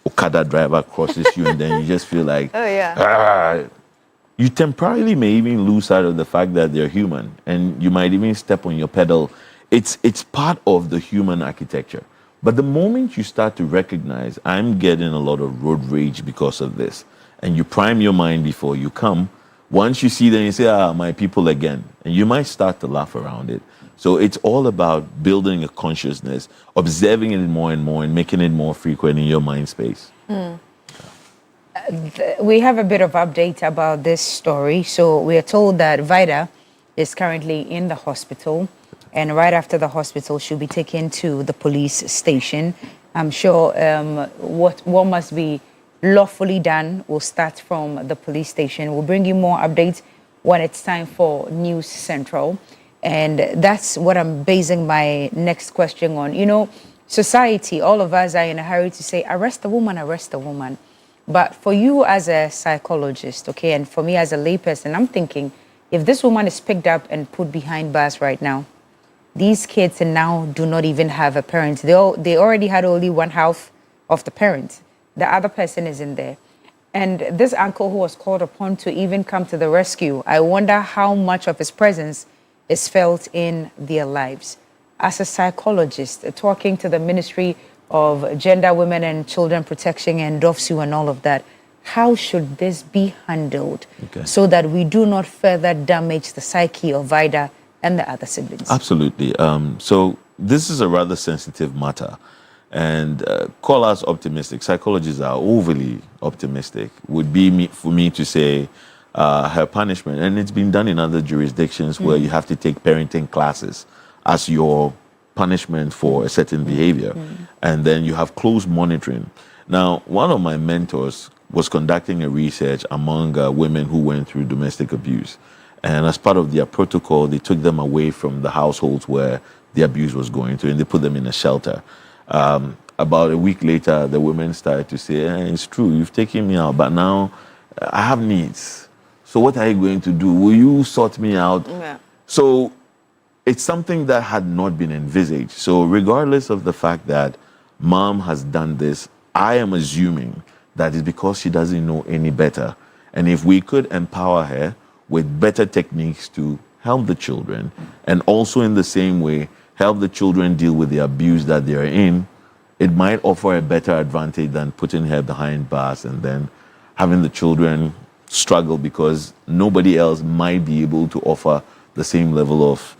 Speaker 21: Okada driver crosses you and then you just feel like,
Speaker 18: oh yeah.
Speaker 21: You temporarily may even lose sight of the fact that they're human, and you might even step on your pedal. It's part of the human architecture. But the moment you start to recognize, I'm getting a lot of road rage because of this, and you prime your mind before you come, once you see them, you say, my people again. And you might start to laugh around it. So it's all about building a consciousness, observing it more and more, and making it more frequent in your mind space.
Speaker 8: We have a bit of update about this story. So we are told that Vida is currently in the hospital, and right after the hospital, she'll be taken to the police station. I'm sure what must be lawfully done will start from the police station. We'll bring you more updates when it's time for News Central. And that's what I'm basing my next question on. Society, all of us are in a hurry to say, arrest the woman, arrest the woman. But for you as a psychologist, okay, and for me as a layperson, I'm thinking, if this woman is picked up and put behind bars right now, these kids now do not even have a parent. They already had only one half of the parent. The other person is in there. And this uncle who was called upon to even come to the rescue, I wonder how much of his presence is felt in their lives. As a psychologist, talking to the Ministry of Gender, Women and Children Protection and DOFSU and all of that, how should this be handled so that we do not further damage the psyche of Vida and the other siblings?
Speaker 21: Absolutely. So this is a rather sensitive matter. And call us optimistic. Psychologists are overly optimistic. Would be for me to say her punishment, and it's been done in other jurisdictions where you have to take parenting classes as your punishment for a certain behavior. And then you have close monitoring. Now, one of my mentors was conducting a research among women who went through domestic abuse. And as part of their protocol, they took them away from the households where the abuse was going to, and they put them in a shelter. About a week later, the women started to say, it's true, you've taken me out, but now I have needs. So what are you going to do? Will you sort me out?
Speaker 18: Yeah.
Speaker 21: So it's something that had not been envisaged. So regardless of the fact that mom has done this, I am assuming that it's because she doesn't know any better. And if we could empower her with better techniques to help the children, and also in the same way, help the children deal with the abuse that they're in, it might offer a better advantage than putting her behind bars and then having the children struggle because nobody else might be able to offer the same level of,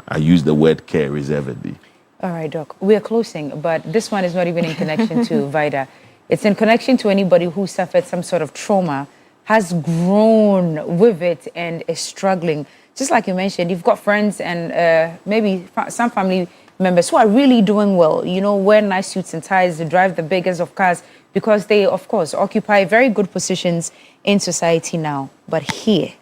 Speaker 21: I use the word care reservedly.
Speaker 8: All right, Doc. We're closing, but this one is not even in connection to Vida. It's in connection to anybody who suffered some sort of trauma, has grown with it, and is struggling. Just like you mentioned, you've got friends and maybe some family members who are really doing well, you know, wear nice suits and ties, they drive the biggest of cars because they, of course, occupy very good positions in society now. But here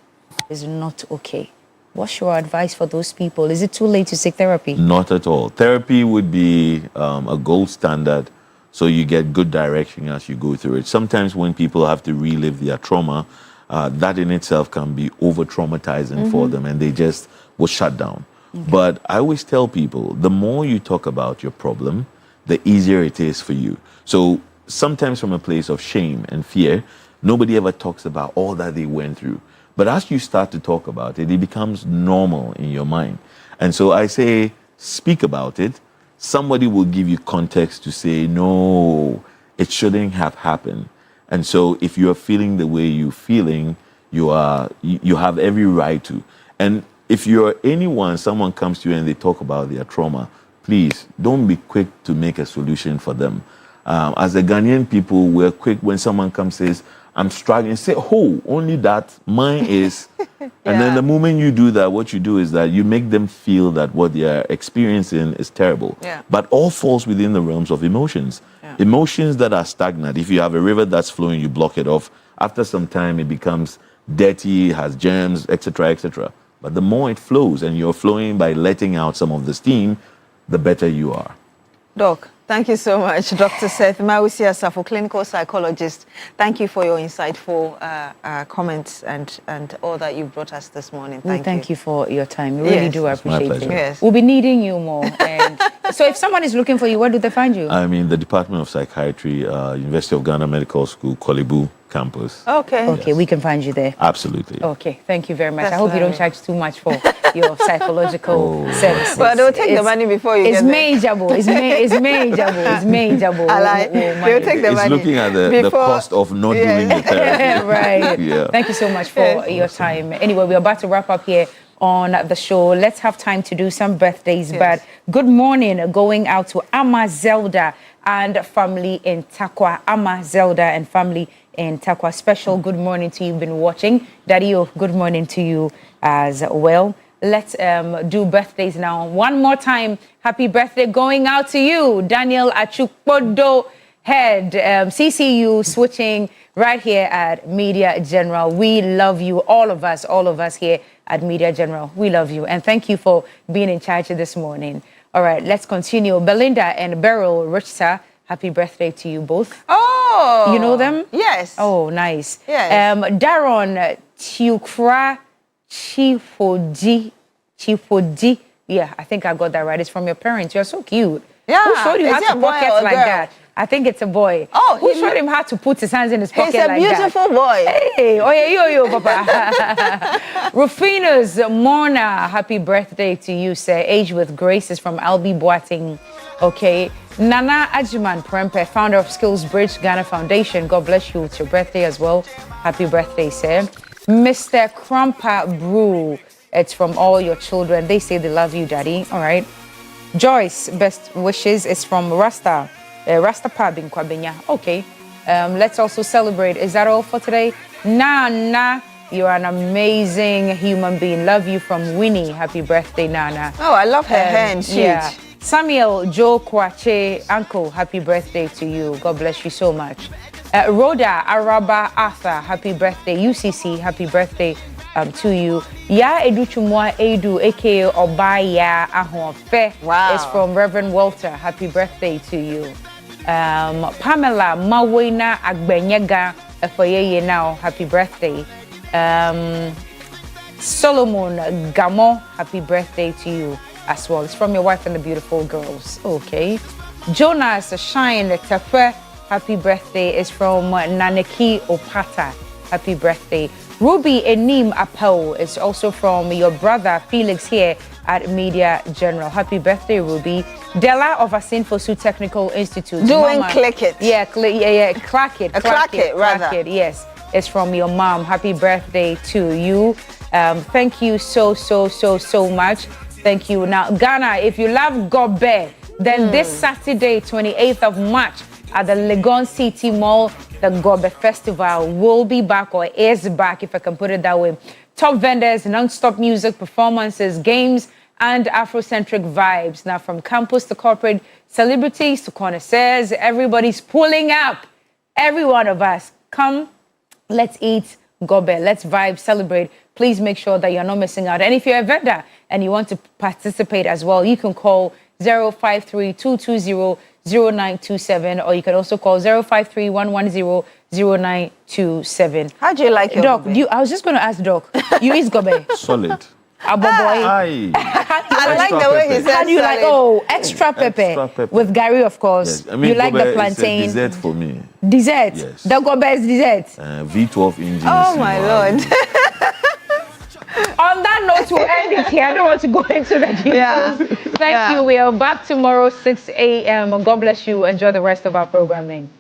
Speaker 8: is not okay. What's your advice for those people? Is it too late to seek therapy?
Speaker 21: Not at all. Therapy would be a gold standard, so you get good direction as you go through it. Sometimes when people have to relive their trauma, that in itself can be over-traumatizing for them, and they just will shut down. But I always tell people, the more you talk about your problem, the easier it is for you. So sometimes from a place of shame and fear, nobody ever talks about all that they went through. But as you start to talk about it, it becomes normal in your mind. And so I say, speak about it. Somebody will give you context to say, no, it shouldn't have happened. And so if you are feeling the way you're feeling, you have every right to. And if you're anyone, someone comes to you and they talk about their trauma, please don't be quick to make a solution for them. As the Ghanaian people, we're quick when someone comes and says, I'm struggling, say, oh, only that, mine is. And then the moment you do that, what you do is that you make them feel that what they are experiencing is terrible. But all falls within the realms of emotions. Emotions that are stagnant. If you have a river that's flowing, you block it off. After some time, it becomes dirty, has germs, etc., etc. But the more it flows, and you're flowing by letting out some of the steam, the better you are.
Speaker 18: Doc, thank you so much. Dr. Seth Mawusi Asafo, clinical psychologist. Thank you for your insightful comments and all that you brought us this morning.
Speaker 8: Thank you for your time. We really do appreciate it.
Speaker 18: Yes.
Speaker 8: We'll be needing you more. And so if someone is looking for you, where do they find you?
Speaker 21: I'm in the Department of Psychiatry, University of Ghana Medical School, Kolebu campus.
Speaker 18: Okay.
Speaker 8: Okay, we can find you there.
Speaker 21: Absolutely.
Speaker 8: Okay, thank you very much.
Speaker 18: That's
Speaker 8: I hope you don't
Speaker 18: lovely.
Speaker 8: charge too much for your psychological services.
Speaker 18: But they'll take the money before you
Speaker 8: it's
Speaker 18: get there.
Speaker 8: Manageable. It's manageable. It's manageable.
Speaker 18: I like, they'll take the
Speaker 21: It's
Speaker 18: money.
Speaker 21: looking at the cost of not doing the therapy.
Speaker 8: Right.
Speaker 21: Yeah.
Speaker 8: Thank you so much for your time. Anyway, we're about to wrap up here on the show. Let's have time to do some birthdays. But good morning going out to Ama Zelda and family in Takwa. Ama Zelda and family in Takwa. Special good morning to you. You've been watching. Daddy, good morning to you as well. Let's do birthdays now. One more time. Happy birthday going out to you, Daniel Achukpodo Head, CCU switching right here at Media General. We love you, all of us here at Media General. We love you. And thank you for being in charge this morning. All right, let's continue. Belinda and Beryl Richter Happy birthday to you both.
Speaker 18: Oh.
Speaker 8: You know them?
Speaker 18: Yes.
Speaker 8: Oh, nice.
Speaker 18: Yes.
Speaker 8: Daron Tiukra Chifodi. Yeah, I think I got that right. It's from your parents. You're so cute.
Speaker 18: Yeah.
Speaker 8: Who showed you how to pocket like
Speaker 18: girl?
Speaker 8: that? I think it's a boy.
Speaker 18: Oh,
Speaker 8: who showed him how to put his hands in his pocket like that?
Speaker 18: He's a beautiful boy.
Speaker 8: Hey, oh yeah, yo, Papa. Rufino's Mona, happy birthday to you, sir. Age with Grace is from Albi Boating. Okay. Nana Ajiman Prempe, founder of Skills Bridge Ghana Foundation. God bless you. It's your birthday as well. Happy birthday, sir. Mr. Krumpa Brew. It's from all your children. They say they love you, Daddy. All right. Joyce, best wishes is from Rasta. Rasta Pabin Kwabenya. Okay. Let's also celebrate. Is that all for today? Nana, you're an amazing human being. Love you from Winnie. Happy birthday, Nana.
Speaker 18: Oh, I love her hand.
Speaker 8: Yeah. Samuel Joe Kwache, uncle, happy birthday to you. God bless you so much. Rhoda Araba Arthur, happy birthday. UCC, happy birthday to you. Ya Educhumwa Edu, aka Obaya Ahonfe, is from Reverend Walter. Happy birthday to you. Pamela Mawena Agbenyega, Efoyeye now, happy birthday. Solomon Gamo, happy birthday to you as well. It's from your wife and the beautiful girls. Okay. Jonas Shine Tefe, happy birthday is from Naneki Opata. Happy birthday. Ruby Enim Apau is also from your brother Felix here at Media General. Happy birthday, Ruby. Della of Asinfosu Technical Institute.
Speaker 18: Doing
Speaker 8: Mama,
Speaker 18: click it.
Speaker 8: Yeah, clack it.
Speaker 18: Clack it, rather.
Speaker 8: Yes, it's from your mom. Happy birthday to you. Thank you so much. Thank you. Now, Ghana, if you love Gobe, then this Saturday, 28th of March, at the Legon City Mall, the Gobe Festival will be back, or is back, if I can put it that way. Top vendors, non-stop music, performances, games, and Afrocentric vibes. Now, from campus to corporate, celebrities to connoisseurs, everybody's pulling up. Every one of us. Come, let's eat Gobe. Let's vibe, celebrate. Please make sure that you're not missing out. And if you're a vendor and you want to participate as well, you can call 053-220-0927, or you can also call 053-110-0927.
Speaker 18: How do you like your
Speaker 8: Doc?
Speaker 18: Gobe?
Speaker 8: I was just going to ask Doc. You eat Gobe?
Speaker 21: Solid.
Speaker 8: Abo boy.
Speaker 21: Aye.
Speaker 18: I like the way he said
Speaker 8: How do you like? Oh, extra pepper.
Speaker 21: Extra pepper.
Speaker 8: With Gary, of course.
Speaker 21: Yes. I mean,
Speaker 8: you like the
Speaker 21: Gobe
Speaker 8: plantain.
Speaker 21: is a dessert for me.
Speaker 8: Dessert?
Speaker 21: Yes.
Speaker 8: The Gobe is dessert.
Speaker 21: V12 engines.
Speaker 18: Oh, my Lord.
Speaker 8: On that note, we'll end it here. I don't want to go into the details. Thank you. We are back tomorrow, 6 a.m. God bless you. Enjoy the rest of our programming.